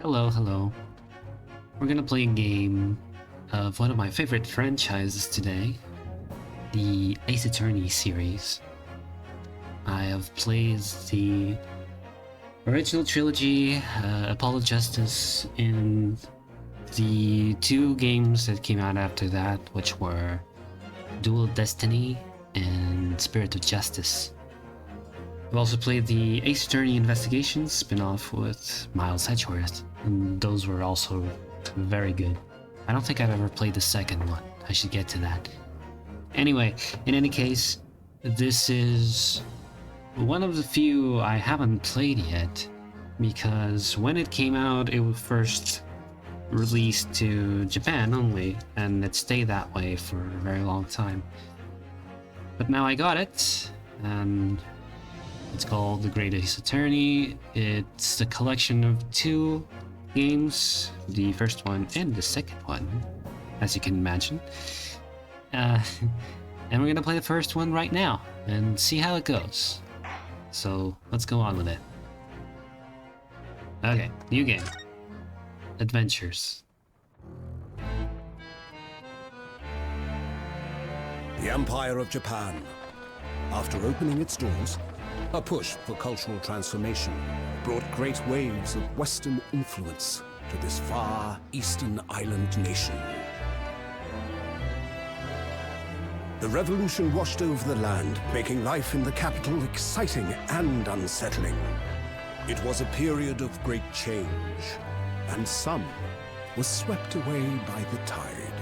Hello, hello. We're gonna play a game of one of my favorite franchises today, the Ace Attorney series. I have played the original trilogy, Apollo Justice, and the two games that came out after that, which were Dual Destiny and Spirit of Justice. I've also played the Ace Attorney Investigations spin-off with Miles Edgeworth, and those were also very good. I don't think I've ever played the second one. I should get to that. Anyway, in any case, this is one of the few I haven't played yet, because when it came out, it was first released to Japan only, and it stayed that way for a very long time. But now I got it, and it's called The Great Ace Attorney. It's the collection of two games, the first one and the second one, as you can imagine. And we're gonna play the first one right now and see how it goes. So let's go on with it. Okay, new game. Adventures. The Empire of Japan. After opening its doors, a push for cultural transformation brought great waves of Western influence to this far eastern island nation. The revolution washed over the land, making life in the capital exciting and unsettling. It was a period of great change, and some were swept away by the tide.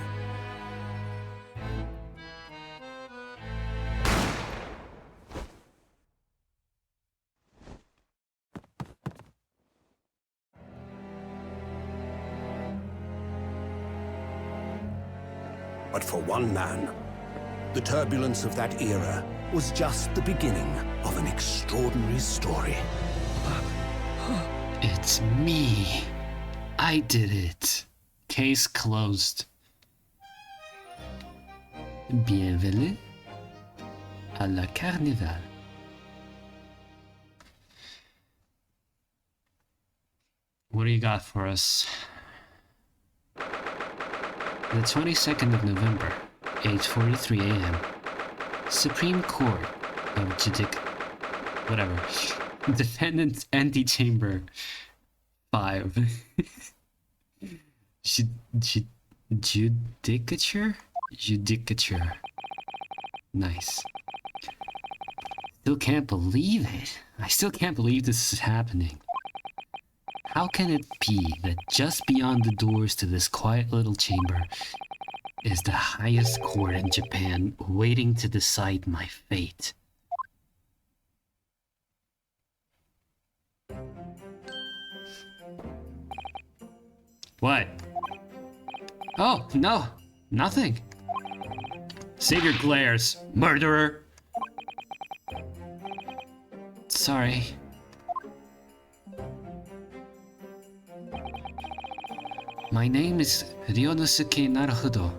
But for one man, the turbulence of that era was just the beginning of an extraordinary story. It's me. I did it. Case closed. Bienvenue à la Carnival. What do you got for us? The 22nd of November, 8:43 a.m. Supreme Court of whatever. Defendant's Antechamber 5. Judicature? Judicature. Nice. Still can't believe it. I still can't believe this is happening. How can it be that just beyond the doors to this quiet little chamber is the highest court in Japan waiting to decide my fate? What? Oh, no, nothing. Save your glares, murderer. Sorry. My name is 𝔒𝔟𝔬𝔫.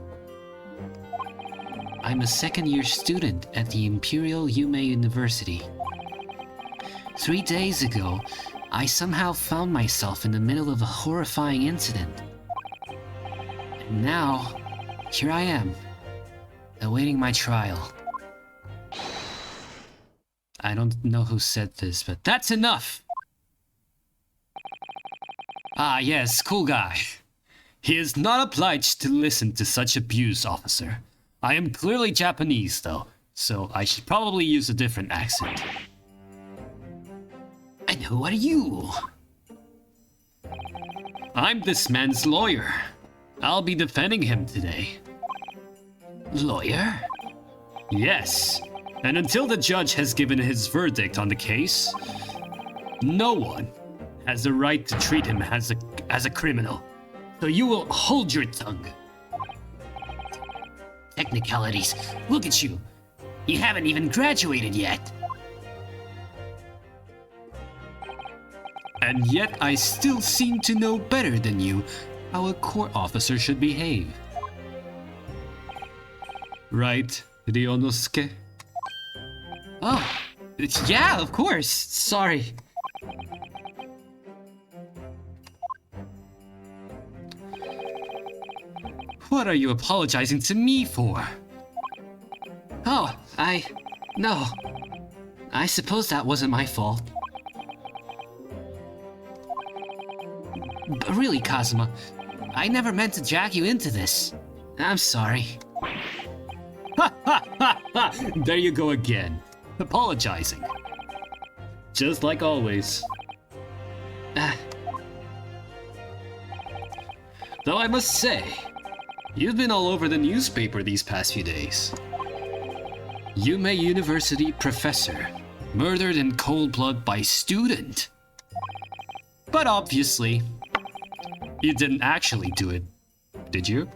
I'm a second-year student at the Imperial Yume University. 3 days ago, I somehow found myself in the middle of a horrifying incident. And now, here I am, awaiting my trial. I don't know who said this, but that's enough! Ah, yes, cool guy. He is not obliged to listen to such abuse, officer. I am clearly Japanese, though, so I should probably use a different accent. And who are you? I'm this man's lawyer. I'll be defending him today. Lawyer? Yes. And until the judge has given his verdict on the case, no one has the right to treat him as a criminal. So you will hold your tongue. Technicalities. Look at you. You haven't even graduated yet. And yet I still seem to know better than you how a court officer should behave. Right, Ryunosuke? Oh, yeah, of course. Sorry. What are you apologizing to me for? Oh, no. I suppose that wasn't my fault. But really, Kazuma, I never meant to drag you into this. I'm sorry. Ha ha ha ha! There you go again. Apologizing. Just like always. Though I must say, you've been all over the newspaper these past few days. Yume University professor murdered in cold blood by student. But obviously, you didn't actually do it, did you?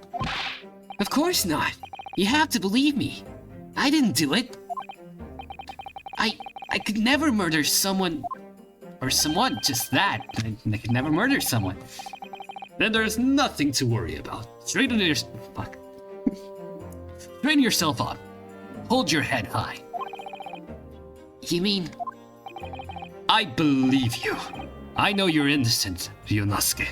Of course not. You have to believe me. I didn't do it. I could never murder someone, or someone, just that. I could never murder someone. Then there's nothing to worry about. Straighten yourself up. Hold your head high. You mean? I believe you. I know you're innocent, Ryunosuke.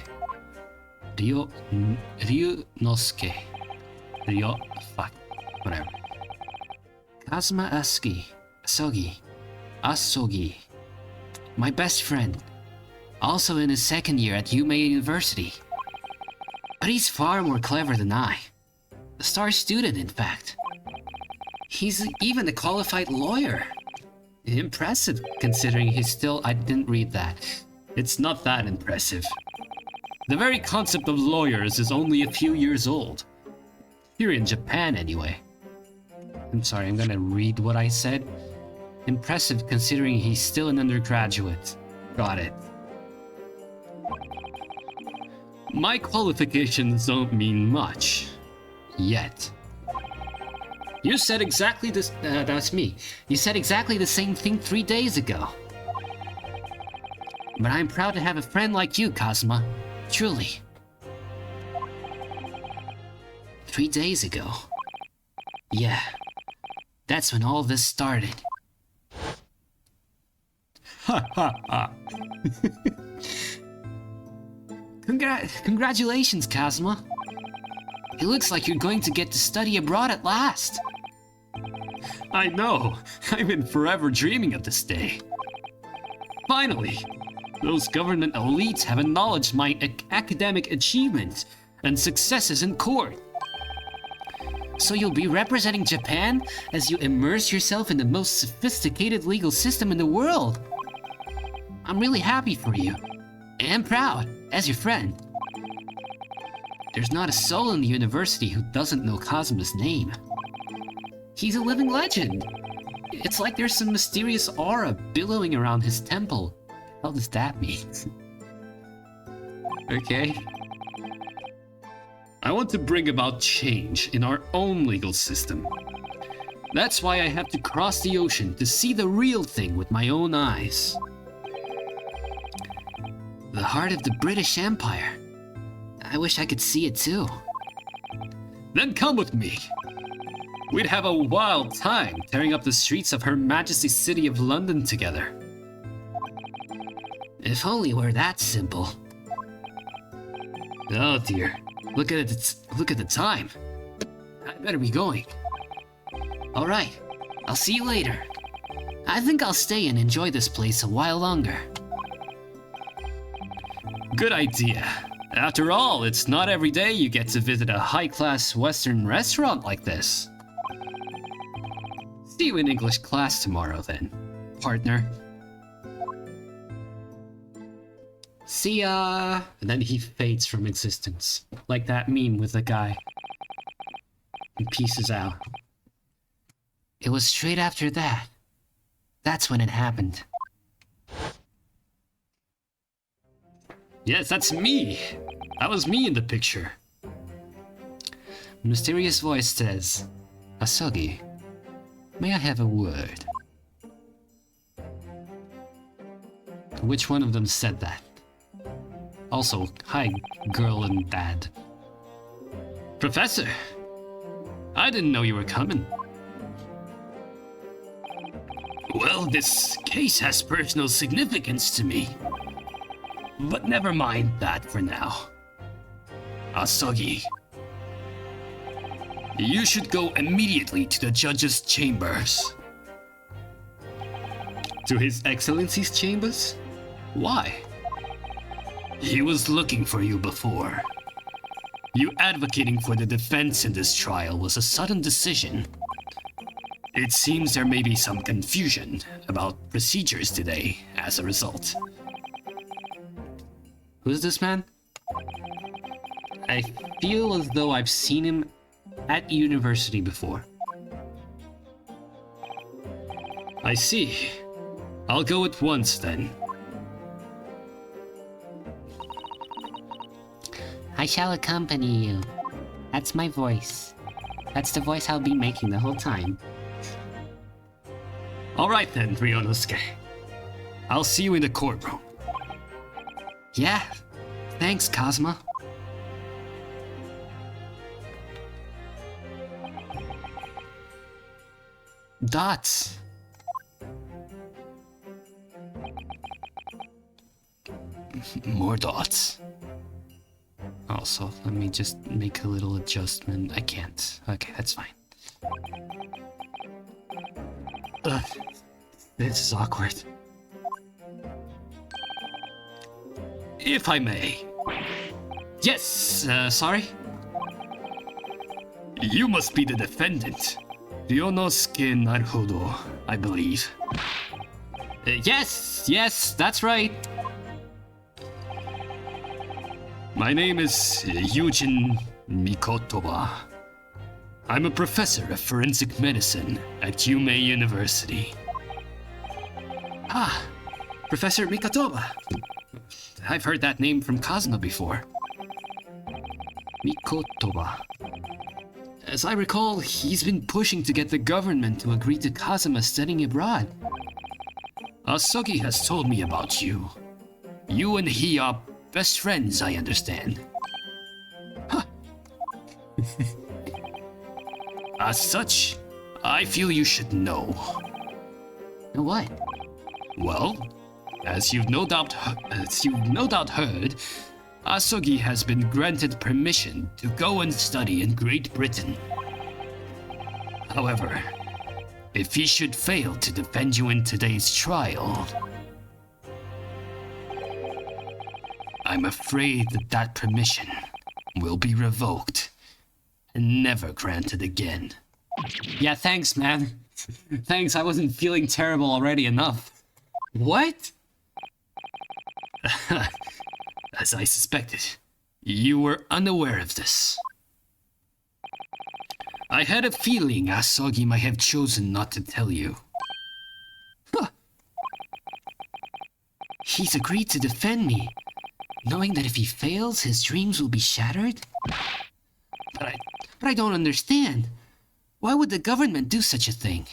Ryunosuke. Whatever. Kazuma Asogi. My best friend. Also in his second year at Yume University. But he's far more clever than I. A star student, in fact. He's even a qualified lawyer. Impressive, considering he's still... I didn't read that. It's not that impressive. The very concept of lawyers is only a few years old. Here in Japan, anyway. I'm sorry, I'm gonna read what I said. Impressive, considering he's still an undergraduate. Got it. My qualifications don't mean much. Yet. You said exactly this... that's me. You said exactly the same thing 3 days ago. But I'm proud to have a friend like you, Kazuma. Truly. 3 days ago. Yeah. That's when all this started. Ha ha ha. Congratulations, Kazuma. It looks like you're going to get to study abroad at last. I know. I've been forever dreaming of this day. Finally, those government elites have acknowledged my academic achievements and successes in court. So you'll be representing Japan as you immerse yourself in the most sophisticated legal system in the world. I'm really happy for you. And proud, as your friend. There's not a soul in the university who doesn't know Kazuma's name. He's a living legend. It's like there's some mysterious aura billowing around his temple. What does that mean? Okay. I want to bring about change in our own legal system. That's why I have to cross the ocean to see the real thing with my own eyes. The heart of the British Empire. I wish I could see it too. Then come with me. We'd have a wild time tearing up the streets of Her Majesty's City of London together. If only it were that simple. Oh dear. Look at the time. I better be going. Alright, I'll see you later. I think I'll stay and enjoy this place a while longer. Good idea. After all, it's not every day you get to visit a high-class Western restaurant like this. See you in English class tomorrow then, partner. See ya! And then he fades from existence. Like that meme with the guy. He pieces out. It was straight after that. That's when it happened. Yes, that's me! That was me in the picture. Mysterious voice says, Asogi, may I have a word? Which one of them said that? Also, hi, girl and dad. Professor! I didn't know you were coming. Well, this case has personal significance to me. But never mind that for now. Asogi, You should go immediately to the judge's chambers. To His Excellency's chambers? Why? He was looking for you before. You advocating for the defense in this trial was a sudden decision. It seems there may be some confusion about procedures today as a result. Who's this man? I feel as though I've seen him at university before. I see. I'll go at once then. I shall accompany you. That's my voice. That's the voice I'll be making the whole time. Alright then, Ryunosuke. I'll see you in the courtroom. Yeah, thanks, Kazuma. Dots. More dots. Also, let me just make a little adjustment. I can't. Okay, that's fine. Ugh, this is awkward. If I may. Yes, sorry? You must be the defendant. 𝔒𝔟𝔬𝔫, I believe. Yes, that's right. My name is 𝔒𝔟𝔬𝔫. I'm a professor of forensic medicine at 𝔒𝔦𝔬𝔫 University. Ah, Professor Mikotoba. I've heard that name from Kazuma before. Mikotoba. As I recall, he's been pushing to get the government to agree to Kazuma studying abroad. Asogi has told me about you. You and he are best friends, I understand. Huh. As such, I feel you should know. What? Well, as you've no doubt heard, Asogi has been granted permission to go and study in Great Britain. However, if he should fail to defend you in today's trial, I'm afraid that permission will be revoked and never granted again. Yeah, thanks, man. Thanks, I wasn't feeling terrible already enough. What? As I suspected, you were unaware of this. I had a feeling Asogi might have chosen not to tell you. Huh. He's agreed to defend me, knowing that if he fails, his dreams will be shattered? But I don't understand. Why would the government do such a thing?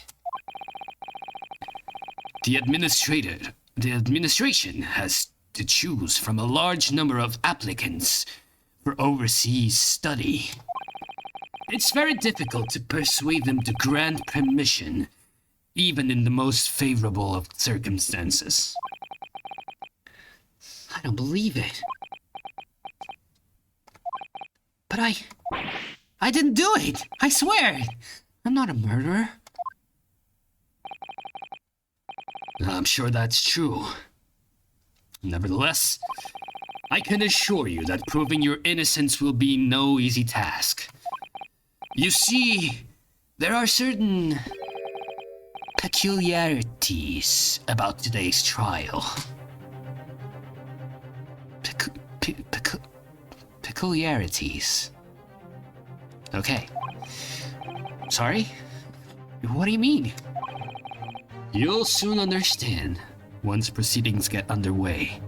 The administration has to choose from a large number of applicants for overseas study. It's very difficult to persuade them to grant permission, even in the most favorable of circumstances. I don't believe it. But I didn't do it! I swear! I'm not a murderer. I'm sure that's true. Nevertheless, I can assure you that proving your innocence will be no easy task. You see, there are certain peculiarities about today's trial. Peculiarities. Okay. Sorry? What do you mean? You'll soon understand once proceedings get underway.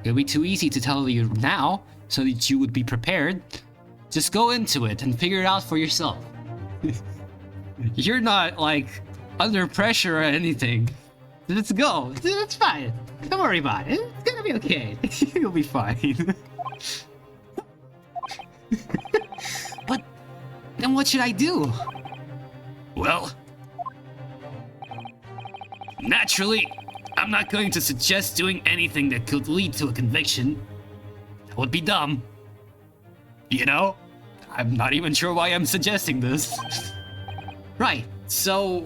It'll be too easy to tell you now, so that you would be prepared. Just go into it and figure it out for yourself. You're not, like, under pressure or anything. Let's go. It's fine. Don't worry about it. It's gonna be okay. You'll be fine. But then what should I do? Well, naturally, I'm not going to suggest doing anything that could lead to a conviction. That would be dumb. You know? I'm not even sure why I'm suggesting this. Right, so...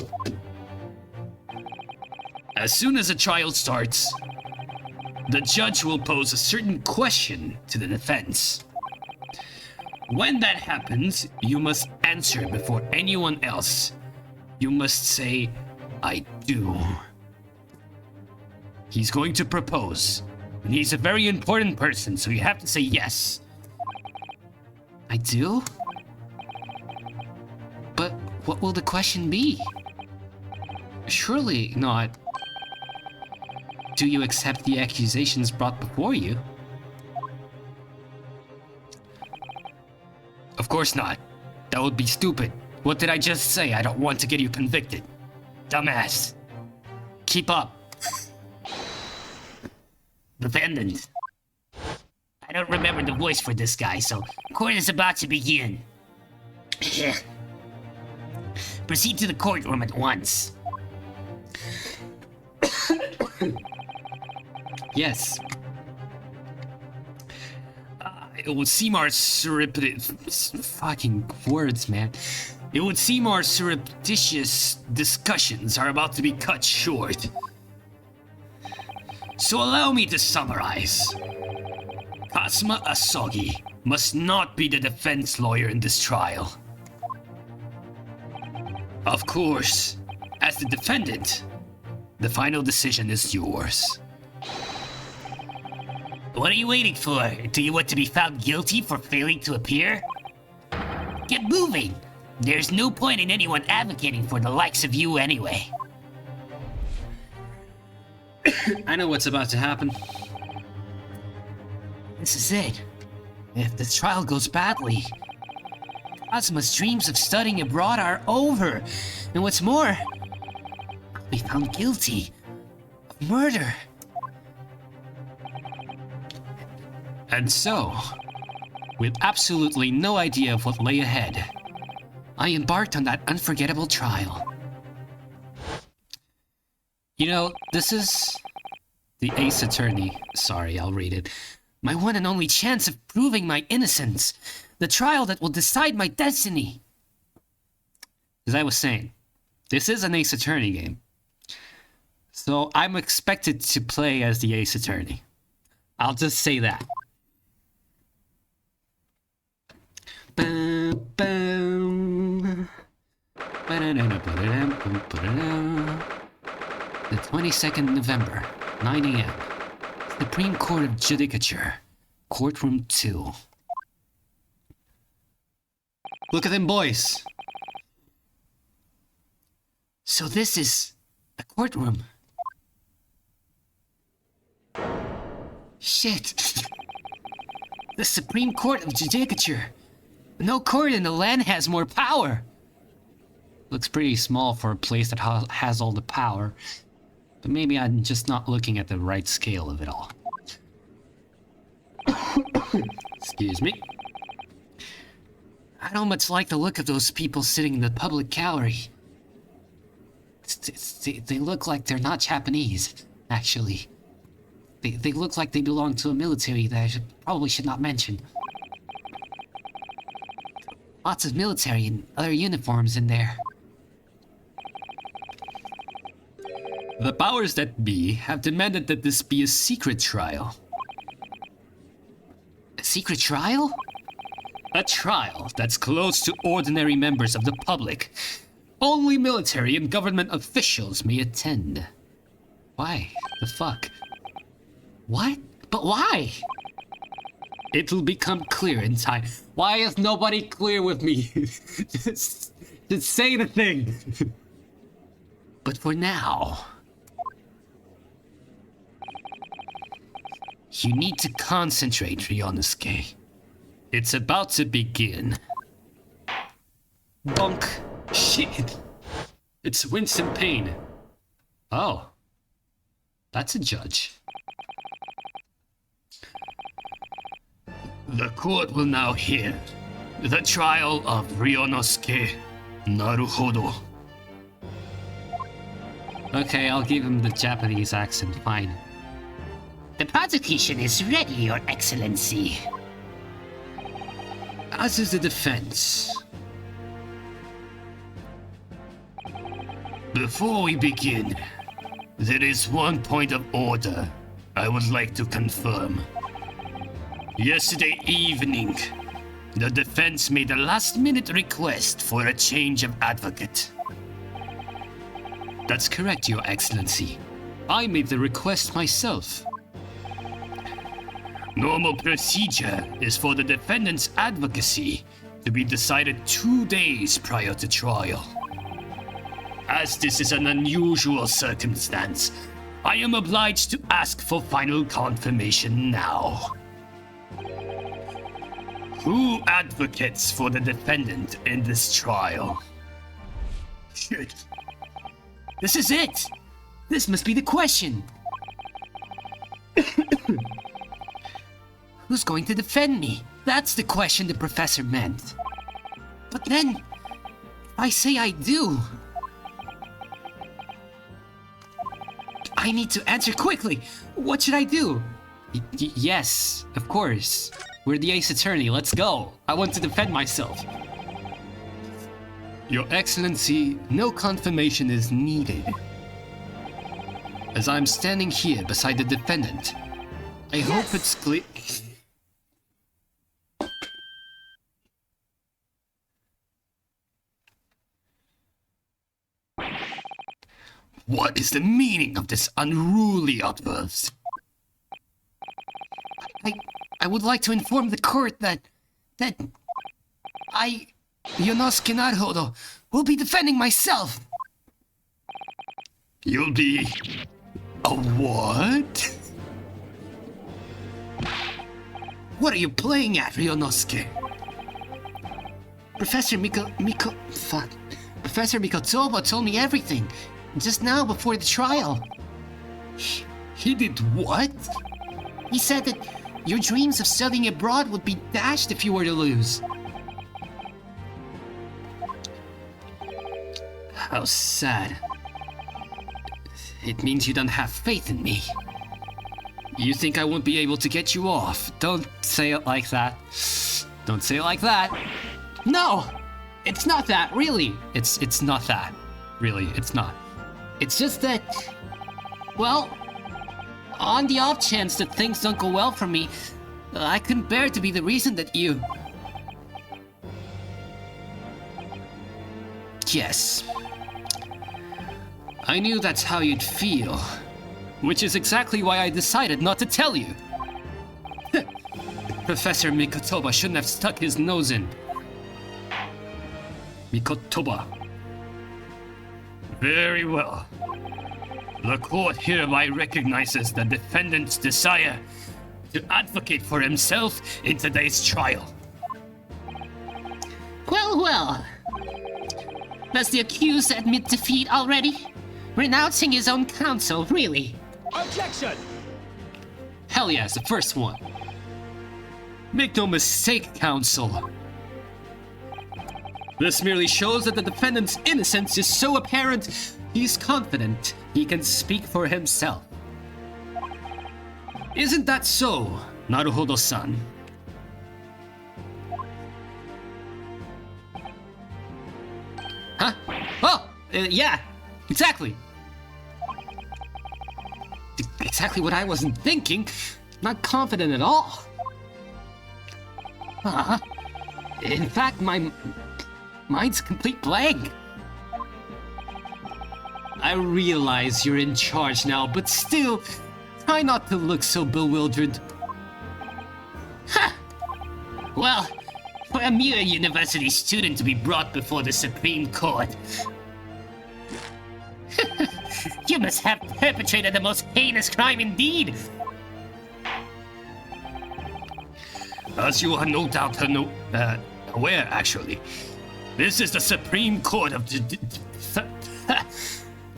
as soon as a trial starts, the judge will pose a certain question to the defense. When that happens, you must answer before anyone else. You must say, I do. He's going to propose. And he's a very important person, so you have to say yes. I do? But what will the question be? Surely not. Do you accept the accusations brought before you? Of course not. That would be stupid. What did I just say? I don't want to get you convicted. Dumbass. Keep up. Defendant. I don't remember the voice for this guy, so court is about to begin. Proceed to the courtroom at once. Yes. It would seem our fucking words, man. It would seem our surreptitious discussions are about to be cut short. So allow me to summarize. 𝔒𝔬𝔢𝔠𝔱𝔦𝔬𝔫 must not be the defense lawyer in this trial. Of course, as the defendant, the final decision is yours. What are you waiting for? Do you want to be found guilty for failing to appear? Get moving! There's no point in anyone advocating for the likes of you anyway. I know what's about to happen. This is it. If the trial goes badly, 𝔒𝔬𝔢𝔠𝔱𝔦𝔬𝔫's dreams of studying abroad are over. And what's more, I'll be found guilty of murder. And so, with absolutely no idea of what lay ahead, I embarked on that unforgettable trial. You know, this is the Ace Attorney. Sorry, I'll read it. My one and only chance of proving my innocence. The trial that will decide my destiny. As I was saying, this is an Ace Attorney game. So I'm expected to play as the Ace Attorney. I'll just say that. The 22nd November, 9 a.m. Supreme Court of Judicature, Courtroom 2. Look at them boys. So this is a courtroom. Shit. The Supreme Court of Judicature. No court in the land has more power. Looks pretty small for a place that has all the power. But maybe I'm just not looking at the right scale of it all. Excuse me. I don't much like the look of those people sitting in the public gallery. They look like they're not Japanese, actually. They look like they belong to a military that I probably should not mention. Lots of military and other uniforms in there. The powers that be have demanded that this be a secret trial. A secret trial? A trial that's closed to ordinary members of the public. Only military and government officials may attend. Why the fuck? What? But why? It'll become clear in time. Why is nobody clear with me? just say the thing. But for now, you need to concentrate, 𝔒𝔠𝔦𝔬𝔫. It's about to begin. Bonk. Shit. It's Winston Payne. Oh. That's a judge. The court will now hear the trial of 𝔒𝔠𝔦𝔬𝔫. Naruhodo. Okay, I'll give him the Japanese accent, fine. The prosecution is ready, Your Excellency. as is the defense. Before we begin, there is one point of order I would like to confirm. Yesterday evening, the defense made a last-minute request for a change of advocate. That's correct, Your Excellency. I made the request myself. Normal procedure is for the defendant's advocacy to be decided 2 days prior to trial. As this is an unusual circumstance, I am obliged to ask for final confirmation now. Who advocates for the defendant in this trial? Shit. This is it! This must be the question! Who's going to defend me? That's the question the professor meant. But then, if I say I do, I need to answer quickly. What should I do? Yes, of course. We're the Ace Attorney. Let's go. I want to defend myself. Your Excellency, no confirmation is needed. As I'm standing here beside the defendant, I hope it's clear. What is the meaning of this unruly outburst? I would like to inform the court that I, 𝔒𝔟𝔬𝔫, will be defending myself. You'll be a what? What are you playing at, 𝔒𝔟𝔬𝔫? Professor 𝔒𝔟𝔬𝔫 told me everything just now before the trial. He did what? He said that your dreams of studying abroad would be dashed if you were to lose. How sad. It means you don't have faith in me. You think I won't be able to get you off? Don't say it like that. Don't say it like that. No! It's not that, really. It's not that. Really, it's not. It's just that, well, on the off chance that things don't go well for me, I couldn't bear to be the reason that you... Yes. I knew that's how you'd feel, which is exactly why I decided not to tell you. Professor Mikotoba shouldn't have stuck his nose in. Mikotoba. Very well. The court hereby recognizes the defendant's desire to advocate for himself in today's trial. Well, well. Does the accused admit defeat already? Renouncing his own counsel, really? Objection! Hell yes, the first one. Make no mistake, counsel. This merely shows that the defendant's innocence is so apparent, he's confident he can speak for himself. Isn't that so, Naruhodo-san? Huh? Oh, yeah, exactly. Exactly what I wasn't thinking. Not confident at all. In fact, my mind's a complete blank. I realize you're in charge now, but still, try not to look so bewildered. Ha! Well, for a mere university student to be brought before the Supreme Court, you must have perpetrated the most heinous crime indeed. As you are no doubt aware, actually, this is the Supreme Court of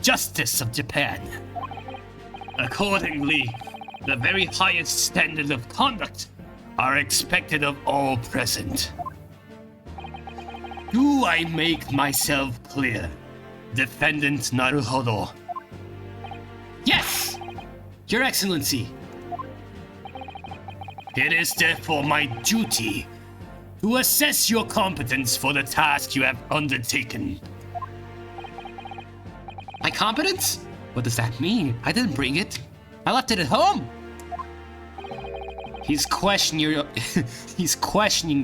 Justice of Japan. Accordingly, the very highest standards of conduct are expected of all present. Do I make myself clear, Defendant Naruhodo? Yes, Your Excellency. It is therefore my duty to assess your competence for the task you have undertaken. My competence? What does that mean? I didn't bring it. I left it at home. He's questioning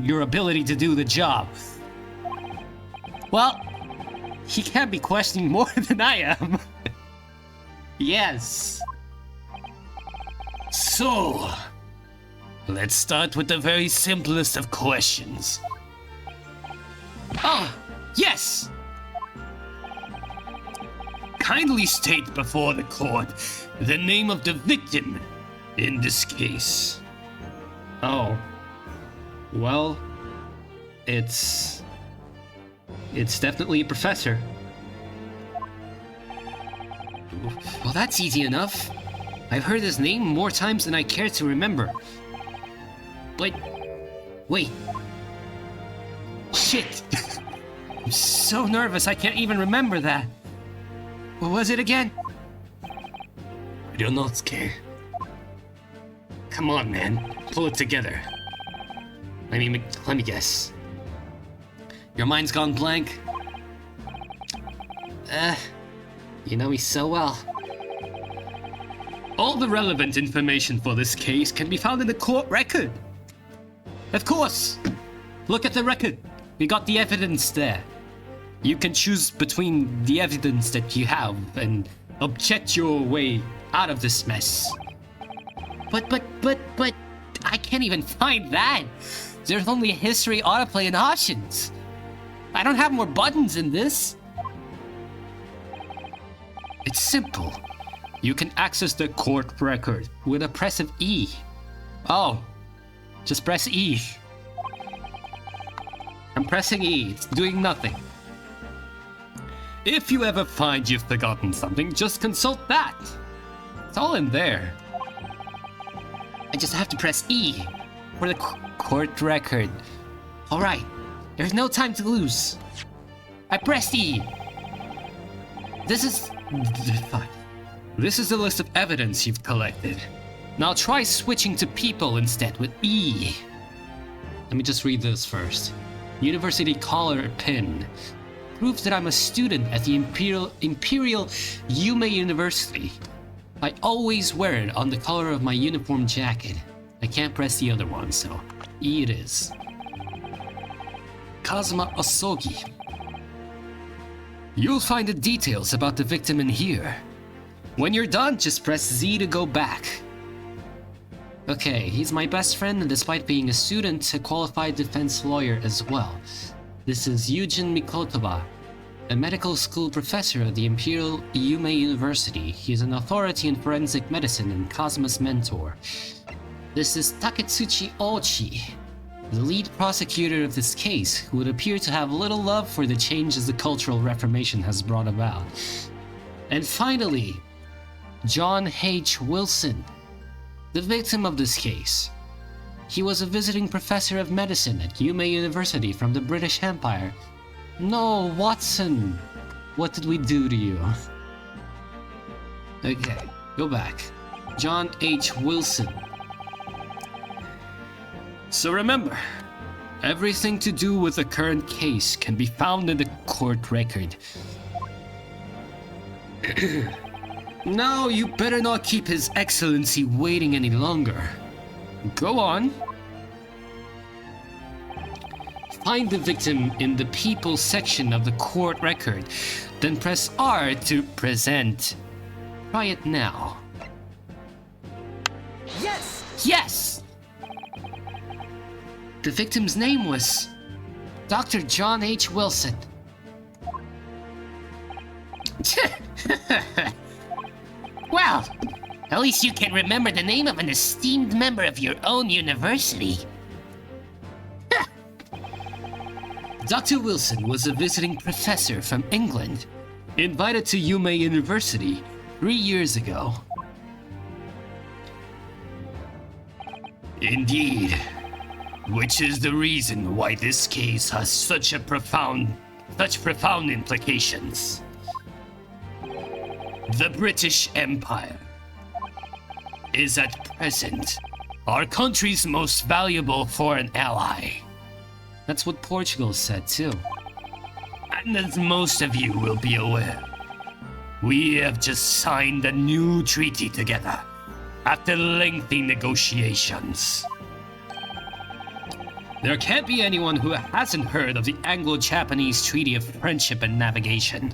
your ability to do the job. Well, he can't be questioning more than I am. Yes. So, let's start with the very simplest of questions. Oh, yes! Kindly state before the court the name of the victim in this case. Oh. Well, it's definitely a professor. Well, that's easy enough. I've heard his name more times than I care to remember. But, wait. Shit. I'm so nervous I can't even remember that. What was it again? Ryunosuke. Come on, man. Pull it together. Let me guess. Your mind's gone blank? You know me so well. All the relevant information for this case can be found in the court record. Of course! Look at the record. We got the evidence there. You can choose between the evidence that you have and object your way out of this mess. But, I can't even find that. There's only a history, autoplay, and options. I don't have more buttons in this. It's simple. You can access the court record with a press of E. Oh, just press E. I'm pressing E, it's doing nothing. If you ever find you've forgotten something, just consult that. It's all in there. I just have to press E for the court record. Alright, there's no time to lose. I pressed E. This is the list of evidence you've collected. Now try switching to people instead with E. Let me just read this first. University collar pin. Proves that I'm a student at the Imperial 𝔒𝔟𝔬𝔫 University. I always wear it on the collar of my uniform jacket. I can't press the other one, so E it is. Kazuma Osogi. You'll find the details about the victim in here. When you're done, just press Z to go back. Okay, he's my best friend, and despite being a student, a qualified defense lawyer as well. This is 𝔒𝔟𝔬𝔫 Mikotoba, a medical school professor at the Imperial 𝔒𝔬𝔫 University. He's an authority in forensic medicine and Kazuma's mentor. This is Taketsuchi Ochi, the lead prosecutor of this case, who would appear to have little love for the changes the Cultural Reformation has brought about. And finally, John H. Wilson, the victim of this case. He was a visiting professor of medicine at 𝔒𝔬𝔫 University from the British Empire. No, Watson, what did we do to you? Okay, go back. John H. Wilson. So remember, everything to do with the current case can be found in the court record. Now you better not keep His Excellency waiting any longer. Go on. Find the victim in the people section of the court record, then press R to present. Try it now. Yes! Yes! The victim's name was Dr. John H. Wilson. Well, at least you can remember the name of an esteemed member of your own university. Dr. Wilson was a visiting professor from England, invited to 𝔒𝔬𝔫 University 3 years ago. Indeed, which is the reason why this case has such profound implications. The British Empire is at present our country's most valuable foreign ally. That's what Portugal said too. And as most of you will be aware, we have just signed a new treaty together after lengthy negotiations. There can't be anyone who hasn't heard of the Anglo-Japanese Treaty of Friendship and Navigation.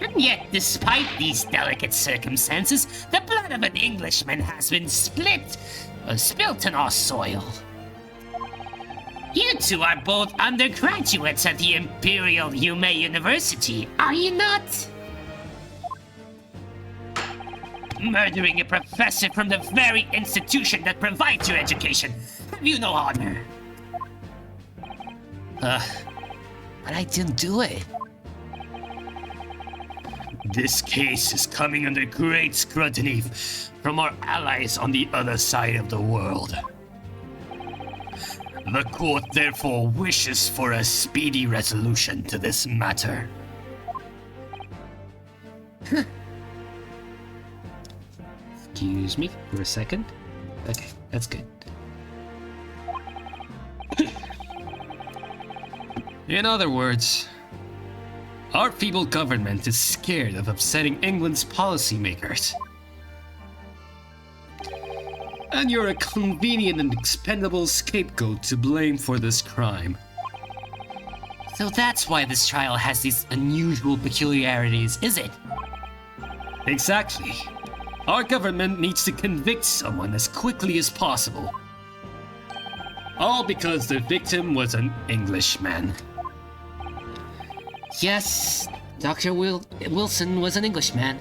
And yet, despite these delicate circumstances, the blood of an Englishman has been spilt in our soil. You two are both undergraduates at the Imperial Yume University, are you not? Murdering a professor from the very institution that provides your education. Have you no honor? But I didn't do it. This case is coming under great scrutiny from our allies on the other side of the world. The court therefore wishes for a speedy resolution to this matter. Excuse me for a second. Okay, that's good. In other words, our feeble government is scared of upsetting England's policymakers. And you're a convenient and expendable scapegoat to blame for this crime. So that's why this trial has these unusual peculiarities, is it? Exactly. Our government needs to convict someone as quickly as possible. All because the victim was an Englishman. Yes, Dr. Wilson was an Englishman.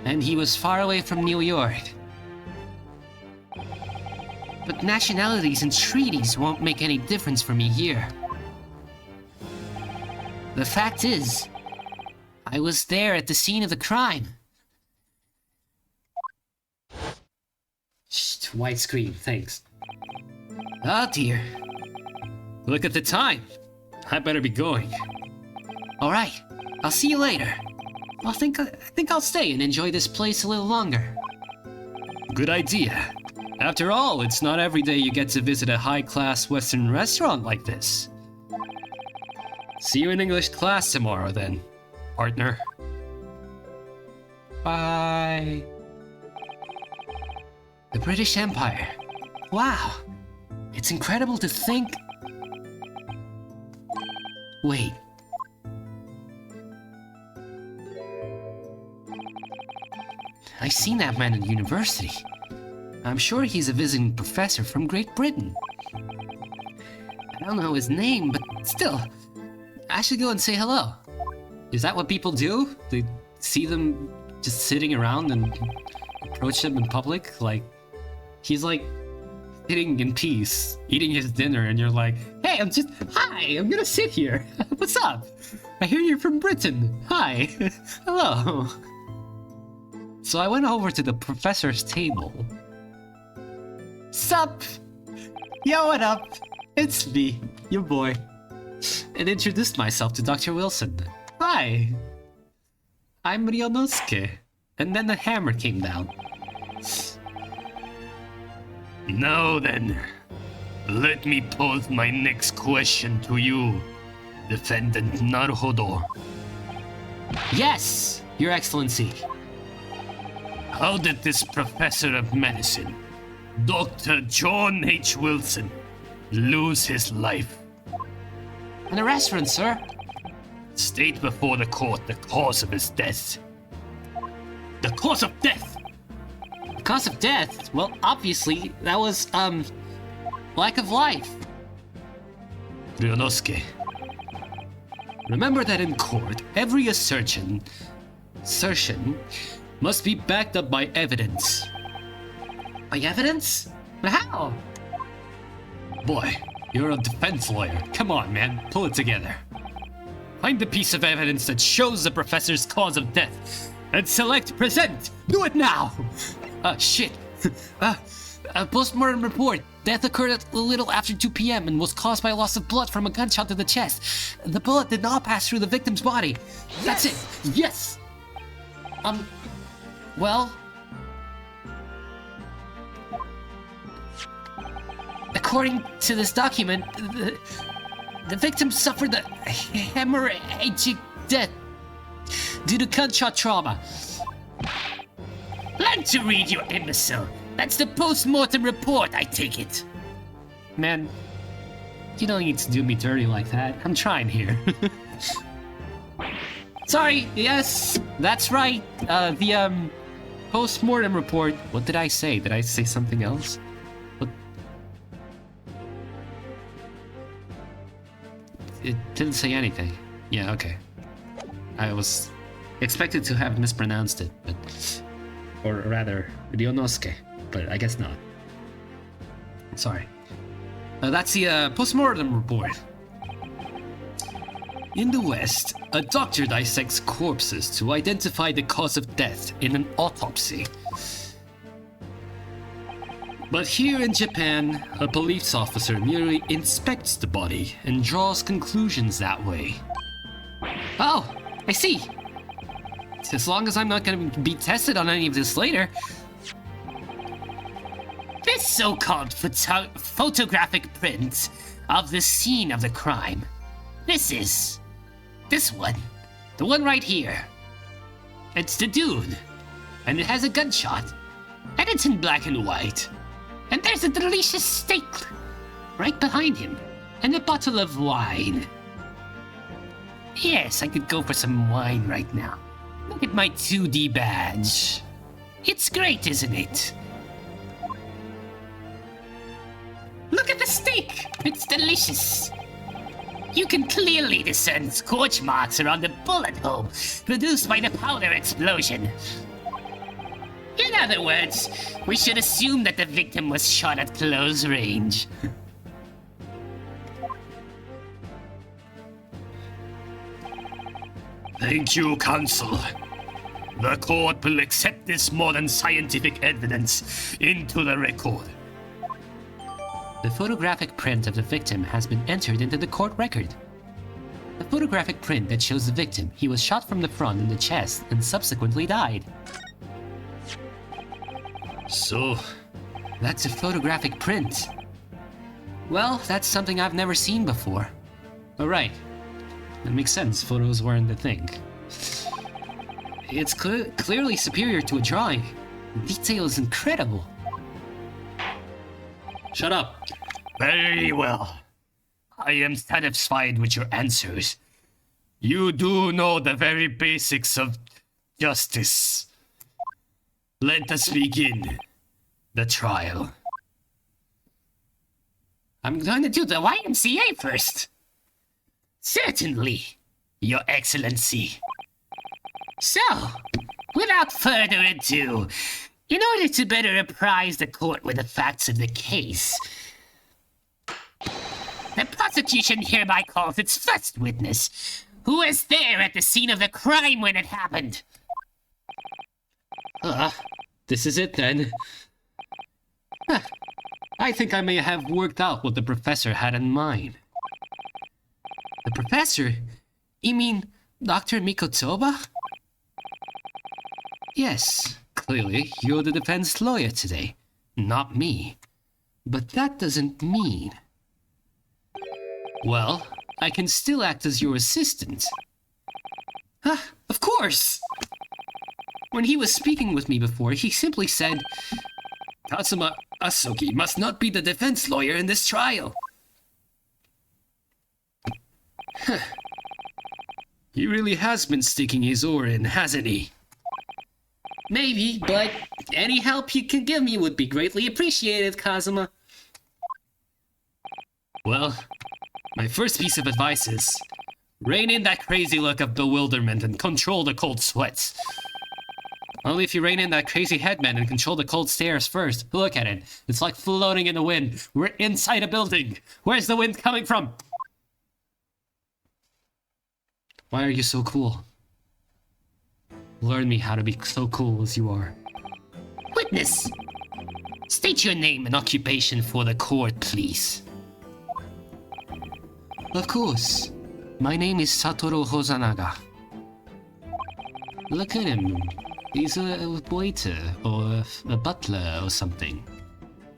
And he was far away from New York. But nationalities and treaties won't make any difference for me here. The fact is, I was there at the scene of the crime. Shh, widescreen, thanks. Oh dear. Look at the time. I better be going. All right, I'll see you later. I think I'll stay and enjoy this place a little longer. Good idea. After all, it's not every day you get to visit a high-class Western restaurant like this. See you in English class tomorrow then, partner. Bye. The British Empire. Wow. It's incredible to think... Wait. I've seen that man in university. I'm sure he's a visiting professor from Great Britain. I don't know his name, but still, I should go and say hello. Is that what people do? They see them just sitting around and approach them in public? Like, he's like sitting in peace, eating his dinner, and you're like, hey, hi, I'm gonna sit here. What's up? I hear you're from Britain. Hi. Hello. So I went over to the professor's table. Sup? Yo, what up? It's me, your boy. And introduced myself to Dr. Wilson. Hi. I'm 𝔒𝔠𝔦𝔬𝔫. And then the hammer came down. Now then, let me pose my next question to you, Defendant Naruhodo. Yes, Your Excellency. How did this professor of medicine, Dr. John H. Wilson, lose his life? In a restaurant, sir. State before the court the cause of his death. The cause of death! The cause of death? Well, obviously, that was, lack of life. 𝔒𝔠𝔦𝔬𝔫. Remember that in court, every assertion must be backed up by evidence. By evidence? But how? Boy, you're a defense lawyer. Come on, man, pull it together. Find the piece of evidence that shows the professor's cause of death, and select present! Do it now! Shit. Post-mortem report. Death occurred at a little after 2 p.m. and was caused by loss of blood from a gunshot to the chest. The bullet did not pass through the victim's body. Yes! That's it. Yes! Well... According to this document, the victim suffered a hemorrhagic death due to gunshot trauma. Learn to read, you imbecile. That's the post-mortem report, I take it. Man, you don't need to do me dirty like that. I'm trying here. Sorry, yes, that's right. The post-mortem report. What did I say? Did I say something else? What? It didn't say anything. Yeah, okay. I was expected to have mispronounced it, but... Or rather, Ryonosuke, but I guess not. Sorry. That's the post-mortem report. In the West, a doctor dissects corpses to identify the cause of death in an autopsy. But here in Japan, a police officer merely inspects the body and draws conclusions that way. Oh, I see. As long as I'm not going to be tested on any of this later. This so-called photographic print of the scene of the crime. This one. The one right here. It's the dude. And it has a gunshot. And it's in black and white. And there's a delicious steak right behind him. And a bottle of wine. Yes, I could go for some wine right now. Look at my 2D badge. It's great, isn't it? Look at the steak! It's delicious! You can clearly discern scorch marks around the bullet hole produced by the powder explosion. In other words, we should assume that the victim was shot at close range. Thank you, Counsel. The court will accept this modern scientific evidence into the record. The photographic print of the victim has been entered into the court record. The photographic print that shows the victim, he was shot from the front in the chest and subsequently died. So, That's a photographic print. Well, that's something I've never seen before. Alright. That makes sense. Photos weren't the thing. It's clearly superior to a drawing. The detail is incredible. Shut up. very well. I am satisfied with your answers. You do know the very basics of justice. Let us begin the trial. I'm going to do the YMCA first. Certainly, Your Excellency. So, without further ado, in order to better apprise the court with the facts of the case, the prosecution hereby calls its first witness, who was there at the scene of the crime when it happened. This is it then. Huh. I think I may have worked out what the professor had in mind. The professor? You mean Dr. Mikotoba? Yes, clearly you're the defense lawyer today, not me. But that doesn't mean... Well, I can still act as your assistant. Of course! When he was speaking with me before, he simply said, Kazuma Asogi must not be the defense lawyer in this trial. He really has been sticking his oar in, hasn't he? Maybe, but any help you can give me would be greatly appreciated, Kazuma. Well, my first piece of advice is, rein in that crazy look of bewilderment and control the cold sweats. Only if you rein in that crazy headman and control the cold stares first. Look at it. It's like floating in the wind. We're inside a building. Where's the wind coming from? Why are you so cool? Learn me how to be so cool as you are. Witness, state your name and occupation for the court, please. Of course. My name is Satoru Hosanaga. Look at him. He's a waiter or a butler or something.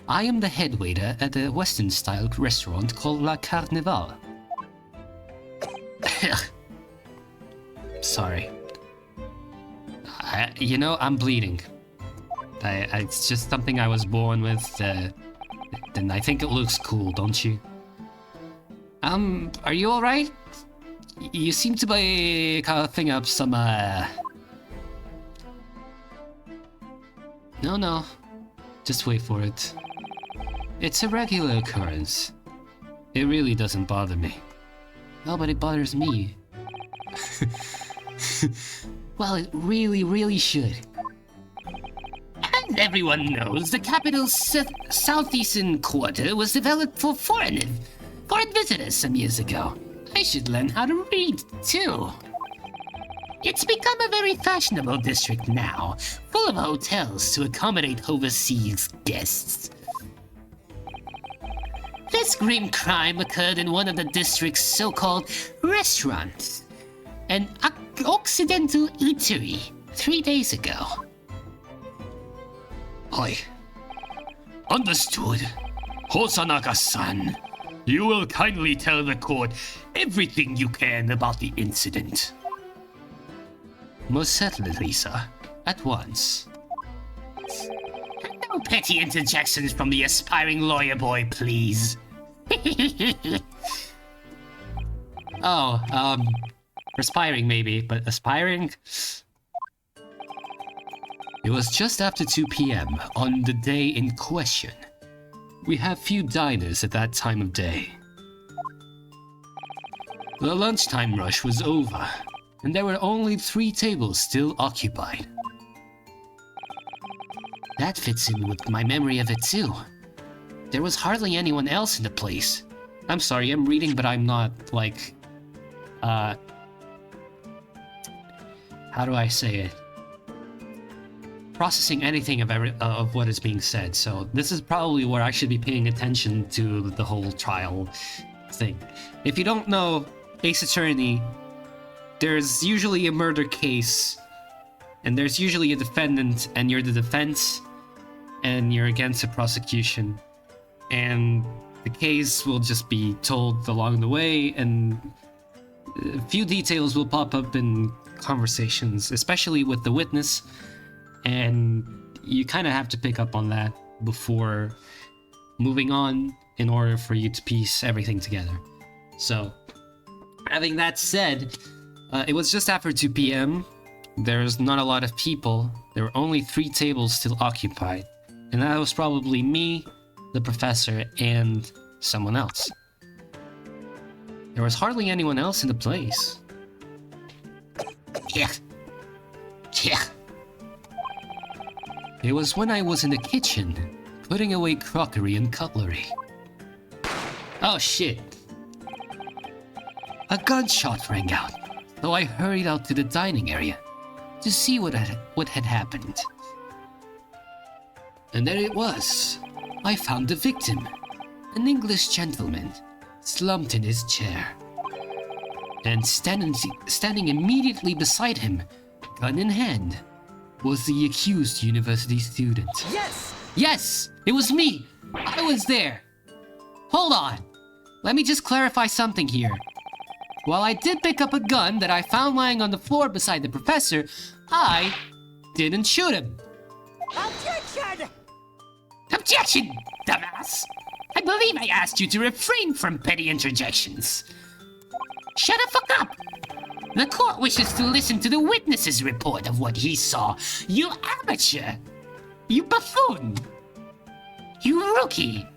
I am the head waiter at a Western-style restaurant called La Carnival. Sorry. You know, I'm bleeding. It's just something I was born with, and I think it looks cool, don't you? Are you alright? You seem to be coughing up some, No. Just wait for it. It's a regular occurrence. It really doesn't bother me. No, but it bothers me. Well, it really should. As everyone knows, the capital's southeastern quarter was developed for foreign visitors some years ago. I should learn how to read, too. It's become a very fashionable district now, full of hotels to accommodate overseas guests. This grim crime occurred in one of the district's so-called restaurants, an Occidental eatery, 3 days ago. Oi. Understood. Hosanaka-san, you will kindly tell the court everything you can about the incident. Most certainly, sir. At once. No petty interjections from the aspiring lawyer boy, please. Perspiring maybe, but aspiring? It was just after 2 p.m. on the day in question. We have few diners at that time of day. The lunchtime rush was over, and there were only 3 tables still occupied. That fits in with my memory of it too. There was hardly anyone else in the place. I'm sorry, I'm reading, but I'm not, like, how do I say it? Processing anything of what is being said, so this is probably where I should be paying attention to the whole trial thing. If you don't know Ace Attorney, there's usually a murder case, and there's usually a defendant, and you're the defense, and you're against the prosecution, and the case will just be told along the way, and a few details will pop up in conversations, especially with the witness, and you kind of have to pick up on that before moving on in order for you to piece everything together. So, having that said, it was just after 2 p.m. There's not a lot of people. There were only 3 tables still occupied, and that was probably me, the professor, and someone else. There was hardly anyone else in the place. Yeah. It was when I was in the kitchen, putting away crockery and cutlery. Oh shit! A gunshot rang out, so I hurried out to the dining area to see what had happened. And there it was. I found the victim, an English gentleman, slumped in his chair. And standing immediately beside him, gun in hand, was the accused university student. Yes! Yes! It was me! I was there! Hold on! Let me just clarify something here. While I did pick up a gun that I found lying on the floor beside the professor, I didn't shoot him. Objection! Objection, dumbass! I believe I asked you to refrain from petty interjections. Shut the fuck up! The court wishes to listen to the witness's report of what he saw. You amateur! You buffoon! You rookie!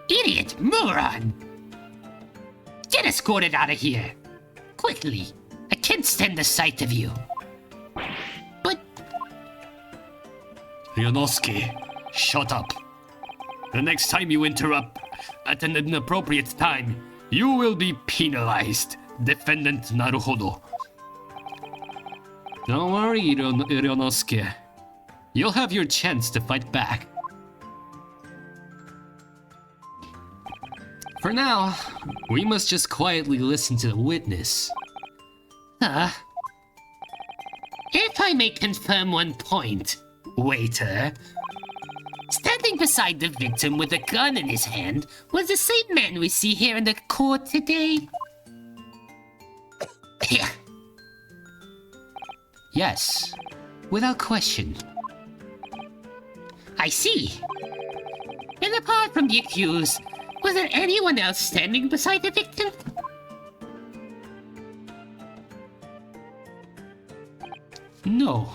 Idiot moron! Get escorted out of here! Quickly! I can't stand the sight of you. But... Ryonosuke, shut up. The next time you interrupt at an inappropriate time, you will be penalized, Defendant Naruhodo. Don't worry, Ryonosuke. You'll have your chance to fight back. For now, we must just quietly listen to the witness. If I may confirm one point, waiter. Stand Standing beside the victim with a gun in his hand was the same man we see here in the court today. Yes, without question. I see. And apart from the accused, was there anyone else standing beside the victim? No.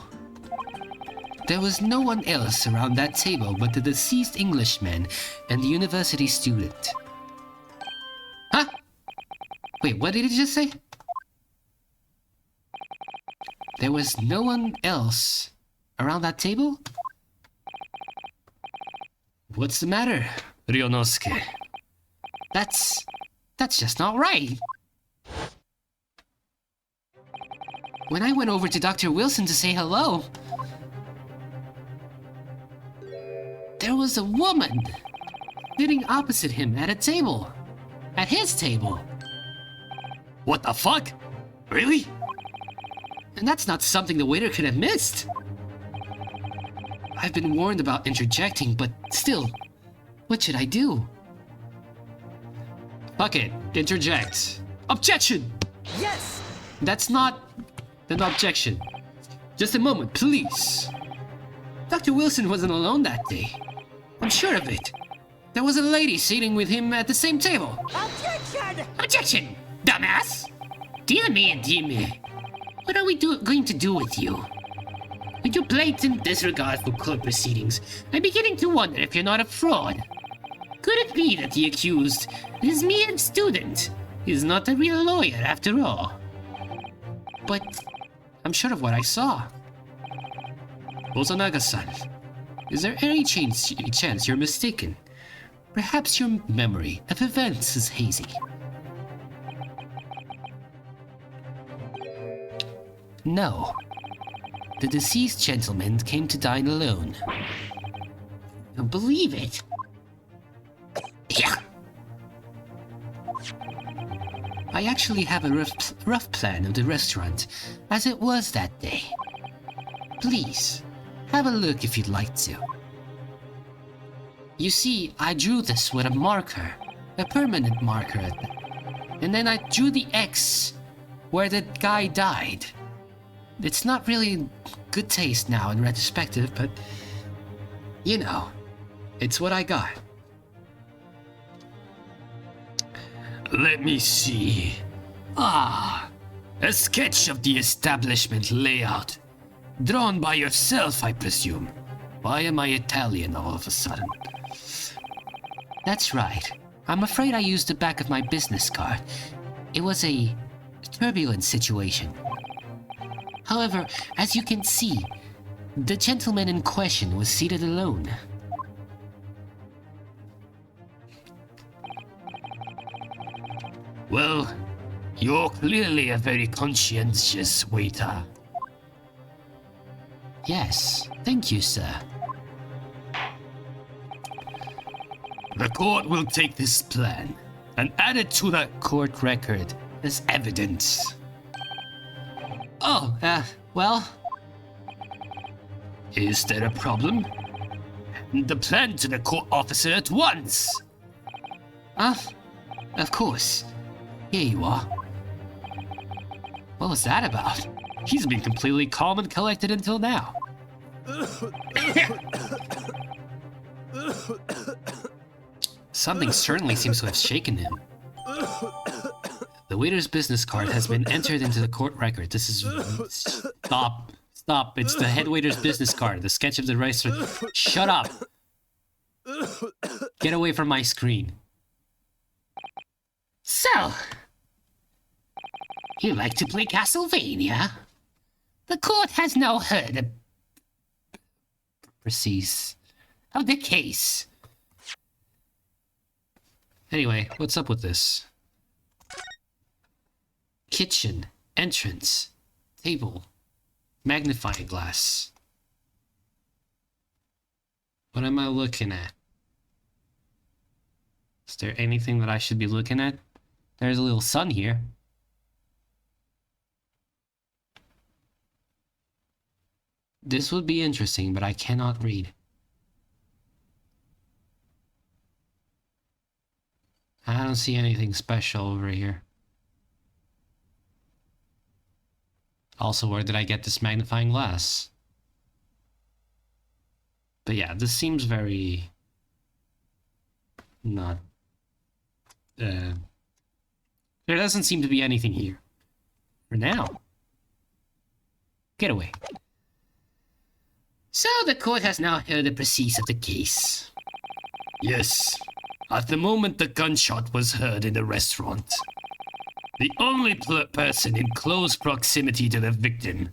There was no one else around that table but the deceased Englishman and the university student. Huh? Wait, what did he just say? There was no one else around that table? What's the matter, Ryunosuke? That's just not right. When I went over to Dr. Wilson to say hello, there was a woman sitting opposite him at a table. At his table. What the fuck? Really? And that's not something the waiter could have missed. I've been warned about interjecting, but still, what should I do? Fuck it, interject. Objection! Yes! That's not an objection. Just a moment, please. Dr. Wilson wasn't alone that day. I'm sure of it. There was a lady sitting with him at the same table. Objection! Objection, dumbass! Dear me. What are we going to do with you? With your blatant disregard for court proceedings, I'm beginning to wonder if you're not a fraud. Could it be that the accused, this mere student, is not a real lawyer after all? But I'm sure of what I saw. Ozanaga-san, is there any chance you're mistaken? Perhaps your memory of events is hazy. No. The deceased gentleman came to dine alone. I don't believe it. Yeah. I actually have a rough plan of the restaurant as it was that day. Please, have a look if you'd like to. You see, I drew this with a marker, a permanent marker, and then I drew the X where the guy died. It's not really good taste now in retrospective, but you know, it's what I got. Let me see. Ah, a sketch of the establishment layout. Drawn by yourself, I presume. Why am I Italian all of a sudden? That's right. I'm afraid I used the back of my business card. It was a turbulent situation. However, as you can see, the gentleman in question was seated alone. Well, you're clearly a very conscientious waiter. Yes, thank you, sir. The court will take this plan and add it to the Court record. as evidence. Oh, well, Is there a problem? Hand the plan to the court officer at once. of course. Here you are. What was that about? He's been completely calm and collected until now. Something certainly seems to have shaken him. The waiter's business card has been entered into the court record. This is... Stop. It's the head waiter's business card. The sketch of the restaurant. Shut up. Get away from my screen. So, you like to play Castlevania? The court has now heard Proceeds. of the case. Anyway, what's up with this? Kitchen, entrance, table, magnifying glass. What am I looking at? Is there anything that I should be looking at? There's a little sun here. This would be interesting, but I cannot read. don't see anything special over here. Also, where did I get this magnifying glass? But yeah, this seems very... not... there doesn't seem to be anything here. For now. Get away. So the court has now heard the proceeds of the case. Yes. At the moment the gunshot was heard in the restaurant, the only person in close proximity to the victim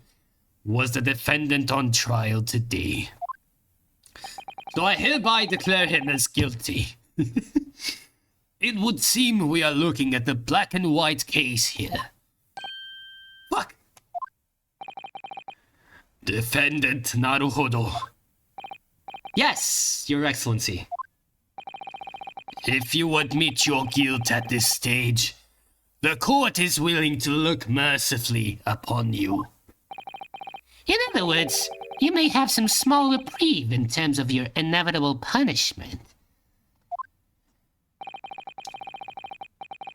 was the defendant on trial today. So I hereby declare him as guilty. It would seem we are looking at the black and white case here. Fuck. Defendant Naruhodo. Yes, Your Excellency. If you admit your guilt at this stage, the court is willing to look mercifully upon you. In other words, you may have some small reprieve in terms of your inevitable punishment.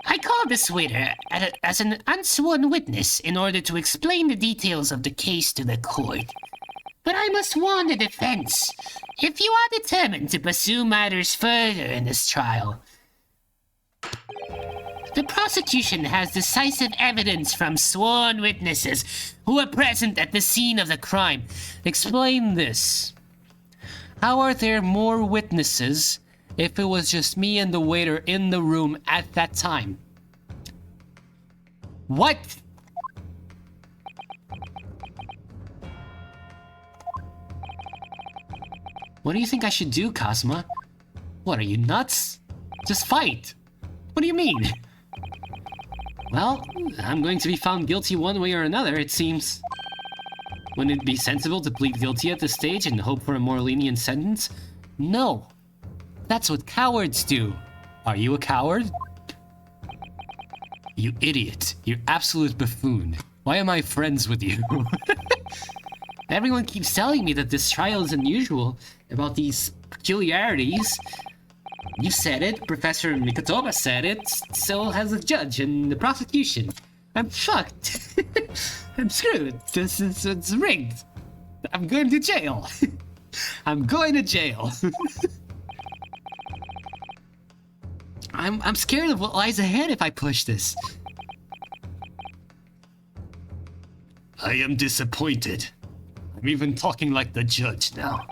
I called this waiter as an unsworn witness in order to explain the details of the case to the court. But I must warn the defense, if you are determined to pursue matters further in this trial, the prosecution has decisive evidence from sworn witnesses who were present at the scene of the crime. Explain this. How are there more witnesses if it was just me and the waiter in the room at that time? What? What do you think I should do, Cosma? What, are you nuts? Just fight! What do you mean? Well, I'm going to be found guilty one way or another, it seems. Wouldn't it be sensible to plead guilty at this stage and hope for a more lenient sentence? No. That's what cowards do. Are you a coward? You idiot. You absolute buffoon. Why am I friends with you? Everyone keeps telling me that this trial is unusual, about these peculiarities. You said it, Professor Mikotoba said it, so has the judge and the prosecution. I'm fucked. I'm screwed. It's rigged. I'm going to jail. I'm going to jail. I'm scared of what lies ahead if I push this. I am disappointed. I'm even talking like the judge now.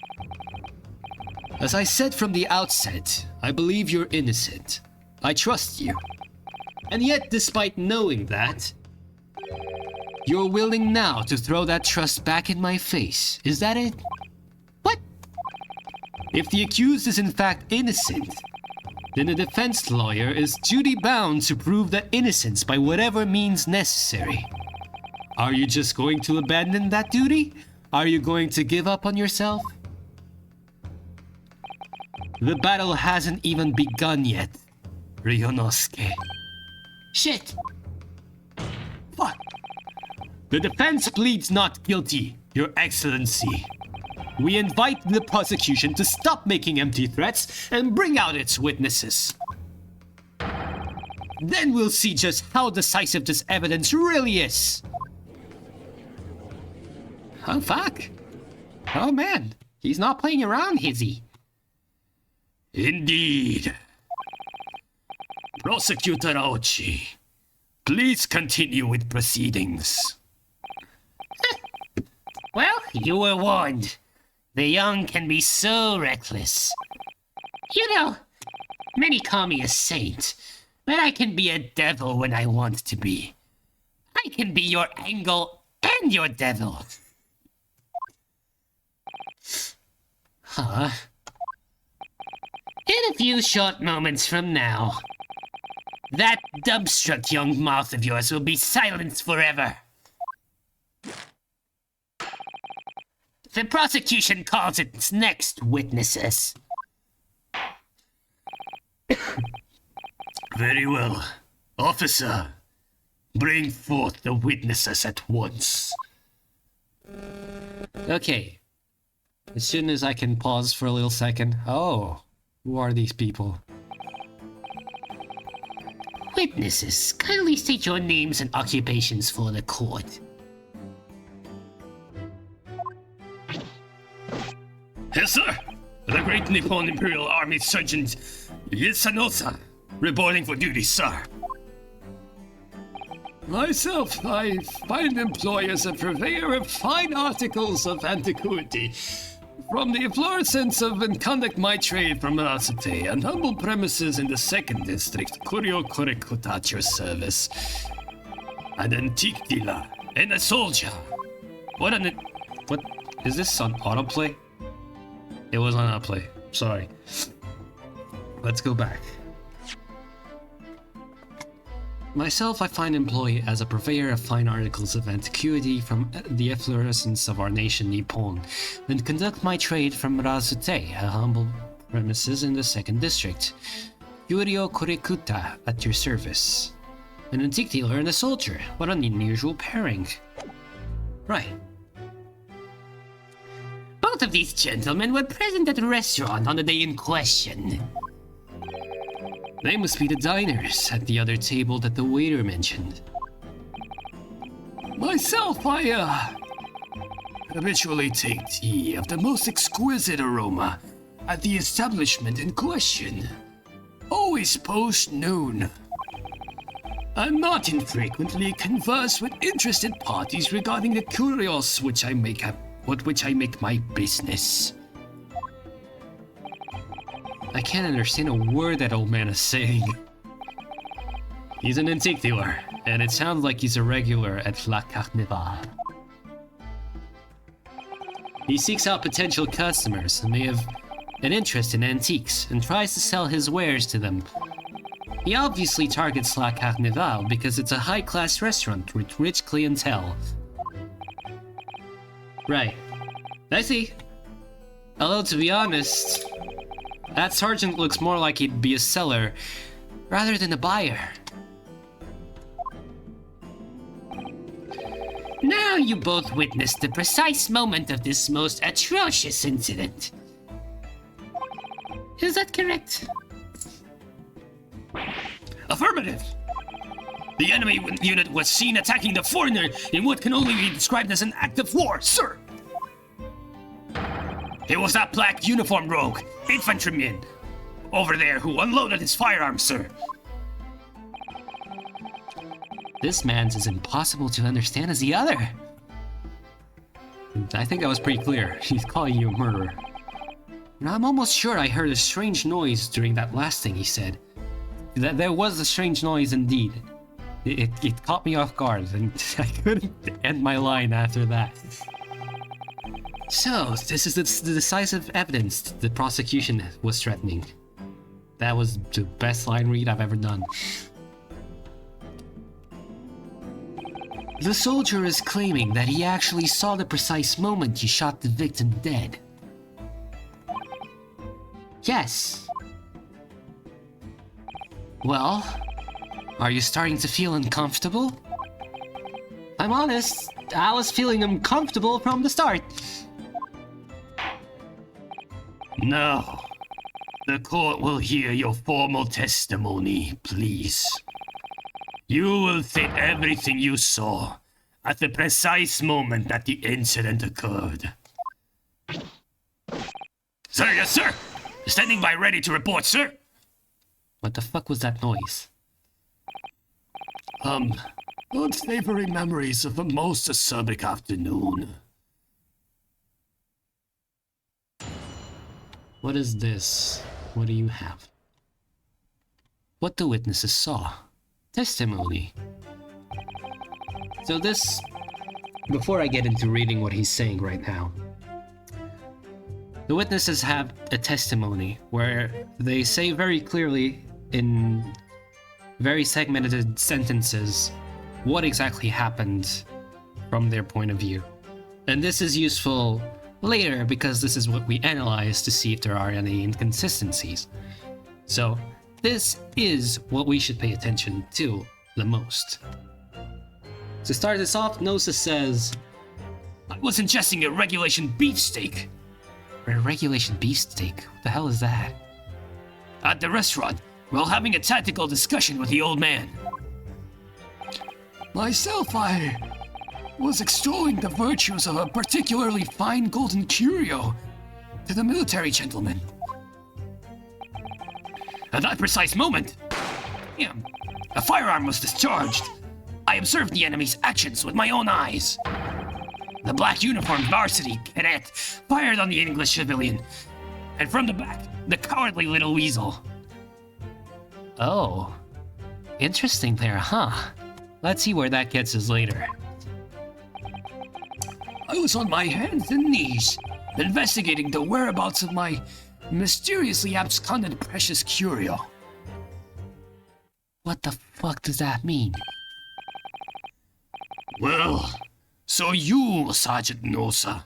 As I said from the outset, I believe you're innocent. I trust you. And yet, despite knowing that, you're willing now to throw that trust back in my face. Is that it? What? If the accused is in fact innocent, then the defense lawyer is duty-bound to prove that innocence by whatever means necessary. Are you just going to abandon that duty? Are you going to give up on yourself? The battle hasn't even begun yet, Ryonosuke. Shit! Fuck! The defense pleads not guilty, Your Excellency. We invite the prosecution to stop making empty threats and bring out its witnesses. Then we'll see just how decisive this evidence really is. Oh, fuck. Oh, man. He's not playing around, is he? Indeed. Prosecutor Aochi, please continue with proceedings. Well, you were warned. The young can be so reckless. You know, many call me a saint, but I can be a devil when I want to be. I can be your angel and your devil. Huh? In a few short moments from now, that dumbstruck young mouth of yours will be silenced forever. The prosecution calls its next witnesses. Very well. Officer, bring forth the witnesses at once. Okay. As soon as I can pause for a little second. Oh, who are these people? Witnesses, kindly state your names and occupations for the court. Yes, sir. The Great Nippon Imperial Army Sergeant 𝔒𝔟𝔧𝔢𝔠𝔱𝔦𝔬𝔫, reporting for duty, sir. Myself, I find employ as a purveyor of fine articles of antiquity. From the efflorescence of and conduct my trade from Rasate and humble premises in the 2nd District, 𝔒𝔟𝔧𝔢𝔠𝔱𝔦𝔬𝔫 at your service. An antique dealer and a soldier. What is this on autoplay? It was on autoplay. Sorry. Let's go back. Myself, I find employ as a purveyor of fine articles of antiquity from the efflorescence of our nation Nippon, and conduct my trade from Rasute, a humble premises in the 2nd District. 𝔒𝔟𝔧𝔢𝔠𝔱𝔦𝔬𝔫 at your service. An antique dealer and a soldier. What an unusual pairing. Right. Both of these gentlemen were present at the restaurant on the day in question. They must be the diners at the other table that the waiter mentioned. Myself, I habitually take tea of the most exquisite aroma at the establishment in question. Always post-noon. And not infrequently converse with interested parties regarding the curios which I make my business. I can't understand a word that old man is saying. He's an antique dealer, and it sounds like he's a regular at 𝔒𝔟𝔧𝔢𝔠𝔬𝔫. He seeks out potential customers who may have an interest in antiques and tries to sell his wares to them. He obviously targets 𝔒𝔟𝔧𝔢𝔠𝔬𝔫 because it's a high-class restaurant with rich clientele. Right. I see. Although, to be honest, that sergeant looks more like he'd be a seller rather than a buyer. Now you both witnessed the precise moment of this most atrocious incident. Is that correct? Affirmative. The enemy unit was seen attacking the foreigner in what can only be described as an act of war, sir. It was that black uniform rogue, infantryman, over there who unloaded his firearm, sir. This man's as impossible to understand as the other. I think that was pretty clear. He's calling you a murderer. And I'm almost sure I heard a strange noise during that last thing he said. There was a strange noise indeed. It caught me off guard, and I couldn't end my line after that. So, this is the decisive evidence the prosecution was threatening. That was the best line read I've ever done. The soldier is claiming that he actually saw the precise moment you shot the victim dead. Yes. Well, are you starting to feel uncomfortable? I'm honest, I was feeling uncomfortable from the start. Now, the court will hear your formal testimony, please. You will state everything you saw at the precise moment that the incident occurred. Sir, yes, sir. Standing by ready to report, sir. What the fuck was that noise? Unsavory memories of a most acerbic afternoon. What is this? What do you have? What the witnesses saw. Testimony. So this... Before I get into reading what he's saying right now, the witnesses have a testimony where they say very clearly in very segmented sentences what exactly happened from their point of view. And this is useful later because this is what we analyze to see if there are any inconsistencies. So this is what we should pay attention to the most. To start this off, Gnosis says, I was ingesting a regulation beefsteak. a regulation beefsteak? What the hell is that? At the restaurant, while having a tactical discussion with the old man. Myself, I was extolling the virtues of a particularly fine golden curio to the military gentleman. At that precise moment, damn, a firearm was discharged. I observed the enemy's actions with my own eyes. The black uniformed varsity cadet fired on the English civilian, and from the back, the cowardly little weasel. Oh. Interesting there, huh? Let's see where that gets us later. I was on my hands and knees, investigating the whereabouts of my mysteriously absconded precious curio. What the fuck does that mean? Well, so you, Sergeant Nosa,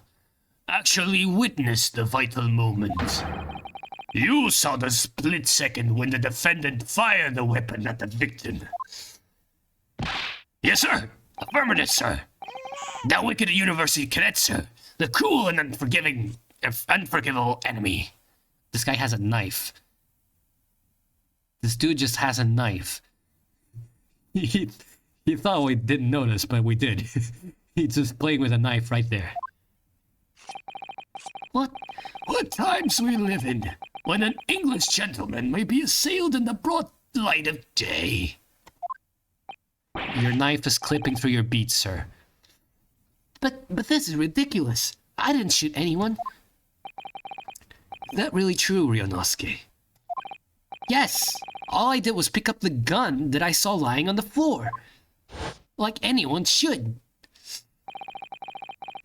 actually witnessed the vital moment. You saw the split second when the defendant fired the weapon at the victim. Yes, sir. Affirmative, sir. That wicked university cadet, sir. The cruel and unforgivable enemy. This guy has a knife. This dude just has a knife. He thought we didn't notice, but we did. He's just playing with a knife right there. What times we live in, when an English gentleman may be assailed in the broad light of day. Your knife is clipping through your beats, sir. But this is ridiculous. I didn't shoot anyone. Is that really true, Ryunosuke? Yes. All I did was pick up the gun that I saw lying on the floor. Like anyone should.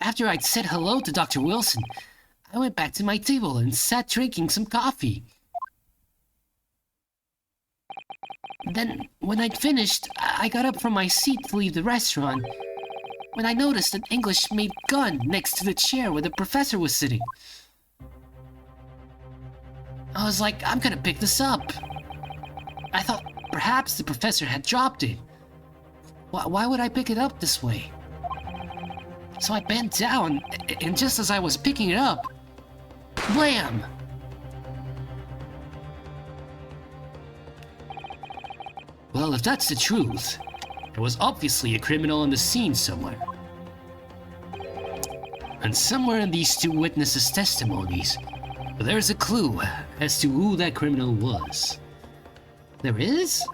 After I'd said hello to Dr. Wilson, I went back to my table and sat drinking some coffee. Then, when I'd finished, I got up from my seat to leave the restaurant when I noticed an English-made gun next to the chair where the professor was sitting. I was like, I'm gonna pick this up. I thought perhaps the professor had dropped it. Why would I pick it up this way? So I bent down, and just as I was picking it up, blam! Well, if that's the truth, there was obviously a criminal on the scene somewhere. And somewhere in these two witnesses' testimonies, there's a clue as to who that criminal was. There is?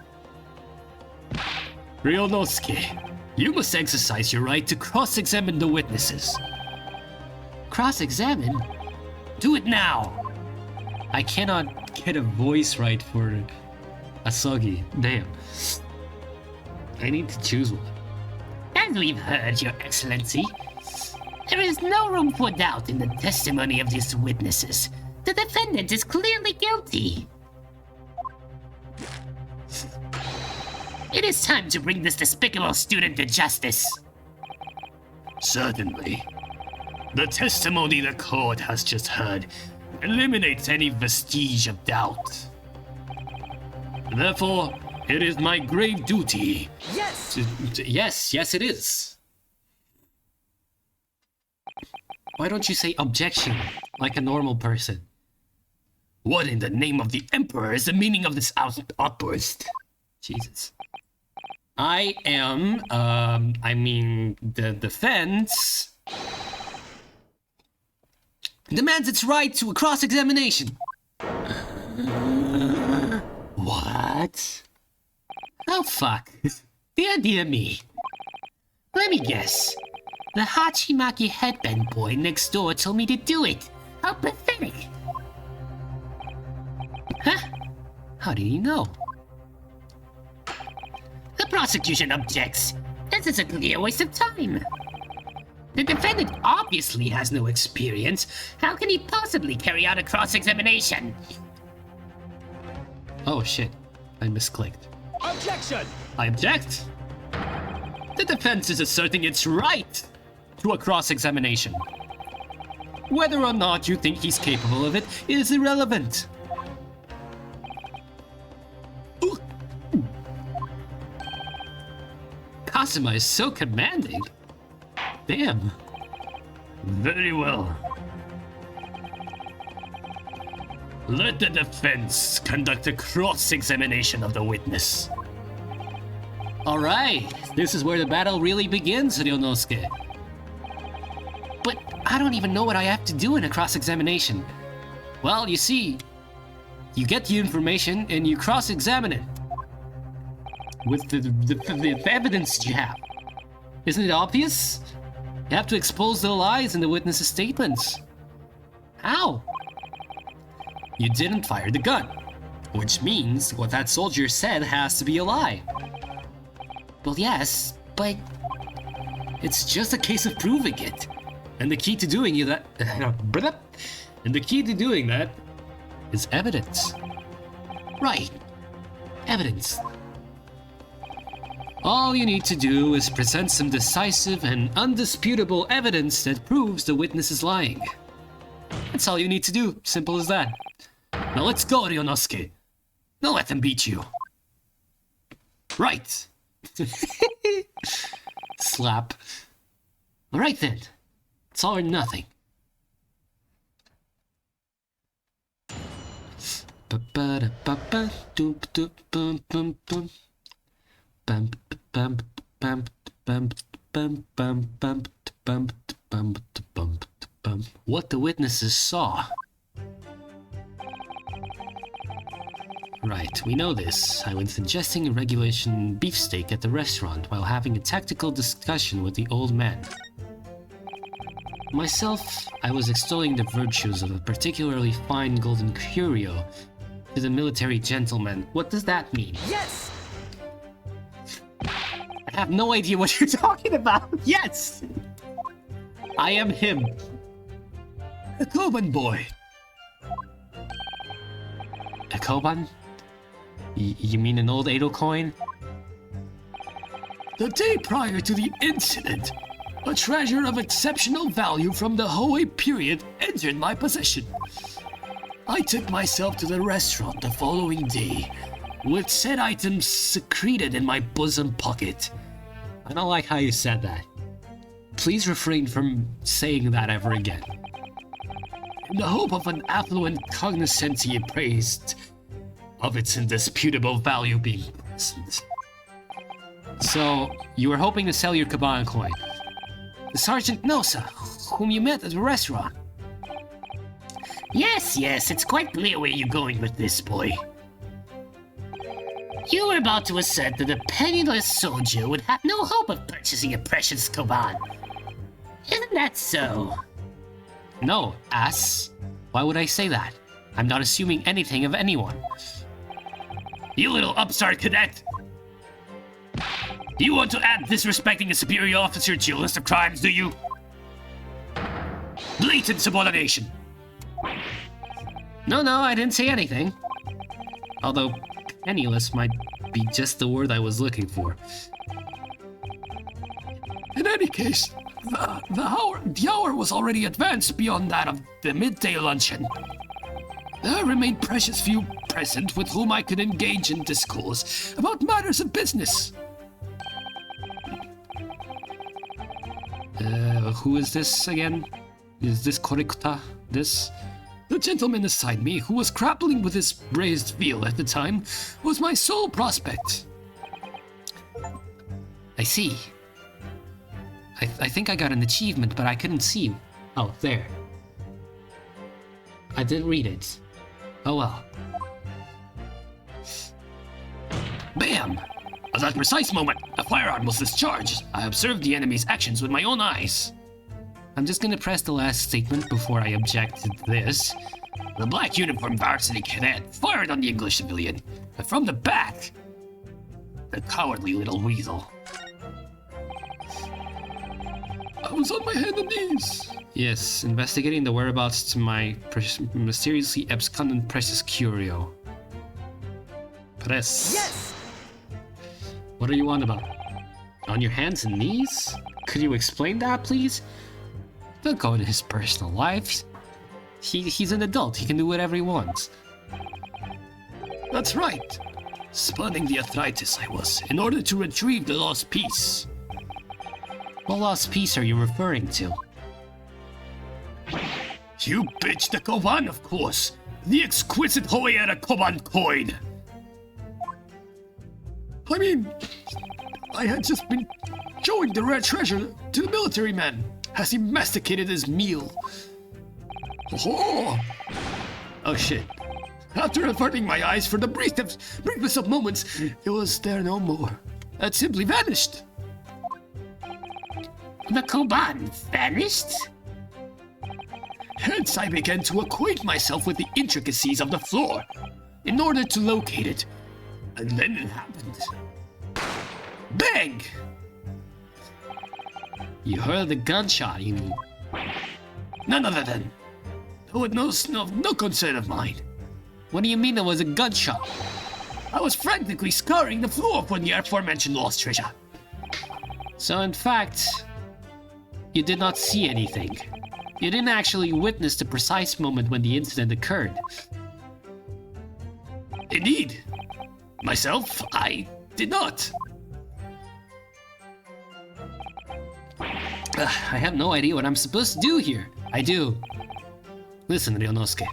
Ryunosuke, you must exercise your right to cross-examine the witnesses. Cross-examine? Do it now! I cannot get a voice right for Asagi. Damn. I need to choose one. As we've heard, Your Excellency, there is no room for doubt in the testimony of these witnesses. The defendant is clearly guilty. It is time to bring this despicable student to justice. Certainly. The testimony the court has just heard eliminates any vestige of doubt. Therefore, it is my grave duty. Yes! Yes, it is. Why don't you say objection like a normal person? What in the name of the Emperor is the meaning of this outburst? Jesus. I am, the defense demands its right to a cross-examination. What? Oh, fuck. Dear me. Let me guess. The Hachimaki headband boy next door told me to do it. How pathetic. Huh? How did he know? The prosecution objects. This is a clear waste of time. The defendant obviously has no experience. How can he possibly carry out a cross-examination? Oh shit, I misclicked. Objection! I object. The defense is asserting its right to a cross-examination. Whether or not you think he's capable of it is irrelevant. Ooh. Kazuma is so commanding. Damn. Very well. Let the defense conduct a cross-examination of the witness. Alright, this is where the battle really begins, 𝔒𝔠𝔦𝔬𝔫. But I don't even know what I have to do in a cross-examination. Well, you see, you get the information and you cross-examine it with the evidence you have. Isn't it obvious? You have to expose the lies in the witness's statements. How? You didn't fire the gun, which means what that soldier said has to be a lie. Well, yes, but it's just a case of proving it. And the key to doing that is evidence. Right. Evidence. All you need to do is present some decisive and undisputable evidence that proves the witness is lying. That's all you need to do. Simple as that. Now let's go, 𝔒𝔠𝔦𝔬𝔫. Don't let them beat you. Right. Slap. Alright then. It's all or nothing. What the witnesses saw. Right, we know this. I was ingesting a regulation beefsteak at the restaurant while having a tactical discussion with the old man. Myself, I was extolling the virtues of a particularly fine golden curio to the military gentleman. What does that mean? Yes! I have no idea what you're talking about. Yes! I am him. A Koban boy. A Koban? You mean an old Edo coin? The day prior to the incident, a treasure of exceptional value from the Hoei period entered my possession. I took myself to the restaurant the following day, with said items secreted in my bosom pocket. I don't like how you said that. Please refrain from saying that ever again. In the hope of an affluent cognoscenti appraised of its indisputable value being present. So, you were hoping to sell your Kaban coin. The Sergeant Nosa, whom you met at the restaurant. Yes, it's quite clear where you're going with this, boy. You were about to assert that a penniless soldier would have no hope of purchasing a precious Koban. Isn't that so? No, ass. Why would I say that? I'm not assuming anything of anyone. You little upstart cadet! Do you want to add disrespecting a superior officer to your list of crimes, do you? Blatant subordination! No, I didn't say anything. Although, penniless might be just the word I was looking for. In any case, the hour was already advanced beyond that of the midday luncheon. There remained precious few present with whom I could engage in discourse about matters of business. Who is this again? Is this 𝔒𝔠𝔦𝔬𝔫? This? The gentleman beside me, who was grappling with his braised veal at the time, was my sole prospect. I see. I think I got an achievement, but I couldn't see. Oh, there. I didn't read it. Oh well. Bam! At that precise moment, a firearm was discharged. I observed the enemy's actions with my own eyes. I'm just gonna press the last statement before I object to this. The black uniformed varsity cadet fired on the English civilian, but from the back. The cowardly little weasel. I was on my hands and knees. Yes, investigating the whereabouts to my mysteriously abscondent precious curio. Press. Yes! What are you on about? On your hands and knees? Could you explain that, please? Don't go into his personal life. He's an adult. He can do whatever he wants. That's right. Spurning the arthritis I was, in order to retrieve the lost piece. What lost piece are you referring to? You bitch, the Koban, of course. The exquisite 𝔒𝔟𝔧𝔢𝔠𝔱𝔦𝔬𝔫. I mean, I had just been showing the rare treasure to the military man as he masticated his meal. Oh, shit. After averting my eyes for the briefest of moments, it was there no more. It simply vanished. The Koban vanished? Hence I began to acquaint myself with the intricacies of the floor in order to locate it. And then it happened. Bang! You heard the gunshot, you mean? None other than. With no concern of mine. What do you mean there was a gunshot? I was frantically scouring the floor for the aforementioned lost treasure. So in fact, you did not see anything. You didn't actually witness the precise moment when the incident occurred. Indeed. Myself, I did not. I have no idea what I'm supposed to do here. I do. Listen, Ryunosuke.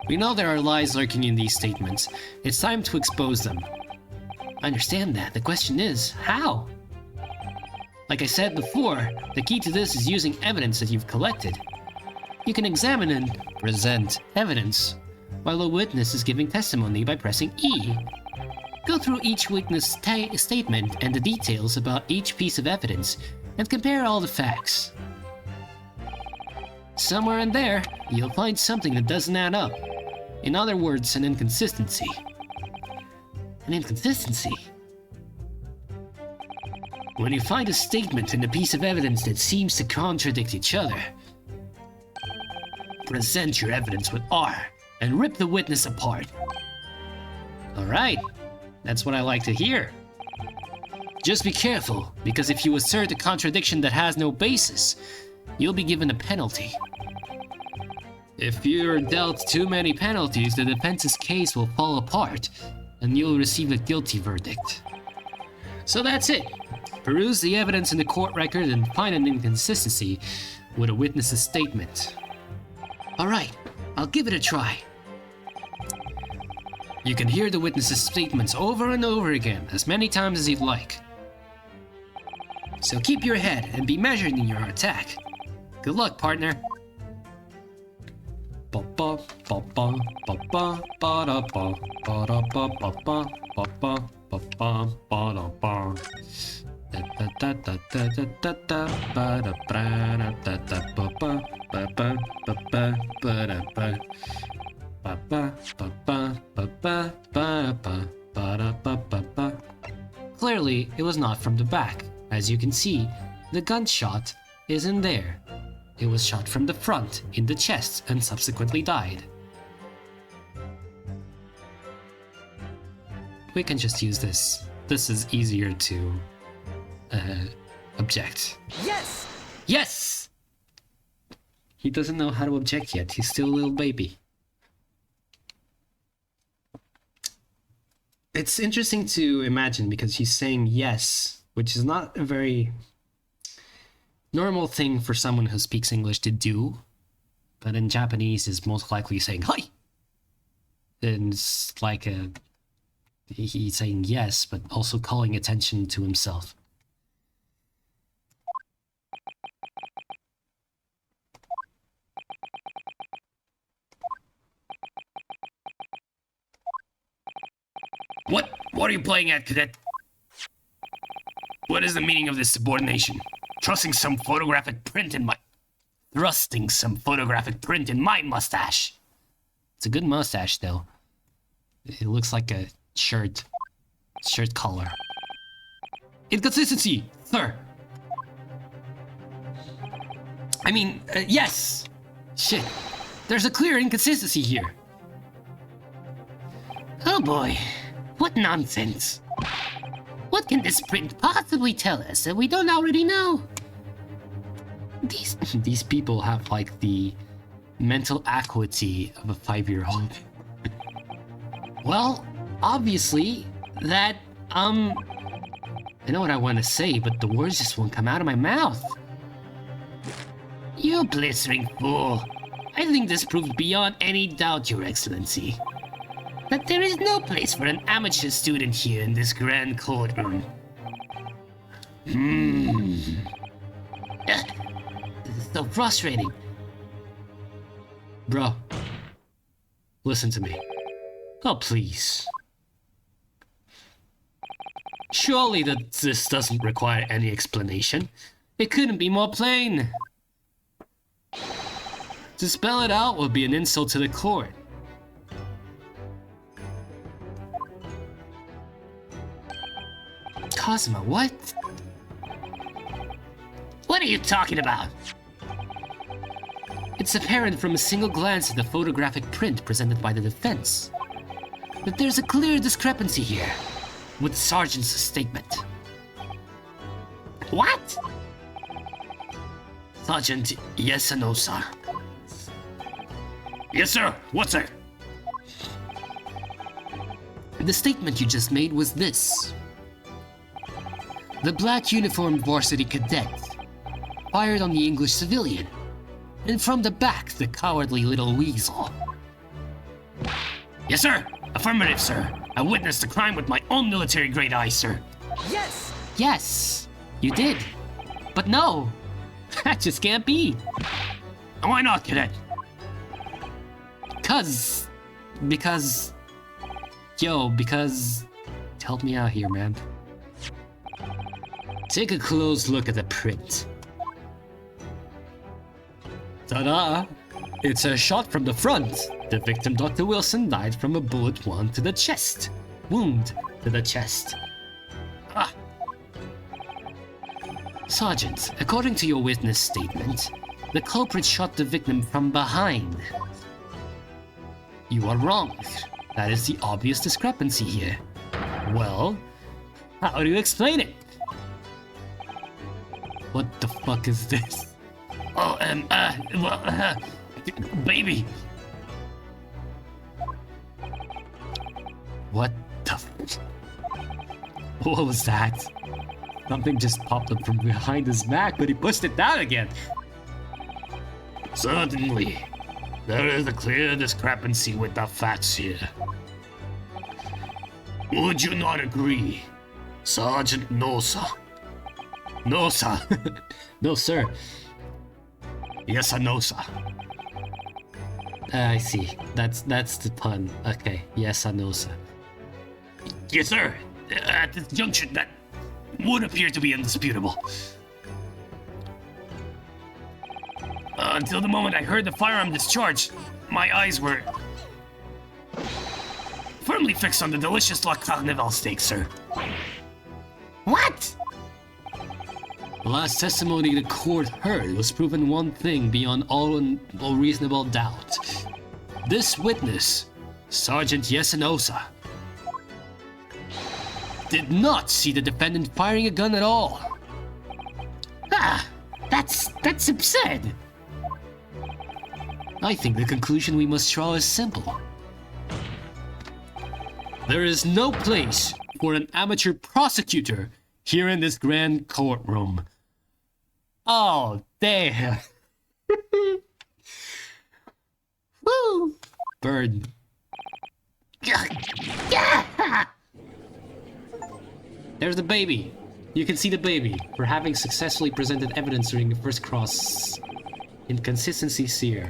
We know there are lies lurking in these statements. It's time to expose them. I understand that. The question is, how? Like I said before, the key to this is using evidence that you've collected. You can examine and present evidence, while a witness is giving testimony by pressing E. Go through each witness statement and the details about each piece of evidence, and compare all the facts. Somewhere in there, you'll find something that doesn't add up. In other words, an inconsistency. An inconsistency? When you find a statement and a piece of evidence that seems to contradict each other, present your evidence with R and rip the witness apart. Alright, that's what I like to hear. Just be careful, because if you assert a contradiction that has no basis, you'll be given a penalty. If you're dealt too many penalties, the defense's case will fall apart, and you'll receive a guilty verdict. So that's it. Peruse the evidence in the court record and find an inconsistency with a witness's statement. Alright, I'll give it a try. You can hear the witness's statements over and over again, as many times as you'd like. So keep your head and be measured in your attack. Good luck, partner. Clearly, it was not from the back. As you can see, the gunshot isn't there. It was shot from the front, in the chest, and subsequently died. We can just use this. This is easier to object. Yes! Yes! He doesn't know how to object yet. He's still a little baby. It's interesting to imagine because he's saying yes, which is not a very normal thing for someone who speaks English to do. But in Japanese, is most likely saying hi. And it's like he's saying yes, but also calling attention to himself. What are you playing at, cadet? What is the meaning of this subordination? Thrusting some photographic print in my mustache. It's a good mustache, though. It looks like a shirt collar. Inconsistency, sir. I mean, yes. Shit. There's a clear inconsistency here. Oh boy, what nonsense. What can this print possibly tell us that we don't already know? These people have like the mental acuity of a 5-year-old. Well, obviously, that, I know what I want to say, but the words just won't come out of my mouth. You blistering fool. I think this proves beyond any doubt, Your Excellency, that there is no place for an amateur student here in this grand courtroom. This is so frustrating. Bro, listen to me. Oh, please. Surely this doesn't require any explanation. It couldn't be more plain. To spell it out would be an insult to the court. Cosmo, what? What are you talking about? It's apparent from a single glance at the photographic print presented by the defense that there's a clear discrepancy here with Sergeant's statement. What? Sergeant 𝔒𝔟𝔬𝔫𝔢. Yes, sir. What, sir? The statement you just made was this. The black uniformed varsity cadet fired on the English civilian, and from the back, the cowardly little weasel. Yes, sir. Affirmative, sir. I witnessed the crime with my own military-grade eyes, sir. Yes! Yes, you did. But no, that just can't be. And why not, cadet? Because... Help me out here, man. Take a close look at the print. Ta-da! It's a shot from the front. The victim, Dr. Wilson, died from a bullet wound to the chest. Ah, Sergeant, according to your witness statement, the culprit shot the victim from behind. You are wrong. That is the obvious discrepancy here. Well, how do you explain it? What the fuck is this? oh, baby. What the What was that? Something just popped up from behind his back, but he pushed it down again. Certainly. There is a clear discrepancy with the facts here. Would you not agree, Sergeant 𝔒𝔢𝔬𝔫? No, sir. No, sir. 𝔒𝔟𝔬𝔫. I see. That's the pun. Okay. Yes, I know, sir. Yes, sir. At this juncture, that would appear to be indisputable. Until the moment I heard the firearm discharge, my eyes were firmly fixed on the delicious 𝔒𝔟𝔬𝔫 steak, sir. What? The last testimony the court heard was proven one thing beyond all reasonable doubt. This witness, Sergeant 𝔒𝔟𝔬𝔫𝔢, did not see the defendant firing a gun at all. Ah, that's absurd. I think the conclusion we must draw is simple. There is no place for an amateur prosecutor here in this grand courtroom. Oh, damn. Woo! Bird. Yeah! There's the baby. You can see the baby for having successfully presented evidence during the first cross. Inconsistencies here.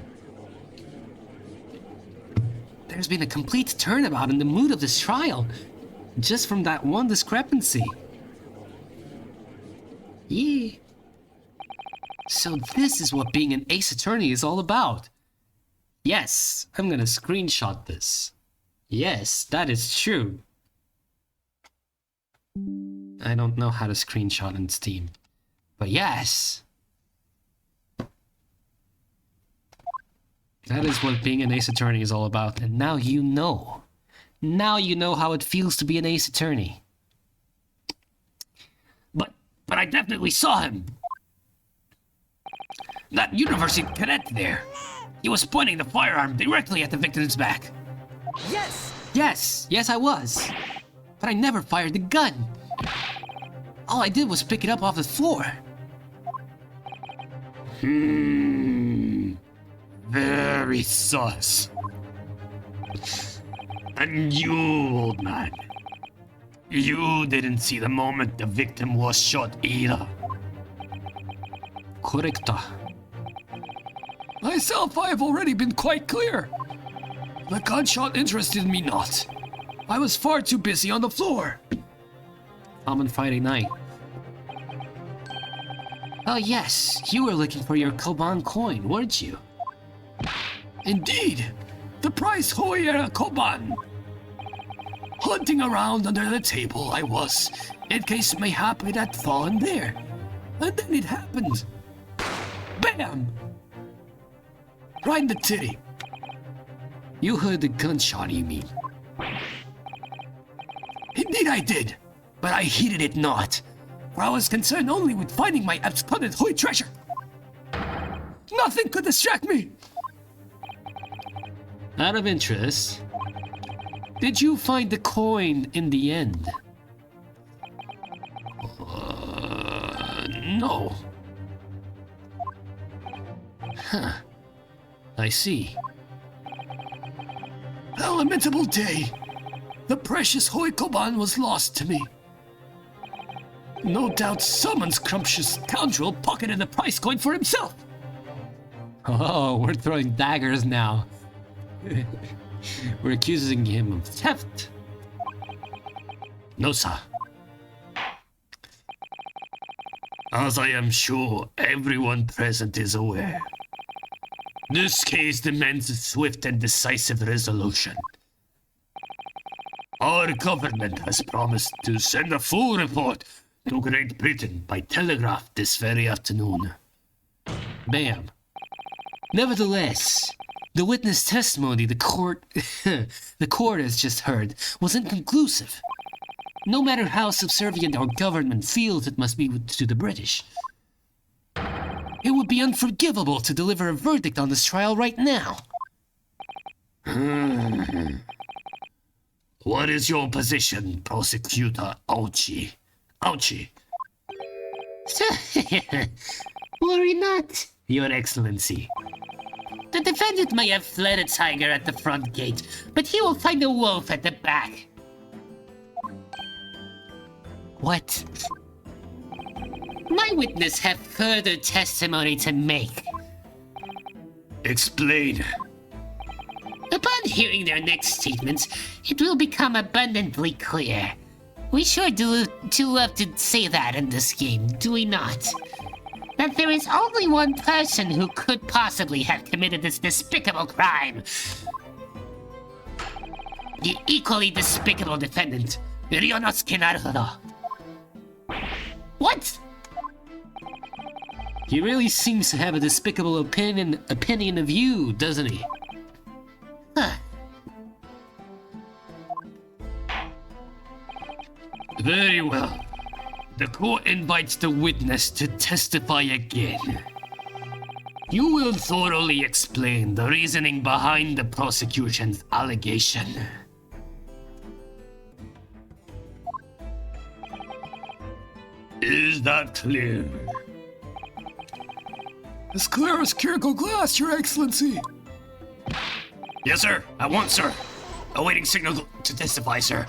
There's been a complete turnabout in the mood of this trial, just from that one discrepancy. Yeah. So this is what being an ace attorney is all about. Yes, I'm gonna screenshot this. Yes, that is true. I don't know how to screenshot in Steam, but yes. That is what being an ace attorney is all about, and now you know. Now you know how it feels to be an ace attorney. But I definitely saw him. That university cadet there. He was pointing the firearm directly at the victim's back. Yes! Yes, I was. But I never fired the gun. All I did was pick it up off the floor. Very sus. And you, old man, you didn't see the moment the victim was shot either. Correcto. Myself, I have already been quite clear. The gunshot interested me not. I was far too busy on the floor. Common Friday night. Oh yes, you were looking for your Koban coin, weren't you? Indeed, the prize Hoya Koban. Hunting around under the table I was, in case mayhap it had fallen there. And then it happened. Bam! Right in the titty. You heard the gunshot, you mean? Indeed I did, but I heeded it not, for I was concerned only with finding my absconded Hoy treasure. Nothing could distract me. Out of interest, did you find the coin in the end? No. Huh. I see. Lamentable day. The precious Hoy Koban was lost to me. No doubt some unscrumptious scoundrel pocketed the prize coin for himself. Oh, we're throwing daggers now. We're accusing him of theft. No, sir. As I am sure everyone present is aware, this case demands a swift and decisive resolution. Our government has promised to send a full report to Great Britain by telegraph this very afternoon. Bam. Nevertheless, the witness testimony the court has just heard was inconclusive. No matter how subservient our government feels it must be to the British, it would be unforgivable to deliver a verdict on this trial right now. What is your position, Prosecutor Ouchie? Ouchie. Worry not, Your Excellency. the defendant may have fled a tiger at the front gate, but he will find a wolf at the back. What? My witness have further testimony to make. Explain. Upon hearing their next statements, it will become abundantly clear. We sure do love to say that in this game, do we not? That there is only one person who could possibly have committed this despicable crime. The equally despicable defendant, 𝔒𝔟𝔬𝔫. What? He really seems to have a despicable opinion of you, doesn't he? Huh. Very well. The court invites the witness to testify again. You will thoroughly explain the reasoning behind the prosecution's allegation. Is that clear? As clear as curical glass, Your Excellency. Yes, sir. At once, sir. Awaiting signal to testify, sir.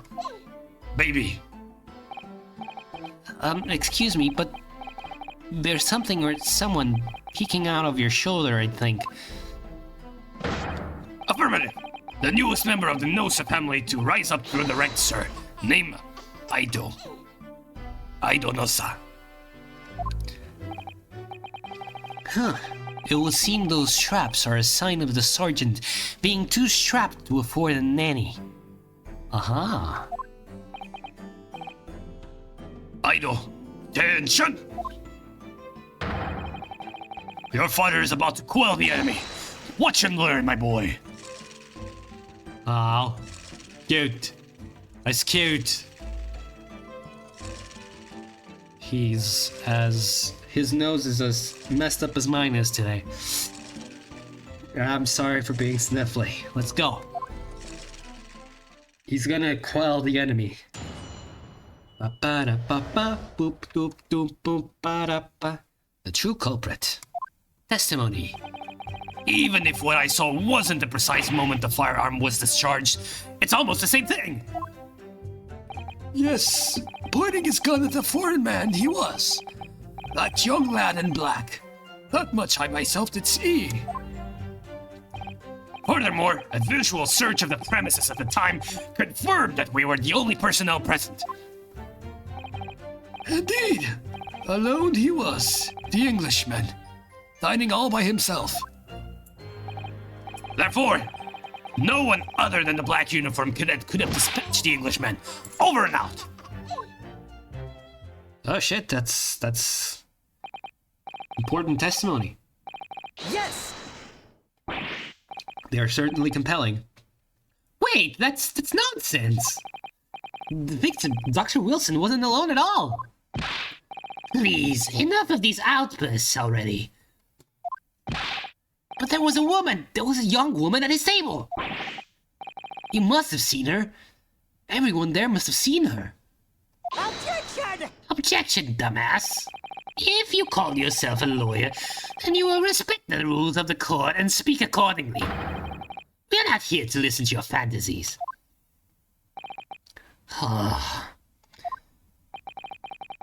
Baby. Excuse me, but there's something or someone peeking out of your shoulder, I think. Affirmative. The newest member of the Nosa family to rise up through the ranks, sir. Name Aido. Aido Nosa. Huh. It would seem those straps are a sign of the sergeant being too strapped to afford a nanny. Aha. Aido, attention! Your father is about to quell the enemy. Watch and learn, my boy. Oh, cute. That's cute. His nose is as messed up as mine is today. I'm sorry for being sniffly. Let's go. He's gonna quell the enemy. The true culprit. Testimony. Even if what I saw wasn't the precise moment the firearm was discharged, it's almost the same thing. Yes, pointing his gun at the foreign man he was. That young lad in black. That much I myself did see. Furthermore, a visual search of the premises at the time confirmed that we were the only personnel present. Indeed. Alone he was, the Englishman, dining all by himself. Therefore, no one other than the black uniform cadet could have dispatched the Englishman. Over and out. Oh shit, that's important testimony. Yes! They are certainly compelling. Wait, that's nonsense. The victim, Dr. Wilson, wasn't alone at all. Please, enough of these outbursts already. But there was a woman. There was a young woman at his table. You must have seen her. Everyone there must have seen her. Objection! Objection, dumbass. If you call yourself a lawyer, then you will respect the rules of the court and speak accordingly. We're not here to listen to your fantasies.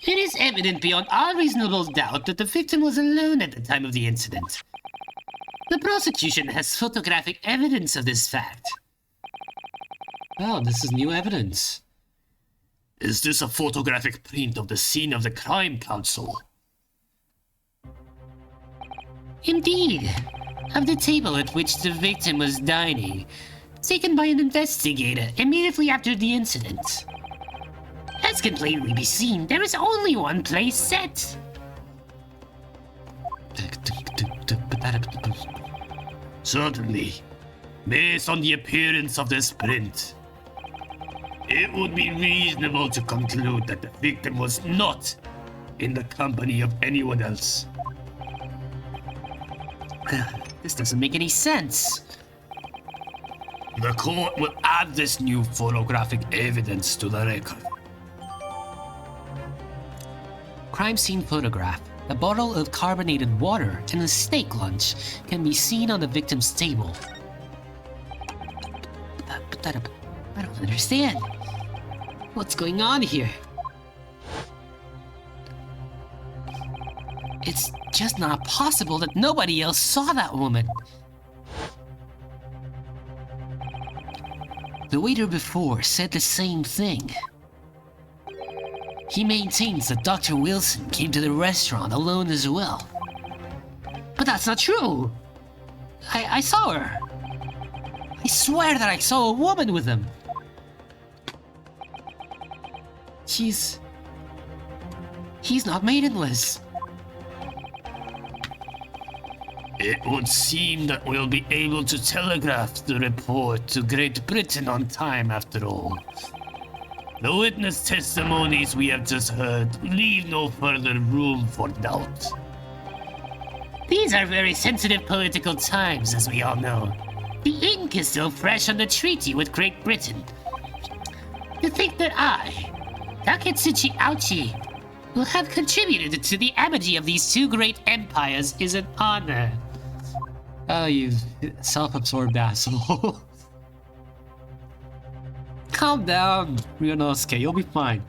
It is evident beyond all reasonable doubt that the victim was alone at the time of the incident. The prosecution has photographic evidence of this fact. Oh, this is new evidence. Is this a photographic print of the scene of the crime, Counsel? Indeed, of the table at which the victim was dining, taken by an investigator immediately after the incident. As can plainly be seen, there is only one place set. Certainly. Based on the appearance of this print, it would be reasonable to conclude that the victim was not in the company of anyone else. This doesn't make any sense. The court will add this new photographic evidence to the record. Crime scene photograph. A bottle of carbonated water and a steak lunch can be seen on the victim's table. I don't understand. What's going on here? It's just not possible that nobody else saw that woman. The waiter before said the same thing. He maintains that Dr. Wilson came to the restaurant alone as well. But that's not true. I saw her. I swear that I saw a woman with him. He's not maidenless. It would seem that we'll be able to telegraph the report to Great Britain on time after all. The witness testimonies we have just heard leave no further room for doubt. These are very sensitive political times, as we all know. The ink is still fresh on the treaty with Great Britain. To think that I, 𝔒𝔟𝔧𝔢𝔠𝔱𝔦𝔬𝔫, will have contributed to the amity of these two great empires is an honor. Oh, you self-absorbed asshole. Calm down, Ryunosuke, you'll be fine.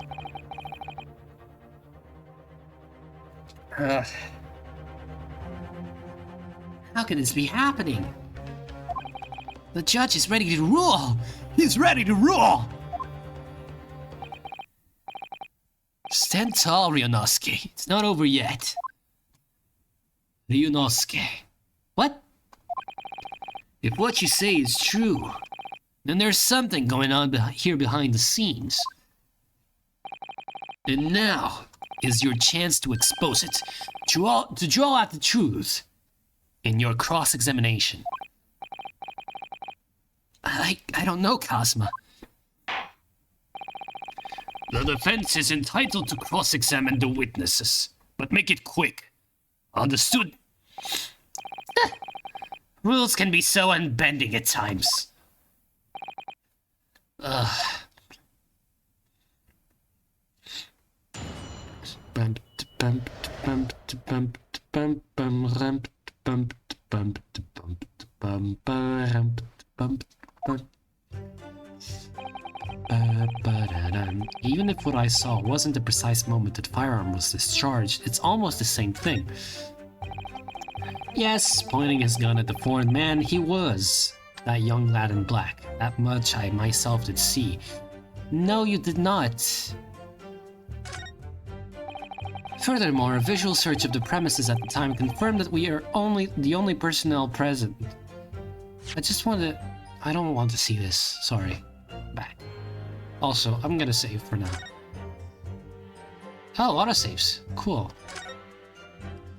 How can this be happening? The judge is ready to rule! He's ready to rule! Stand tall, Ryunosuke. It's not over yet. Ryunosuke. What? If what you say is true, then there's something going on here behind the scenes. And now is your chance to expose it, to draw out the truth in your cross-examination. I don't know, Kazuma. The defense is entitled to cross-examine the witnesses, but make it quick. Understood? Rules can be so unbending at times. Even if what I saw wasn't the precise moment that firearm was discharged, it's almost the same thing. Yes, pointing his gun at the foreign man, he was that young lad in black. That much I myself did see. No, you did not. Furthermore, a visual search of the premises at the time confirmed that we are the only personnel present. I don't want to see this. Sorry. Back. Also, I'm gonna save for now. Oh, autosaves. Cool.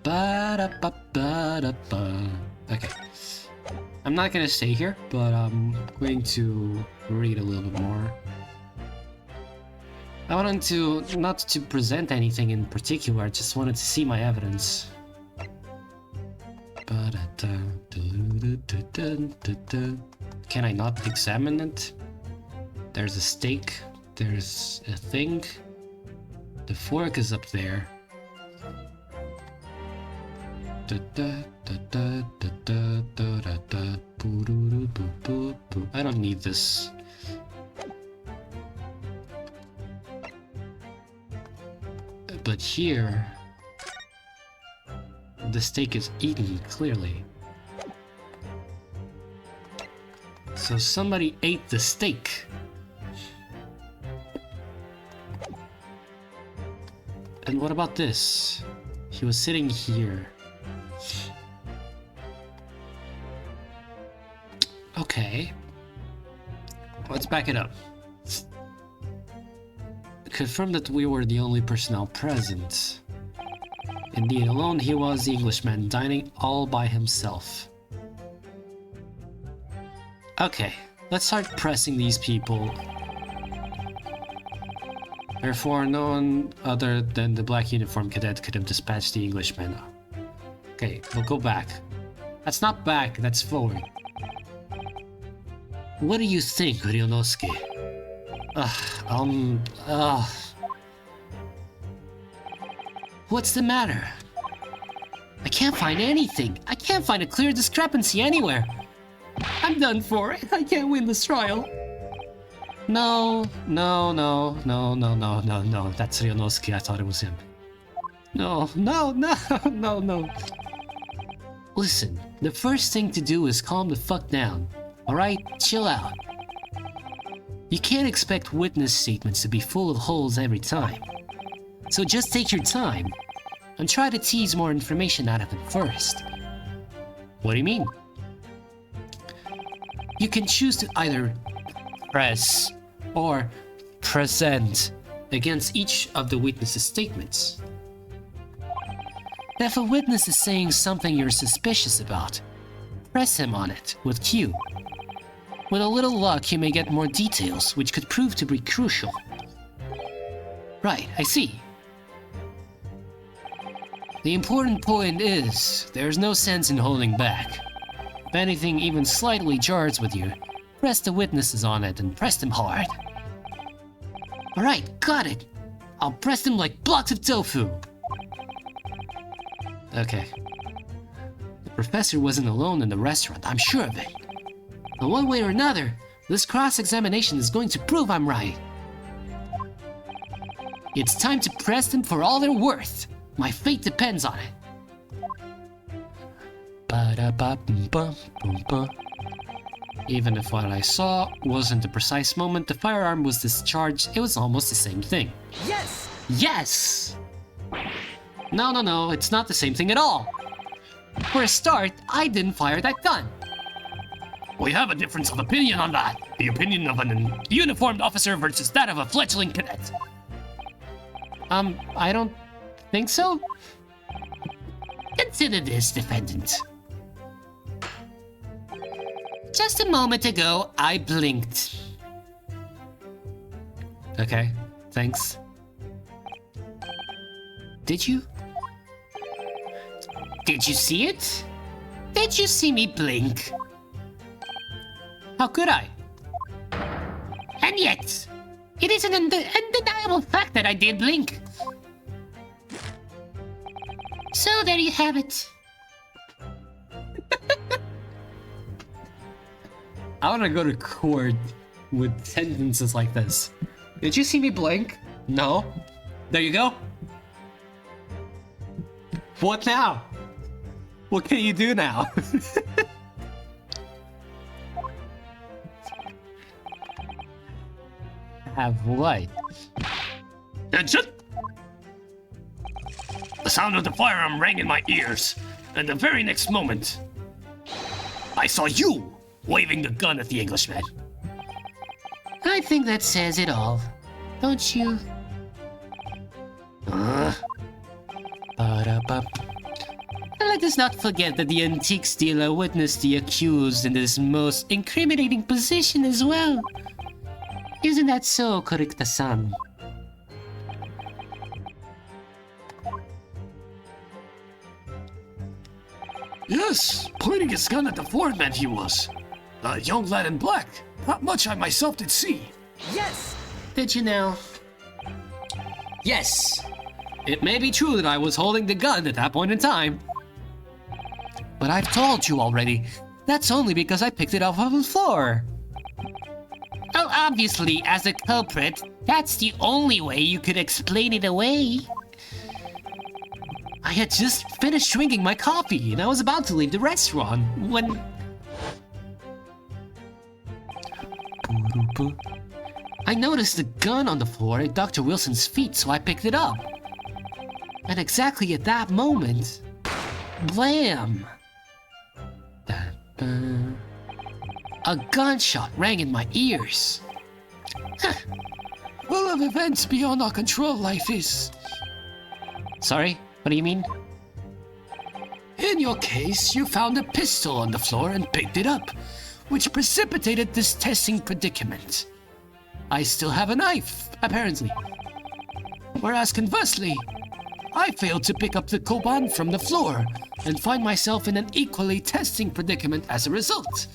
Ba-da-ba-ba-da-ba. Okay. I'm not gonna stay here, but I'm going to read a little bit more. I wanted to, not to present anything in particular, I just wanted to see my evidence. Can I not examine it? There's a stake, there's a thing, the fork is up there. I don't need this. But here, the steak is eaten, clearly. So somebody ate the steak. And what about this? He was sitting here. Okay. Let's back it up. Confirm that we were the only personnel present. Indeed, alone he was the Englishman, dining all by himself. Okay, let's start pressing these people. Therefore, no one other than the black uniform cadet could have dispatched the Englishman. Okay, we'll go back. That's not back, that's forward. What do you think, 𝔒𝔠𝔦𝔬𝔫? What's the matter? I can't find anything. I can't find a clear discrepancy anywhere. I'm done for. I can't win this trial. No. That's 𝔒𝔠𝔦𝔬𝔫. I thought it was him. No. Listen, the first thing to do is calm the fuck down. Alright? Chill out. You can't expect witness statements to be full of holes every time. So just take your time and try to tease more information out of them first. What do you mean? You can choose to either press or present against each of the witness's statements. If a witness is saying something you're suspicious about, press him on it with Q. With a little luck, you may get more details, which could prove to be crucial. Right, I see. The important point is, there's no sense in holding back. If anything even slightly jars with you, press the witnesses on it and press them hard. Alright, got it! I'll press them like blocks of tofu! Okay. The professor wasn't alone in the restaurant, I'm sure of it. But one way or another, this cross-examination is going to prove I'm right. It's time to press them for all they're worth. My fate depends on it. Even if what I saw wasn't the precise moment the firearm was discharged, it was almost the same thing. Yes! Yes! No, it's not the same thing at all. For a start, I didn't fire that gun. We have a difference of opinion on that. The opinion of an uniformed officer versus that of a fledgling cadet. I don't think so. Consider this, defendant. Just a moment ago, I blinked. Okay, thanks. Did you? Did you see it? Did you see me blink? How could I? And yet, it is an undeniable fact that I did blink. So there you have it. I wanna go to court with sentences like this. Did you see me blink? No. There you go. What now? What can you do now? Have what? Attention! The sound of the firearm rang in my ears, and the very next moment, I saw you waving the gun at the Englishman. I think that says it all, don't you? Ba-da-ba. And let us not forget that the antique dealer witnessed the accused in this most incriminating position as well. Isn't that so, Kurikta-san? Yes, pointing his gun at the foreman he was. A young lad in black. Not much I myself did see. Yes! Did you now? Yes! It may be true that I was holding the gun at that point in time. But I've told you already, that's only because I picked it up off the floor. Oh, obviously, as a culprit, that's the only way you could explain it away. I had just finished drinking my coffee and I was about to leave the restaurant when... I noticed the gun on the floor at Dr. Wilson's feet, so I picked it up. And exactly at that moment, blam! A gunshot rang in my ears. Full of events beyond our control, life is. Sorry, what do you mean? In your case, you found a pistol on the floor and picked it up, which precipitated this testing predicament. I still have a knife, apparently. Whereas conversely, I failed to pick up the koban from the floor and find myself in an equally testing predicament as a result.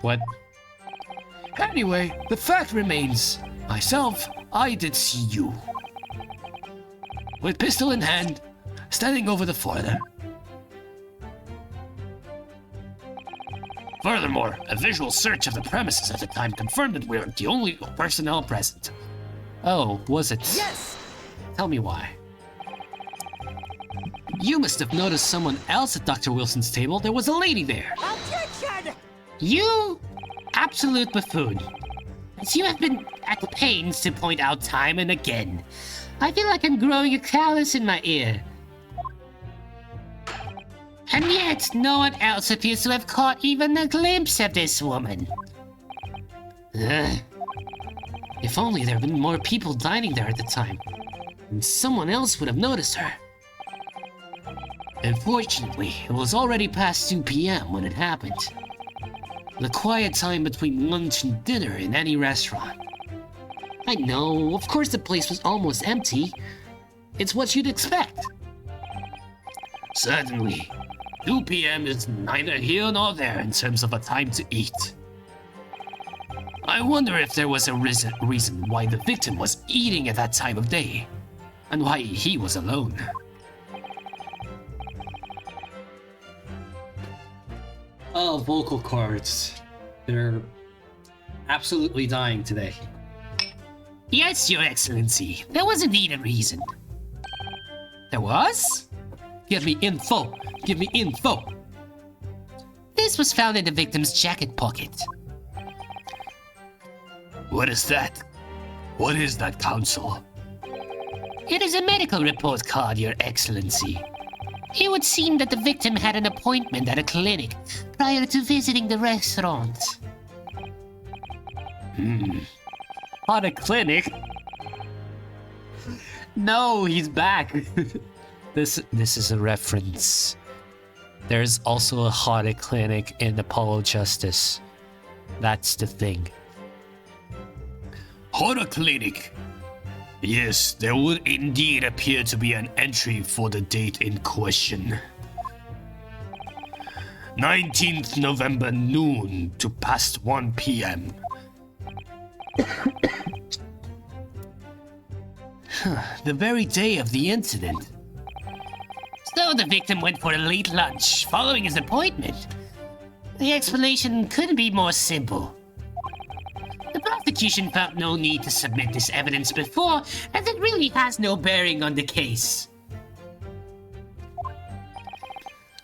What? Anyway, the fact remains, myself, I did see you. With pistol in hand, standing over the foreigner. Furthermore, a visual search of the premises at the time confirmed that we were the only personnel present. Oh, was it? Yes! Tell me why. You must have noticed someone else at Dr. Wilson's table. There was a lady there. Objection! You absolute buffoon. As you have been at pains to point out time and again, I feel like I'm growing a callus in my ear. And yet, no one else appears to have caught even a glimpse of this woman. Ugh. If only there had been more people dining there at the time, and someone else would have noticed her. Unfortunately, it was already past 2 p.m. when it happened. The quiet time between lunch and dinner in any restaurant. I know, of course the place was almost empty. It's what you'd expect. Certainly, 2 p.m. is neither here nor there in terms of a time to eat. I wonder if there was a reason why the victim was eating at that time of day, and why he was alone. Oh, vocal cords. They're absolutely dying today. Yes, Your Excellency, there was indeed a reason. There was? Give me info. Give me info. This was found in the victim's jacket pocket. What is that? What is that, Counsel? It is a medical report card, Your Excellency. It would seem that the victim had an appointment at a clinic prior to visiting the restaurant. On a clinic? No, he's back. This is a reference. There's also a Hada clinic in Apollo Justice. That's the thing. Horror Clinic. Yes, there would indeed appear to be an entry for the date in question. 19th November noon to past 1 p.m. The very day of the incident. So the victim went for a late lunch following his appointment, The explanation couldn't be more simple. The prosecution felt no need to submit this evidence before, as it really has no bearing on the case.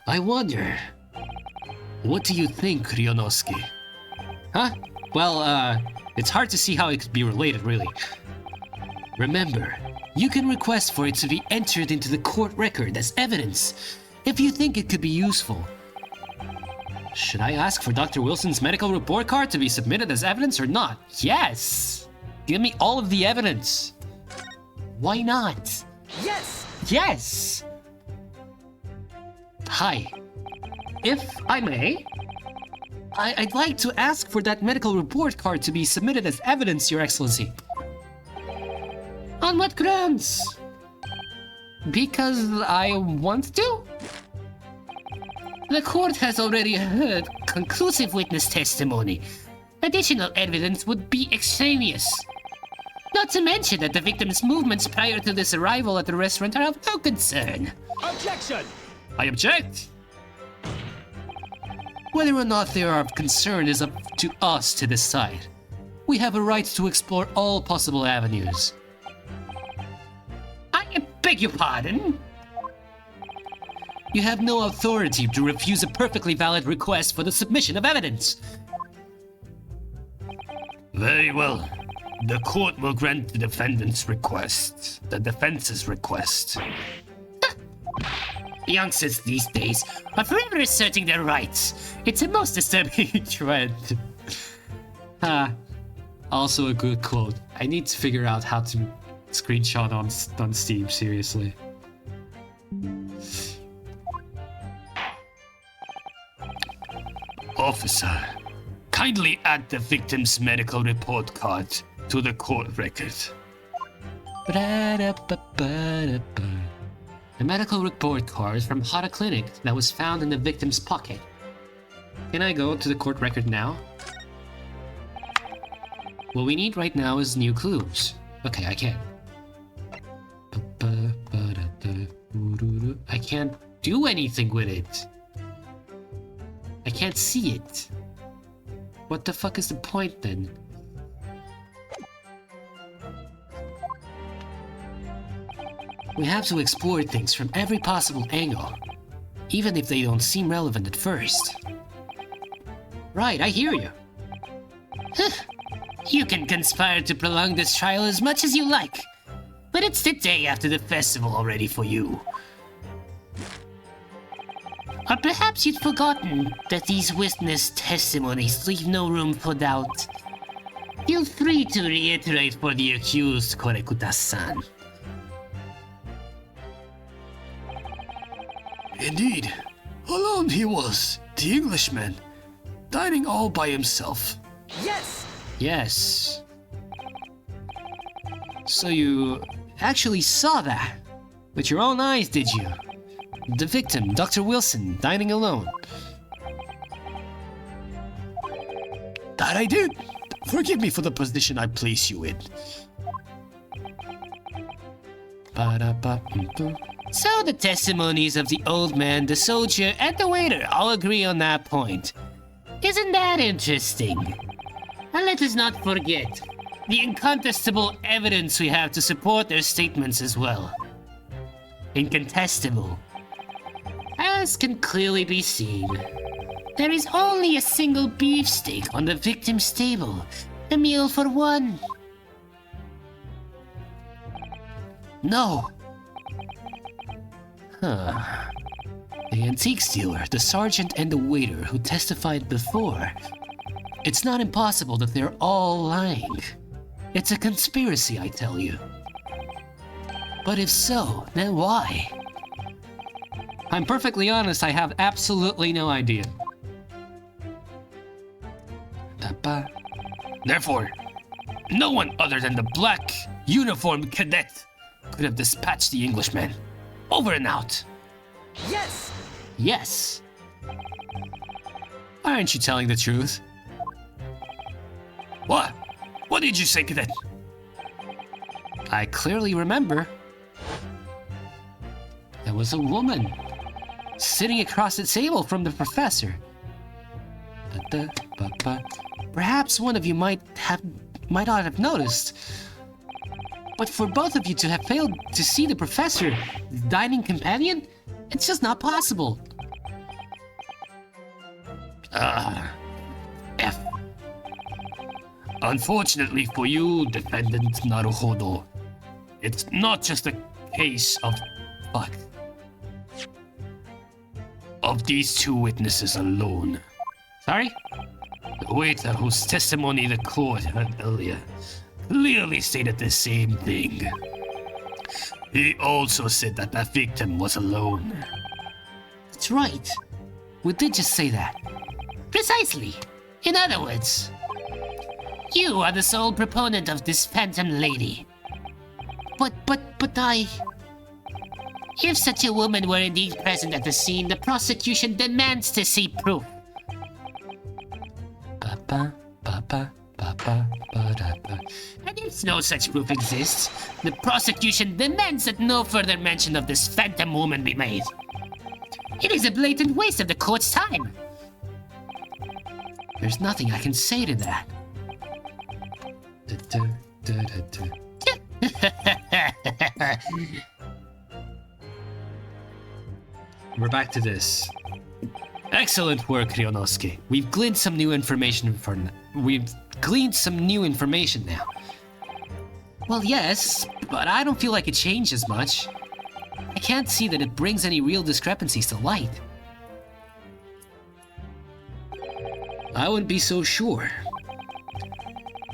I wonder, what do you think, Ryunosuke? Huh? Well, it's hard to see how it could be related, really. Remember, you can request for it to be entered into the court record as evidence, if you think it could be useful. Should I ask for Dr. Wilson's medical report card to be submitted as evidence or not? Yes! Give me all of the evidence. Why not? Yes! Yes! Hi. If I may, I'd like to ask for that medical report card to be submitted as evidence, Your Excellency. On what grounds? Because I want to? The court has already heard conclusive witness testimony. Additional evidence would be extraneous. Not to mention that the victim's movements prior to this arrival at the restaurant are of no concern. Objection! I object! Whether or not they are of concern is up to us to decide. We have a right to explore all possible avenues. I beg your pardon? You have no authority to refuse a perfectly valid request for the submission of evidence. Very well. The court will grant the defendant's request, the defense's request. Youngsters these days are forever asserting their rights. It's a most disturbing trend. Also a good quote. I need to figure out how to screenshot on Steam, seriously. Officer, kindly add the victim's medical report card to the court record. The medical report card from Hara Clinic that was found in the victim's pocket. Can I go to the court record now? What we need right now is new clues. Okay, I can. I can't do anything with it. I can't see it. What the fuck is the point then? We have to explore things from every possible angle, even if they don't seem relevant at first. Right, I hear you. You can conspire to prolong this trial as much as you like, but it's the day after the festival already for you. Or perhaps you'd forgotten that these witness testimonies leave no room for doubt. Feel free to reiterate for the accused, Korekuta-san. Indeed, alone he was, the Englishman, dining all by himself. Yes! Yes. So you actually saw that? With your own eyes, did you? The victim, Dr. Wilson, dining alone. That I did. Forgive me for the position I place you in. So the testimonies of the old man, the soldier, and the waiter all agree on that point. Isn't that interesting? And let us not forget the incontestable evidence we have to support their statements as well. Incontestable. As can clearly be seen, there is only a single beefsteak on the victim's table, a meal for one. No. The antique dealer, the sergeant, and the waiter who testified before. It's not impossible that they're all lying. It's a conspiracy, I tell you. But if so, then why? I'm perfectly honest, I have absolutely no idea. Therefore, no one other than the black uniformed cadet could have dispatched the Englishman. Over and out. Yes! Yes. Aren't you telling the truth? What? What did you say, cadet? I clearly remember. There was a woman sitting across the table from the professor. Perhaps one of you might not have noticed. But for both of you to have failed to see the professor, the dining companion, it's just not possible. F. Unfortunately for you, Defendant Naruhodo, it's not just a case of these two witnesses alone. Sorry? The waiter whose testimony the court heard earlier clearly stated the same thing. He also said that the victim was alone. That's right. We did just say that. Precisely. In other words, you are the sole proponent of this phantom lady. But I... If such a woman were indeed present at the scene, the prosecution demands to see proof. And if no such proof exists, the prosecution demands that no further mention of this phantom woman be made. It is a blatant waste of the court's time. There's nothing I can say to that. We're back to this. Excellent work, Ryunosuke. We've gleaned some new information now. Well, yes, but I don't feel like it changes much. I can't see that it brings any real discrepancies to light. I wouldn't be so sure.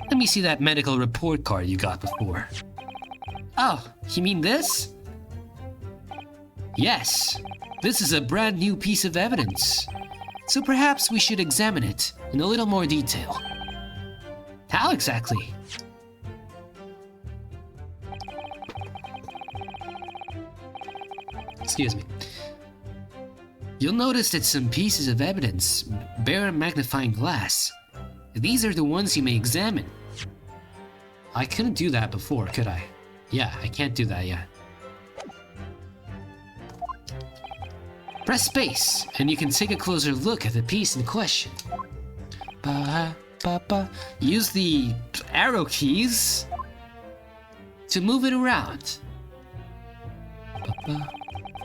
Let me see that medical report card you got before. Oh, you mean this? Yes, this is a brand new piece of evidence. So perhaps we should examine it in a little more detail. How exactly? Excuse me. You'll notice that some pieces of evidence bear a magnifying glass. These are the ones you may examine. I couldn't do that before, could I? Yeah, I can't do that yet. Press space, and you can take a closer look at the piece in question. Use the arrow keys to move it around.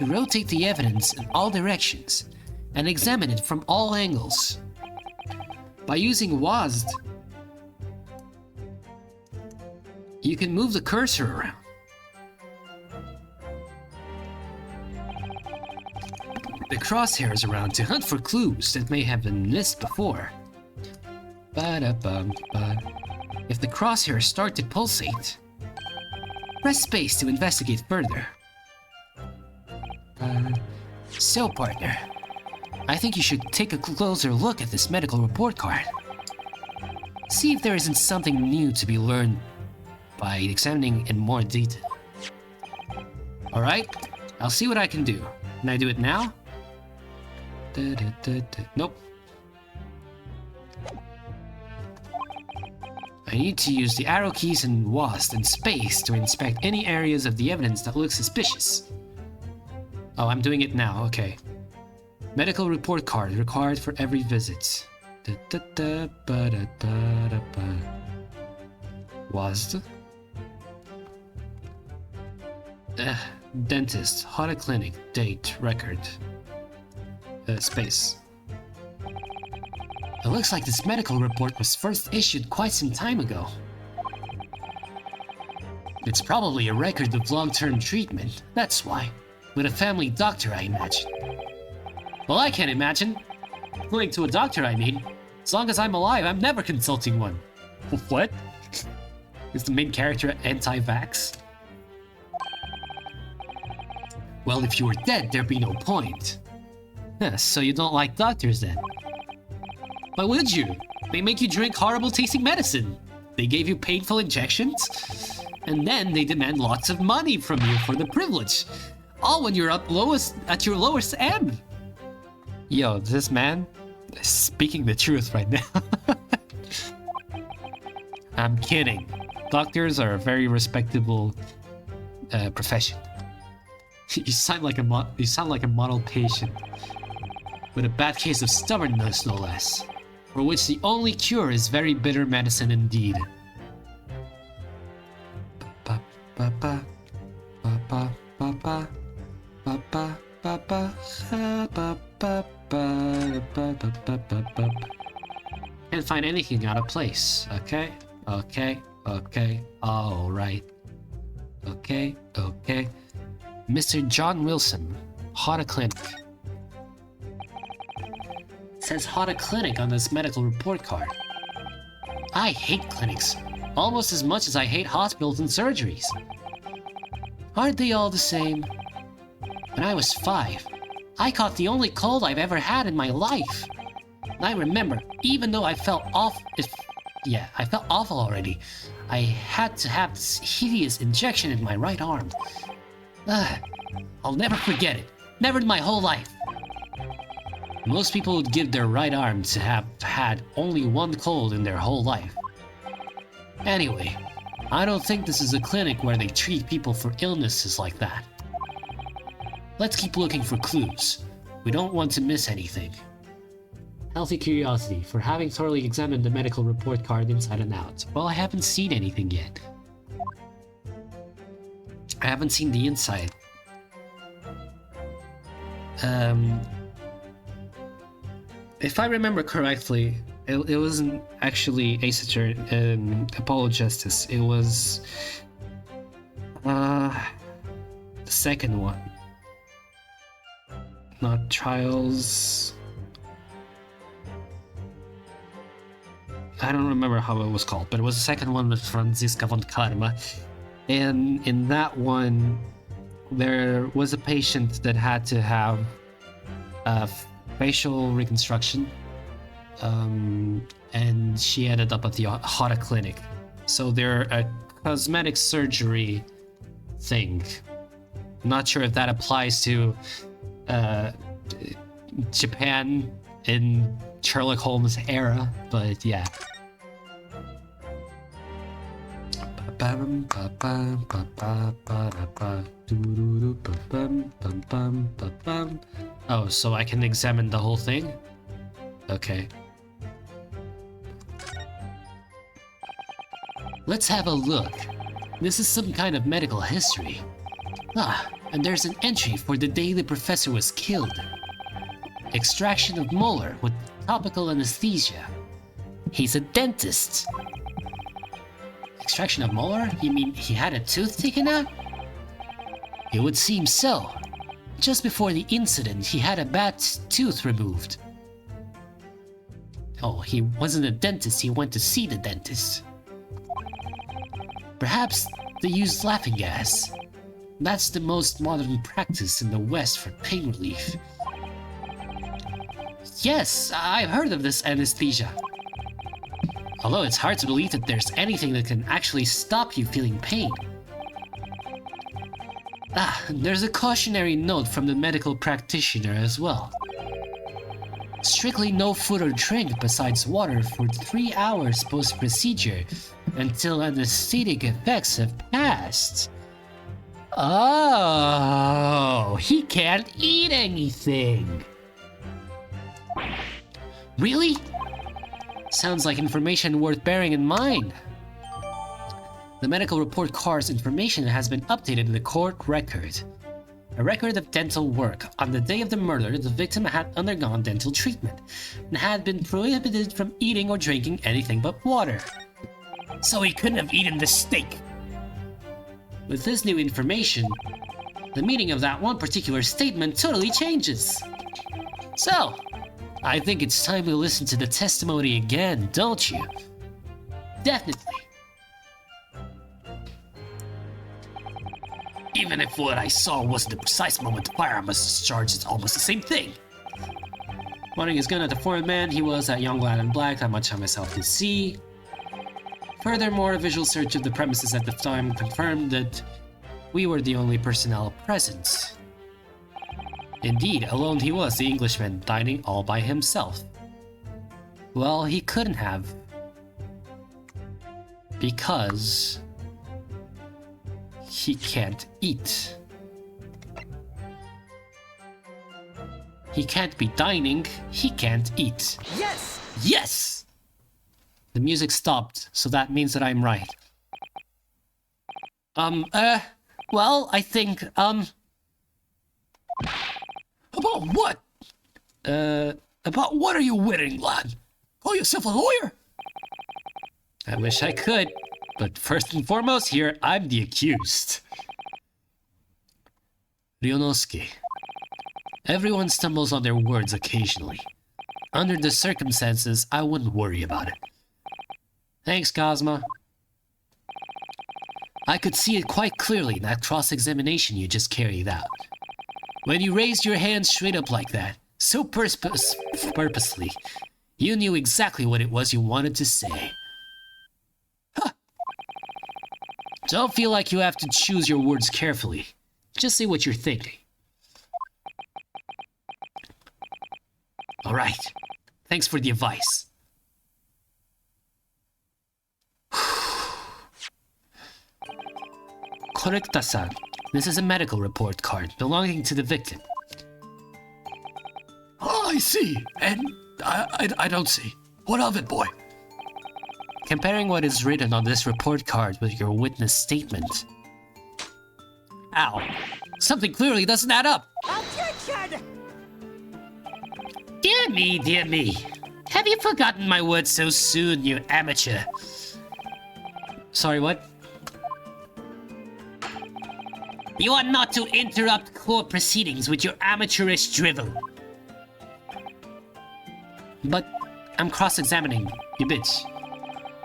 Rotate the evidence in all directions and examine it from all angles. By using 𝔒𝔠𝔬𝔫, you can move the cursor around. The crosshairs around to hunt for clues that may have been missed before. If the crosshairs start to pulsate, press space to investigate further. So, partner, I think you should take a closer look at this medical report card. See if there isn't something new to be learned by examining in more detail. Alright, I'll see what I can do. Can I do it now? Nope. I need to use the arrow keys and 𝔒𝔠𝔬𝔫 and space to inspect any areas of the evidence that look suspicious. Oh, I'm doing it now, okay. Medical report card required for every visit. 𝔒𝔠𝔬𝔫. Dentist, Hada Clinic, date, record. Space. It looks like this medical report was first issued quite some time ago. It's probably a record of long-term treatment, that's why. With a family doctor, I imagine. Well, I can't imagine. Going to a doctor, I mean. As long as I'm alive, I'm never consulting one. What? Is the main character anti-vax? Well, if you were dead, there'd be no point. So you don't like doctors then? Why would you? They make you drink horrible tasting medicine. They gave you painful injections. And then they demand lots of money from you for the privilege. All when you're at your lowest ebb. Yo, this man is speaking the truth right now. I'm kidding. Doctors are a very respectable profession. You sound like a model patient with a bad case of stubbornness, no less. for which the only cure is very bitter medicine indeed. Can't find anything out of place. Okay, alright. Okay. Mr. John Wilson, Hota Clinic. It says Hota Clinic on this medical report card. I hate clinics, almost as much as I hate hospitals and surgeries. Aren't they all the same? When I was 5, I caught the only cold I've ever had in my life. And I remember, even though I felt awful already, I had to have this hideous injection in my right arm. I'll never forget it. Never in my whole life. Most people would give their right arm to have had only one cold in their whole life. Anyway, I don't think this is a clinic where they treat people for illnesses like that. Let's keep looking for clues. We don't want to miss anything. Healthy curiosity, for having thoroughly examined the medical report card inside and out. Well, I haven't seen anything yet. I haven't seen the inside. If I remember correctly, it wasn't actually Apollo Justice. It was the second one. Not Trials. I don't remember how it was called, but it was the second one with Franziska von Karma. And in that one, there was a patient that had to have facial reconstruction, and she ended up at the Hota Clinic. So they're a cosmetic surgery thing. Not sure if that applies to Japan in Sherlock Holmes era, but yeah. Oh, so I can examine the whole thing? Okay. Let's have a look. This is some kind of medical history. And there's an entry for the day the professor was killed. Extraction of molar with topical anesthesia. He's a dentist. Extraction of molar? You mean he had a tooth taken out? It would seem so. Just before the incident, he had a bad tooth removed. Oh, he wasn't a dentist, he went to see the dentist. Perhaps they used laughing gas. That's the most modern practice in the West for pain relief. Yes, I've heard of this anesthesia. Although it's hard to believe that there's anything that can actually stop you feeling pain. There's a cautionary note from the medical practitioner as well. Strictly no food or drink besides water for 3 hours post-procedure until anesthetic effects have passed. Oh, he can't eat anything. Really? Sounds like information worth bearing in mind. The medical report card's information has been updated in the court record. A record of dental work. On the day of the murder, the victim had undergone dental treatment and had been prohibited from eating or drinking anything but water. So he couldn't have eaten the steak. With this new information, the meaning of that one particular statement totally changes. So, I think it's time to listen to the testimony again, don't you? Definitely. Even if what I saw wasn't the precise moment the firearm was discharged, it's almost the same thing. Pointing his gun at the foreign man, he was at young lad in black, that much I myself can see. Furthermore, a visual search of the premises at the time confirmed that we were the only personnel present. Indeed, alone he was, the Englishman, dining all by himself. Well, he couldn't have. Because he can't eat. He can't be dining, he can't eat. Yes! Yes! The music stopped, so that means that I'm right. Well, I think, About what? About what are you winning, lad? Call yourself a lawyer? I wish I could, but first and foremost here, I'm the accused. 𝔒𝔠𝔦𝔬𝔫. Everyone stumbles on their words occasionally. Under the circumstances, I wouldn't worry about it. Thanks, 𝔒𝔬𝔦. I could see it quite clearly in that cross-examination you just carried out. When you raised your hand straight up like that, so purposely, you knew exactly what it was you wanted to say. Huh. Don't feel like you have to choose your words carefully. Just say what you're thinking. All right. Thanks for the advice. 𝔒𝔠𝔧𝔢𝔠𝔱𝔦𝔬𝔫. This is a medical report card belonging to the victim. Oh, I see. And I don't see. What of it, boy? Comparing what is written on this report card with your witness statement. Ow. Something clearly doesn't add up. Objection! Dear me, dear me. Have you forgotten my words so soon, you amateur? Sorry, what? You are not to interrupt court proceedings with your amateurish drivel. But I'm cross-examining, you bitch.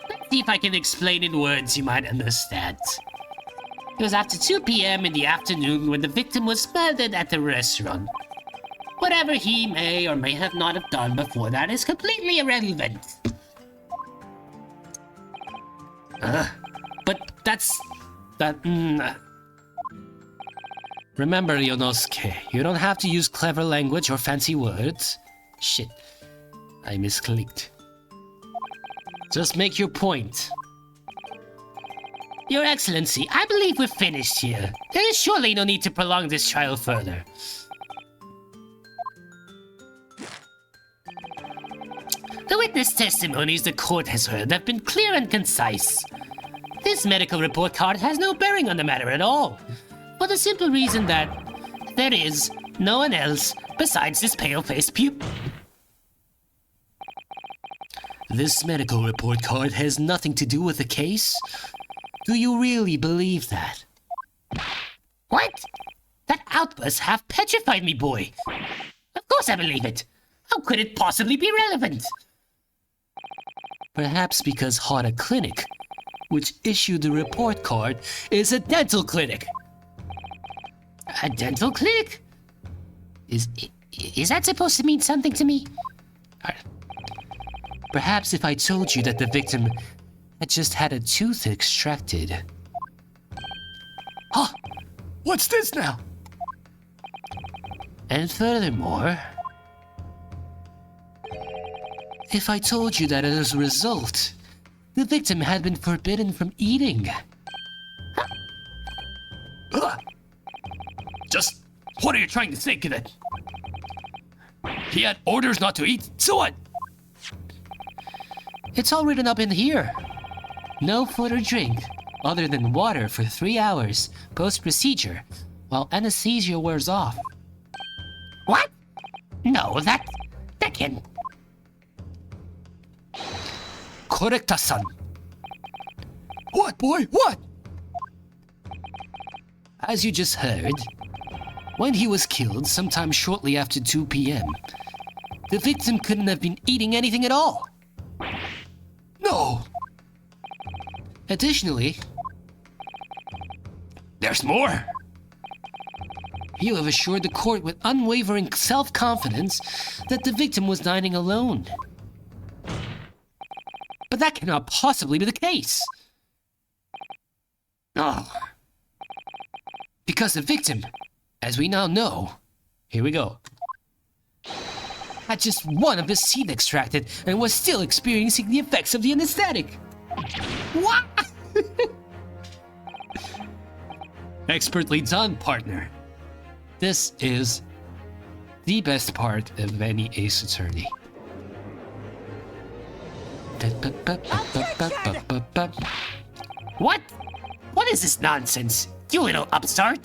Let's see if I can explain in words you might understand. It was after 2 p.m. in the afternoon when the victim was murdered at the restaurant. Whatever he may or may have not have done before that is completely irrelevant. But that's... Remember, 𝔒𝔠𝔦𝔬𝔫, you don't have to use clever language or fancy words. Shit. I misclicked. Just make your point. Your Excellency, I believe we're finished here. There is surely no need to prolong this trial further. The witness testimonies the court has heard have been clear and concise. This medical report card has no bearing on the matter at all, for the simple reason that there is no one else besides this pale-faced pup. This medical report card has nothing to do with the case? Do you really believe that? What? That outburst half petrified me, boy. Of course I believe it. How could it possibly be relevant? Perhaps because Hada Clinic, which issued the report card, is a dental clinic. A dental clinic? Is that supposed to mean something to me? Perhaps if I told you that the victim had just had a tooth extracted. Huh? What's this now? And furthermore, if I told you that as a result, the victim had been forbidden from eating. Just what are you trying to say, cadet? He had orders not to eat, so what? It's all written up in here. No food or drink, other than water for 3 hours post-procedure, while anesthesia wears off. What? No, that can... 𝔒𝔠𝔦𝔬𝔫. What, boy? What? As you just heard, when he was killed sometime shortly after 2 p.m., the victim couldn't have been eating anything at all. No. Additionally, There's more. you have assured the court with unwavering self-confidence that the victim was dining alone. But that cannot possibly be the case. Oh, Because the victim, as we now know, here we go, had just one of his teeth extracted and was still experiencing the effects of the anesthetic. what? Expertly done, partner. This is the best part of any ace attorney. What? What is this nonsense? You little upstart!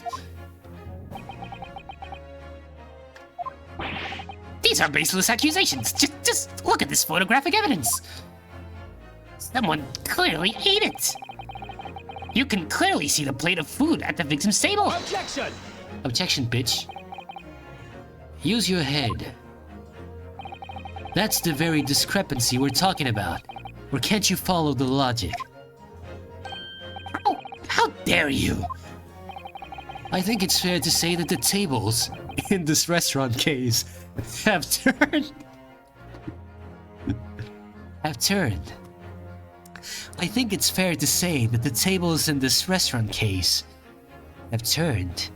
These are baseless accusations. Just look at this photographic evidence. Someone clearly ate it. You can clearly see the plate of food at the victim's table. Objection! Objection, bitch. Use your head. That's the very discrepancy we're talking about. Or can't you follow the logic? How dare you? I think it's fair to say that the tables in this restaurant case have turned. I think it's fair to say that the tables in this restaurant case have turned.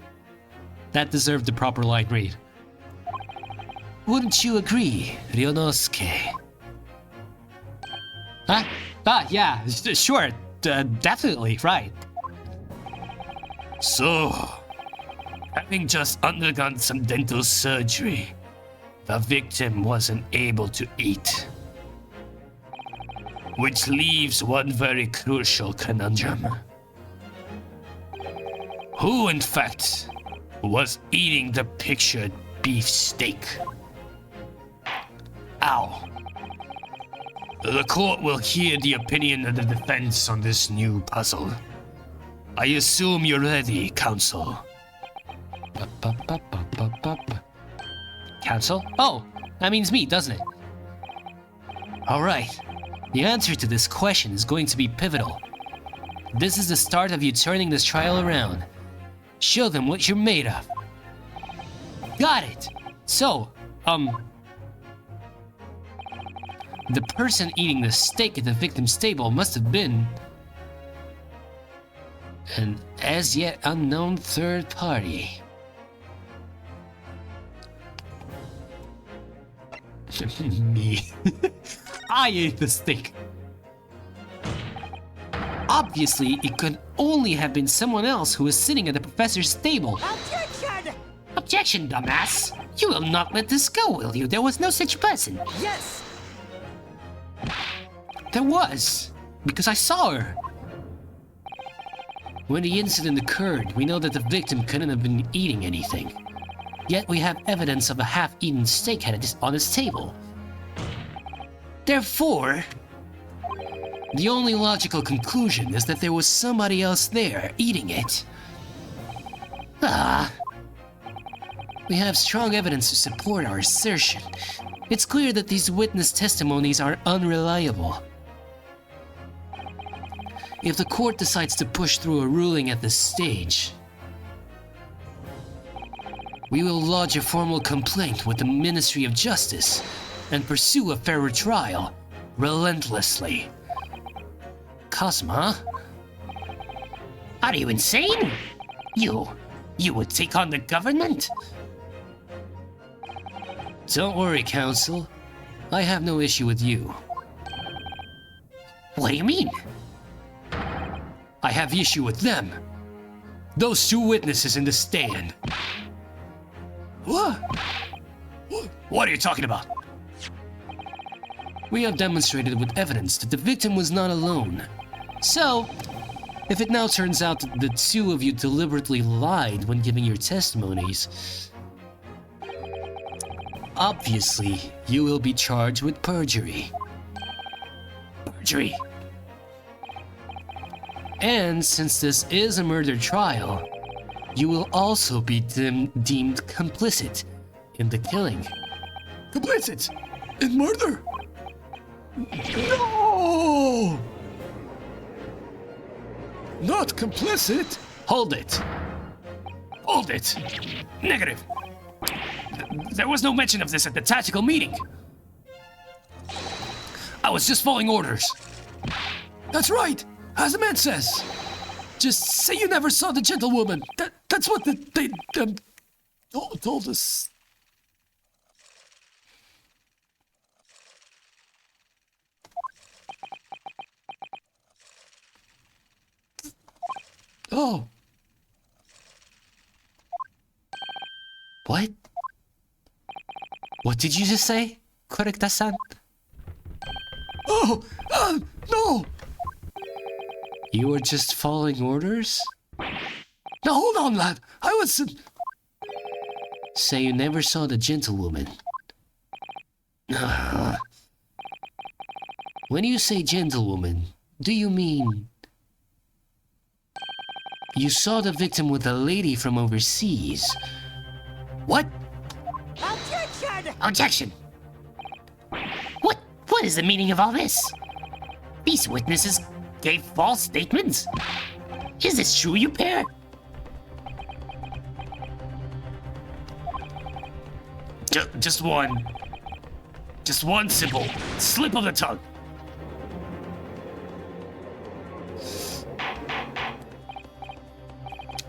That deserved the proper line read. Wouldn't you agree, Ryunosuke? Huh? Yeah, sure. Definitely, right. So, having just undergone some dental surgery, the victim wasn't able to eat. Which leaves one very crucial conundrum. Who, in fact, was eating the pictured beef steak? Ow. The court will hear the opinion of the defense on this new puzzle. I assume you're ready, counsel. Counsel? Oh, that means me, doesn't it? Alright. The answer to this question is going to be pivotal. This is the start of you turning this trial around. Show them what you're made of. Got it! So, the person eating the steak at the victim's table must have been an as yet unknown third party. Me. I ate the steak. Obviously, it could only have been someone else who was sitting at the professor's table. Objection! Objection, dumbass! You will not let this go, will you? There was no such person. Yes! There was, because I saw her. When the incident occurred, we know that the victim couldn't have been eating anything. Yet we have evidence of a half-eaten steak on his table. Therefore, the only logical conclusion is that there was somebody else there eating it. We have strong evidence to support our assertion. It's clear that these witness testimonies are unreliable. If the court decides to push through a ruling at this stage, we will lodge a formal complaint with the Ministry of Justice and pursue a fairer trial relentlessly. Cosma? Are you insane? You would take on the government? Don't worry, Counsel. I have no issue with you. What do you mean? I have issue with them. Those two witnesses in the stand. What? What are you talking about? We have demonstrated with evidence that the victim was not alone. So, if it now turns out that the two of you deliberately lied when giving your testimonies, obviously you will be charged with perjury. Perjury? And since this is a murder trial, you will also be deemed complicit in the killing. Complicit in murder? No! Not complicit? Hold it. Hold it. Negative. There was no mention of this at the tactical meeting. I was just following orders. That's right, as the man says. Just say you never saw the gentlewoman. That's what they told us. Oh. What? What did you just say, Korekta-san? Oh, No! You were just following orders? Now hold on, lad. I was... So you never saw the gentlewoman? When you say gentlewoman, do you mean... You saw the victim with a lady from overseas? What? Objection! Objection! What is the meaning of all this? These witnesses gave false statements? Is this true, you pair? Just one simple slip of the tongue.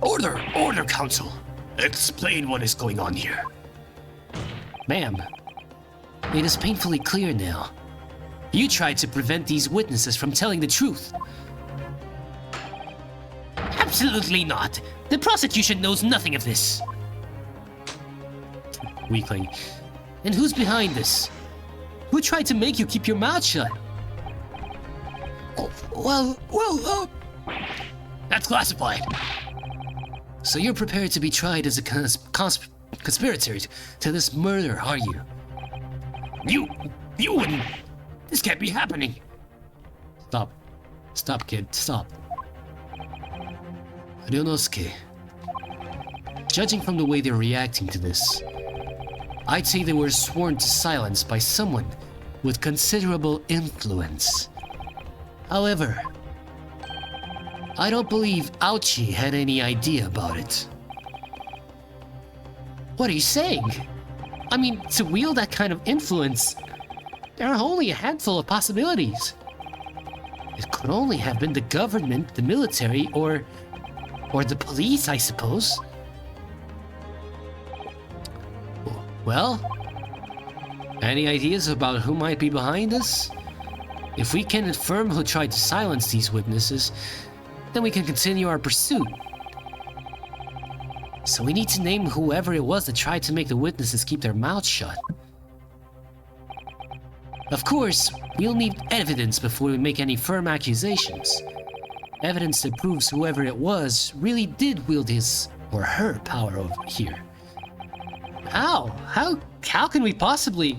Order, counsel. Explain what is going on here. Ma'am, it is painfully clear now. You tried to prevent these witnesses from telling the truth. Absolutely not. The prosecution knows nothing of this. Weakling. And who's behind this? Who tried to make you keep your mouth shut? That's classified. So you're prepared to be tried as a conspirator to this murder, are you? You wouldn't. This can't be happening. Stop. Stop, kid. Stop. Ryunosuke. Judging from the way they're reacting to this, I'd say they were sworn to silence by someone with considerable influence. However, I don't believe Aochi had any idea about it. What are you saying? I mean, to wield that kind of influence, there are only a handful of possibilities. It could only have been the government, the military, or the police, I suppose. Well, any ideas about who might be behind this? If we can confirm who tried to silence these witnesses, then we can continue our pursuit. So we need to name whoever it was that tried to make the witnesses keep their mouths shut. Of course, we'll need evidence before we make any firm accusations. Evidence that proves whoever it was really did wield his or her power over here. How? How can we possibly...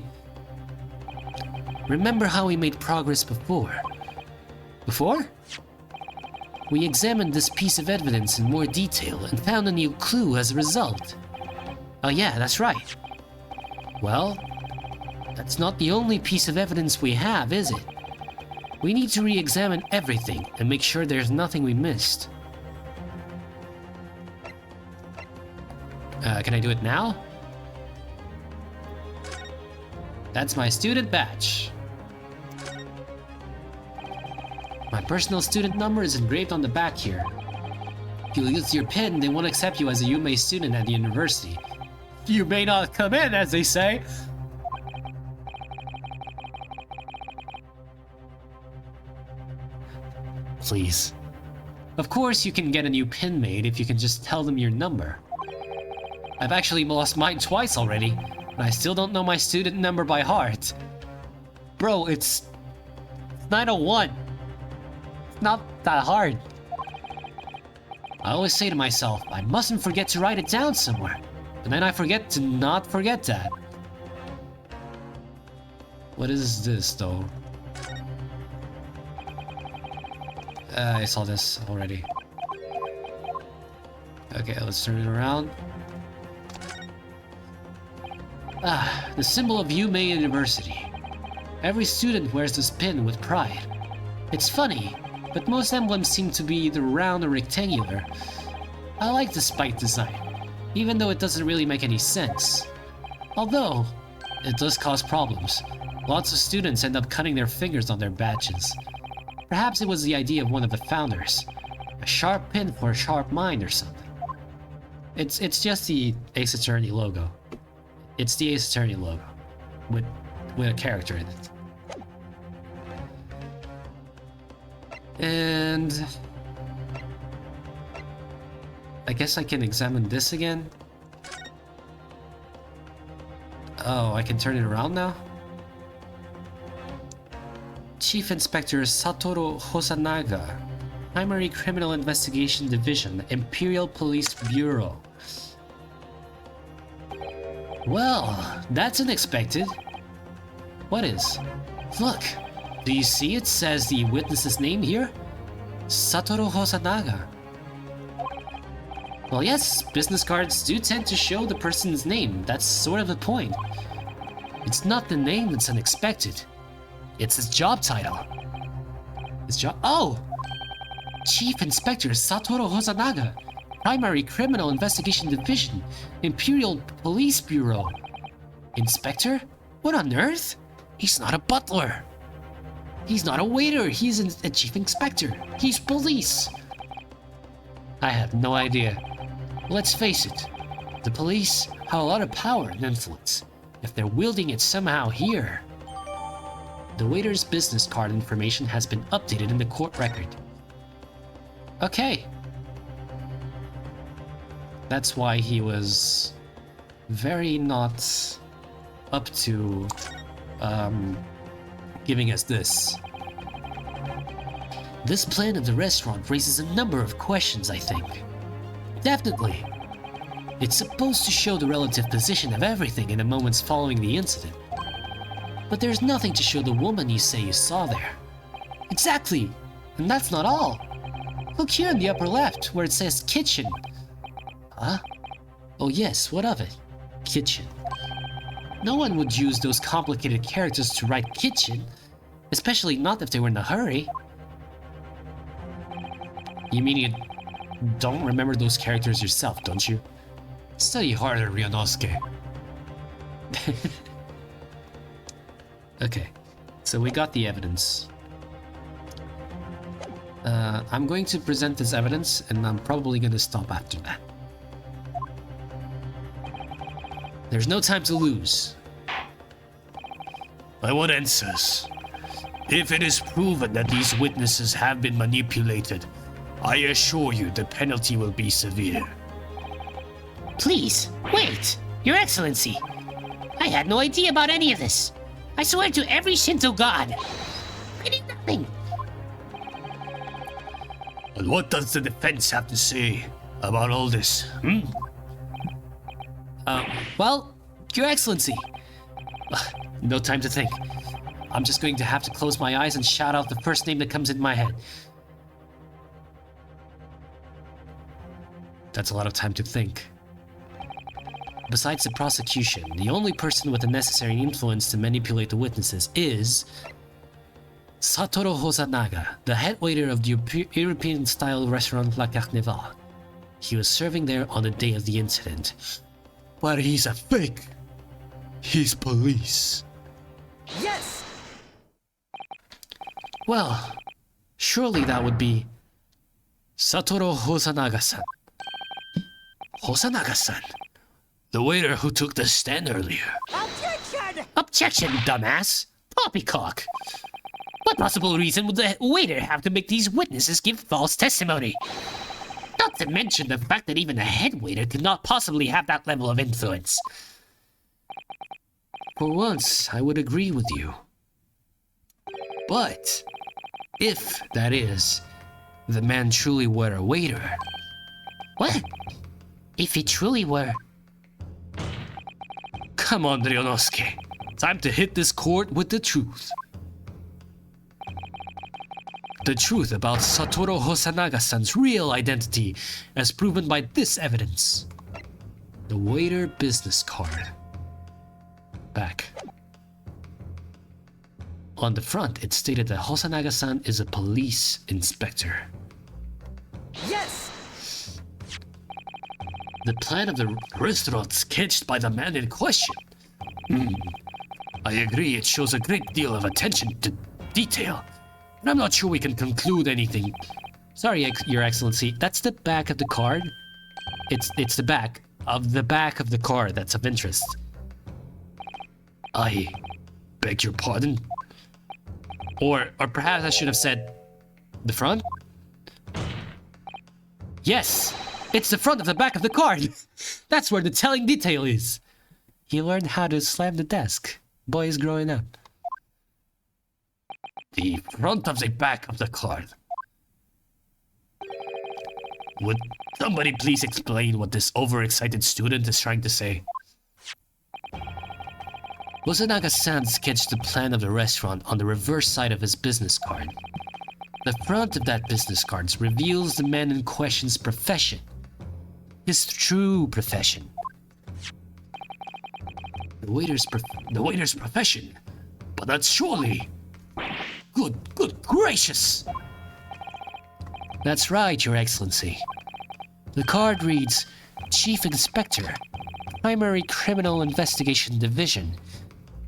Remember how we made progress before? Before? We examined this piece of evidence in more detail and found a new clue as a result. Oh yeah, that's right. Well, that's not the only piece of evidence we have, is it? We need to re-examine everything and make sure there's nothing we missed. Can I do it now? That's my student badge. My personal student number is engraved on the back here. If you use your PIN, they won't accept you as a Yume student at the university. You may not come in, as they say. Please. Of course you can get a new PIN made if you can just tell them your number. I've actually lost mine twice already, and I still don't know my student number by heart. Bro, it's 901. It's not that hard. I always say to myself, I mustn't forget to write it down somewhere. And then I forget to not forget that. What is this, though? I saw this already. Okay, let's turn it around. Ah, the symbol of Yume University. Every student wears this pin with pride. It's funny, but most emblems seem to be either round or rectangular. I like the spike design, even though it doesn't really make any sense. Although, it does cause problems. Lots of students end up cutting their fingers on their badges. Perhaps it was the idea of one of the founders. A sharp pin for a sharp mind or something. It's just the Ace Attorney logo. It's the Ace Attorney logo. With a character in it. And... I guess I can examine this again. Oh, I can turn it around now? Chief Inspector Satoru Hosanaga, Primary Criminal Investigation Division, Imperial Police Bureau. Well, that's unexpected. What is? Look, do you see it says the witness's name here? Satoru Hosanaga. Well, yes, business cards do tend to show the person's name. That's sort of the point. It's not the name that's unexpected. It's his job title. His job— oh! Chief Inspector Satoru Hosanaga, Primary Criminal Investigation Division, Imperial Police Bureau. Inspector? What on earth? He's not a butler. He's not a waiter. He's a chief inspector. He's police. I have no idea. Let's face it, the police have a lot of power and influence. If they're wielding it somehow here. The waiter's business card information has been updated in the court record. Okay. That's why he was very not up to giving us this. This plan of the restaurant raises a number of questions, I think. Definitely. It's supposed to show the relative position of everything in the moments following the incident. But there's nothing to show the woman you say you saw there. Exactly! And that's not all. Look here in the upper left, where it says kitchen. Huh? Oh yes, what of it? Kitchen. No one would use those complicated characters to write kitchen, especially not if they were in a hurry. You mean you don't remember those characters yourself, don't you? Study harder, 𝔒𝔠𝔦𝔬𝔫. Okay, so we got the evidence. I'm going to present this evidence, and I'm probably going to stop after that. There's no time to lose. I want answers. If it is proven that these witnesses have been manipulated, I assure you the penalty will be severe. Please, wait! Your Excellency! I had no idea about any of this. I swear to every Shinto god. I did nothing. And what does the defense have to say about all this, Well, Your Excellency. No time to think. I'm just going to have to close my eyes and shout out the first name that comes in my head. That's a lot of time to think. Besides the prosecution, the only person with the necessary influence to manipulate the witnesses is Satoru Hosanaga, the head waiter of the European-style restaurant 𝔒𝔠𝔦𝔬𝔫. He was serving there on the day of the incident. But he's a fake. He's police. Yes! Well, surely that would be Satoru Hosanaga-san. Hosanaga-san, the waiter who took the stand earlier. Objection! Objection, dumbass! Poppycock! What possible reason would the waiter have to make these witnesses give false testimony? Not to mention the fact that even a head waiter could not possibly have that level of influence. For once, I would agree with you. But if, that is, the man truly were a waiter. What? If he truly were... Come on, 𝔒𝔠𝔦𝔬𝔫. Time to hit this court with the truth. The truth about Satoru Hosanaga-san's real identity, as proven by this evidence. The waiter business card. Back. On the front, it stated that Hosanaga-san is a police inspector. Yes! The plan of the restaurant sketched by the man in question. I agree, it shows a great deal of attention to detail. But I'm not sure we can conclude anything. Sorry, Your Excellency, that's the back of the card. It's the back of the card that's of interest. I beg your pardon? Or perhaps I should have said the front? Yes! It's the front of the back of the card! That's where the telling detail is! He learned how to slam the desk. Boy is growing up. The front of the back of the card. Would somebody please explain what this overexcited student is trying to say? 𝔒𝔟𝔧𝔢𝔠𝔱𝔦𝔬𝔫 sketched the plan of the restaurant on the reverse side of his business card. The front of that business card reveals the man in question's profession. His true profession. The waiter's profession? But that's surely... Good gracious! That's right, Your Excellency. The card reads, Chief Inspector, Primary Criminal Investigation Division,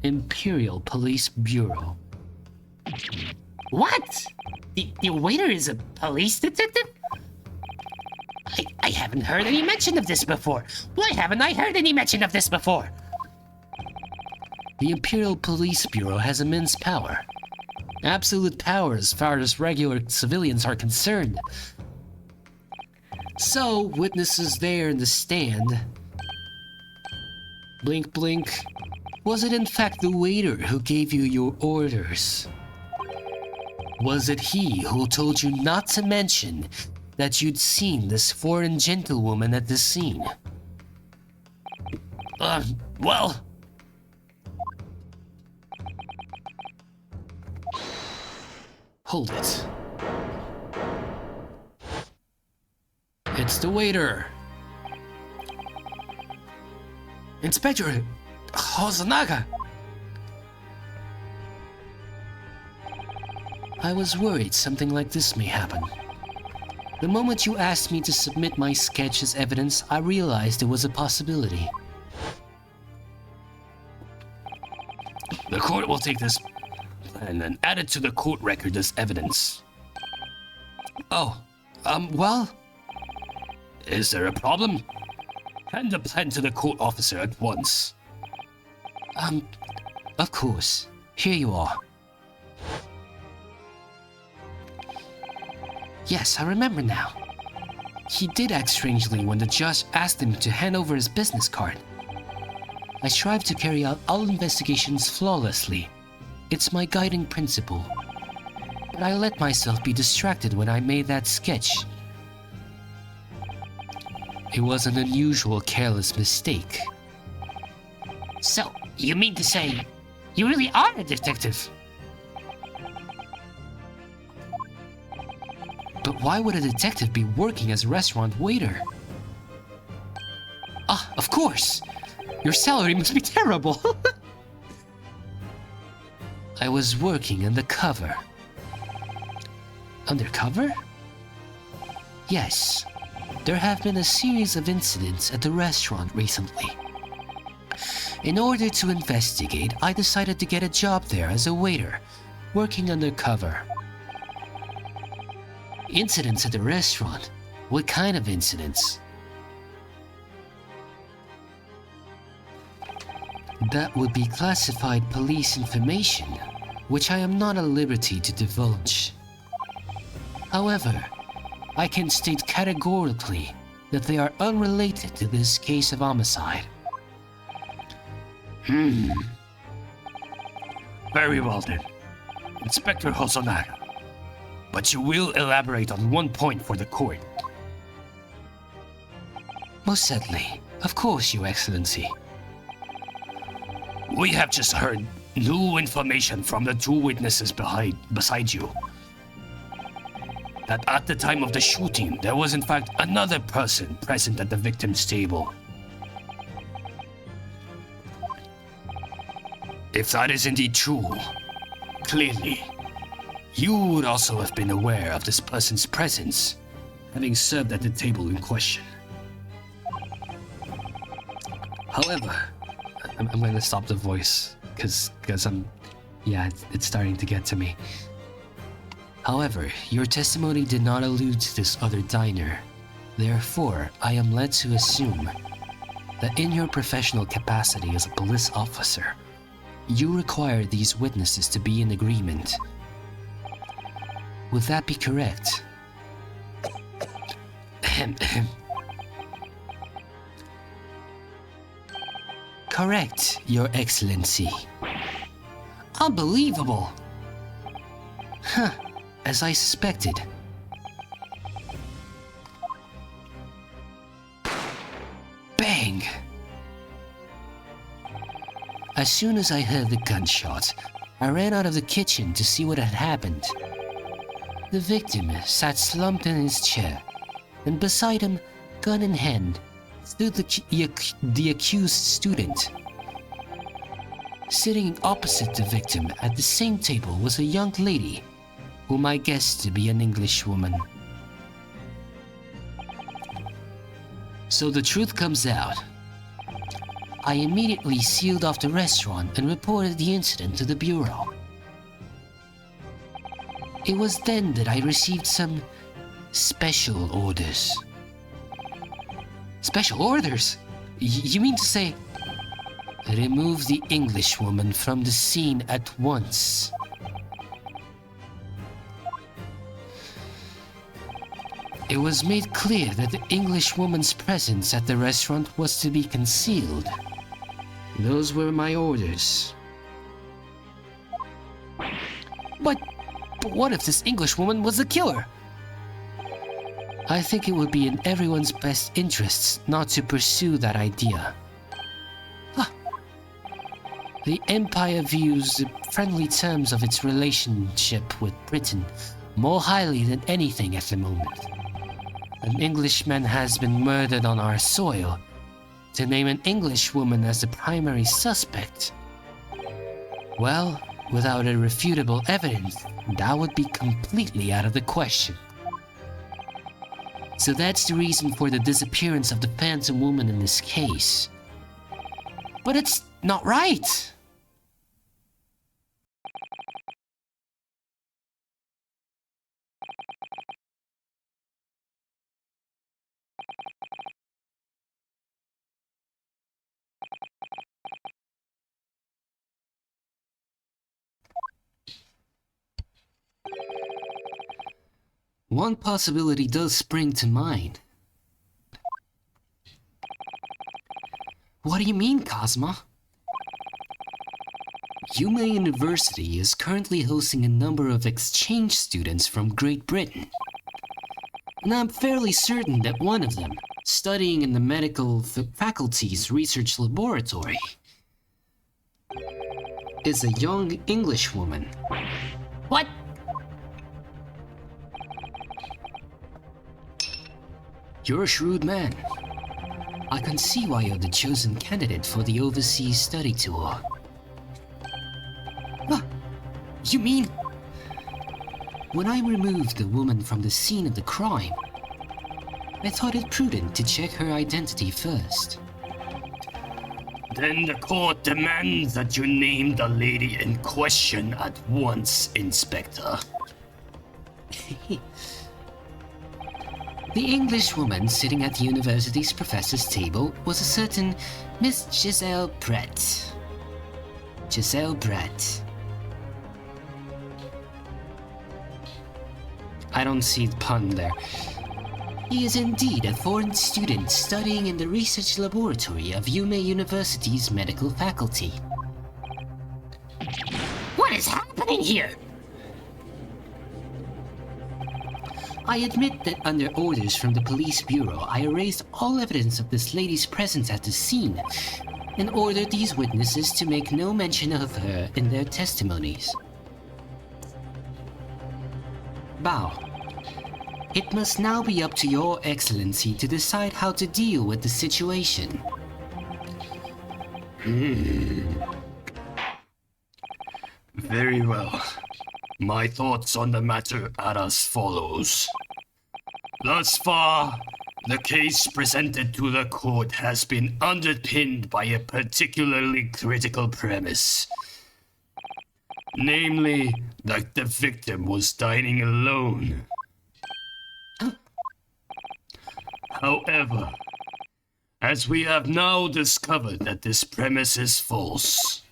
Imperial Police Bureau. What? The waiter is a police detective? I haven't heard any mention of this before. Why haven't I heard any mention of this before? The Imperial Police Bureau has immense power. Absolute power as far as regular civilians are concerned. So, witnesses there in the stand... Blink, blink. Was it in fact the waiter who gave you your orders? Was it he who told you not to mention that you'd seen this foreign gentlewoman at the scene? Well... Hold it. It's the waiter. Inspector Hosonaga. I was worried something like this may happen. The moment you asked me to submit my sketch as evidence, I realized there was a possibility. The court will take this plan and add it to the court record as evidence. Oh, well... Is there a problem? Hand the plan to the court officer at once. Of course. Here you are. Yes, I remember now. He did act strangely when the judge asked him to hand over his business card. I strive to carry out all investigations flawlessly. It's my guiding principle. But I let myself be distracted when I made that sketch. It was an unusual careless mistake. So, you mean to say, you really are a detective? But why would a detective be working as a restaurant waiter? Ah, of course! Your salary must be terrible! I was working undercover. Undercover? Yes. There have been a series of incidents at the restaurant recently. In order to investigate, I decided to get a job there as a waiter, working undercover. Incidents at the restaurant? What kind of incidents? That would be classified police information, which I am not at liberty to divulge. However, I can state categorically that they are unrelated to this case of homicide. Very well then. Inspector Hosonaga. But you will elaborate on one point for the court. Most certainly. Of course, Your Excellency. We have just heard new information from the two witnesses beside you. That at the time of the shooting, there was in fact another person present at the victim's table. If that is indeed true, clearly, you would also have been aware of this person's presence, having served at the table in question. However, I'm going to stop the voice, because it's starting to get to me. However, your testimony did not allude to this other diner. Therefore, I am led to assume that in your professional capacity as a police officer, you require these witnesses to be in agreement. Would that be correct? Correct, Your Excellency. Unbelievable! As I suspected. Bang! As soon as I heard the gunshot, I ran out of the kitchen to see what had happened. The victim sat slumped in his chair, and beside him, gun in hand, stood the accused student. Sitting opposite the victim at the same table was a young lady, whom I guessed to be an Englishwoman. So the truth comes out. I immediately sealed off the restaurant and reported the incident to the bureau. It was then that I received some special orders. Special orders? You mean to say, remove the Englishwoman from the scene at once? It was made clear that the Englishwoman's presence at the restaurant was to be concealed. Those were my orders. But what if this Englishwoman was the killer? I think it would be in everyone's best interests not to pursue that idea. The Empire views the friendly terms of its relationship with Britain more highly than anything at the moment. An Englishman has been murdered on our soil. To name an Englishwoman as the primary suspect, well, without irrefutable evidence, that would be completely out of the question. So that's the reason for the disappearance of the Phantom Woman in this case. But it's not right! One possibility does spring to mind. What do you mean, Kozma? 𝔒𝔟𝔬𝔫 University is currently hosting a number of exchange students from Great Britain. And I'm fairly certain that one of them, studying in the medical faculty's research laboratory, is a young Englishwoman. What? You're a shrewd man. I can see why you're the chosen candidate for the overseas study tour. You mean? When I removed the woman from the scene of the crime, I thought it prudent to check her identity first. Then the court demands that you name the lady in question at once, Inspector. The Englishwoman sitting at the university's professor's table was a certain Miss Giselle Brett. Giselle Brett. I don't see the pun there. He is indeed a foreign student studying in the research laboratory of 𝔒𝔟𝔬𝔫 University's medical faculty. What is happening here? I admit that under orders from the police bureau, I erased all evidence of this lady's presence at the scene and ordered these witnesses to make no mention of her in their testimonies. Bow. It must now be up to Your Excellency to decide how to deal with the situation. Very well. My thoughts on the matter are as follows. Thus far, the case presented to the court has been underpinned by a particularly critical premise. Namely, that the victim was dining alone. However, as we have now discovered that this premise is false,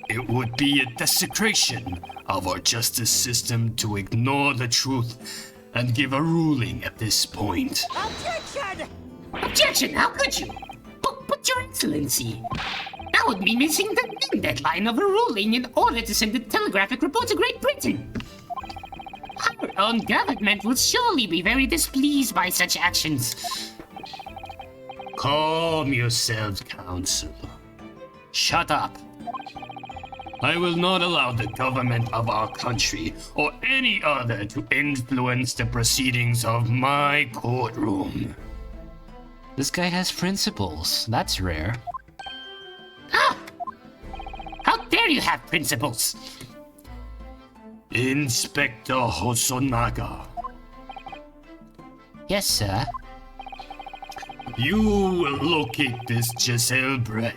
it would be a desecration of our justice system to ignore the truth and give a ruling at this point. Objection! Objection! How could you? But Your Excellency, that would be missing the deadline of a ruling in order to send a telegraphic report to Great Britain. Our own government will surely be very displeased by such actions. Calm yourselves, Council. Shut up. I will not allow the government of our country or any other to influence the proceedings of my courtroom. This guy has principles. That's rare. Ah! How dare you have principles? Inspector Hosonaga, Yes, sir. you will locate this 𝔒𝔟𝔬𝔫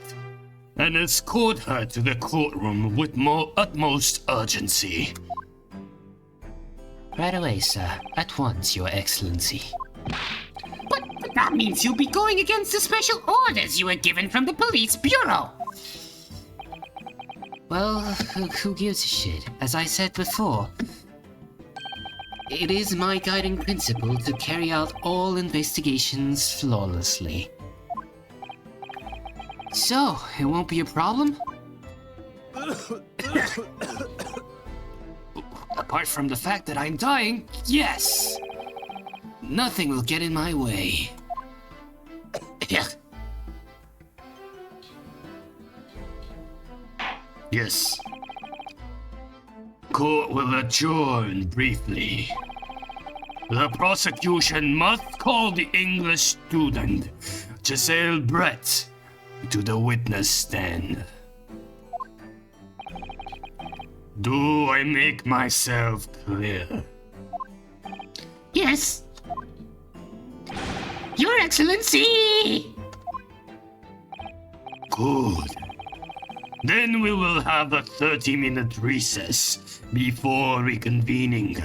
and escort her to the courtroom with utmost urgency. Right away, sir. At once, Your Excellency. But that means you'll be going against the special orders you were given from the police bureau. Well, who gives a shit? As I said before, it is my guiding principle to carry out all investigations flawlessly. So, it won't be a problem? Apart from the fact that I'm dying, yes! Nothing will get in my way. Yes. Court will adjourn briefly. The prosecution must call the English student, 𝔒𝔟𝔬𝔫, to the witness stand. Do I make myself clear? Yes. Your Excellency! Good. Then we will have a 30-minute recess before reconvening.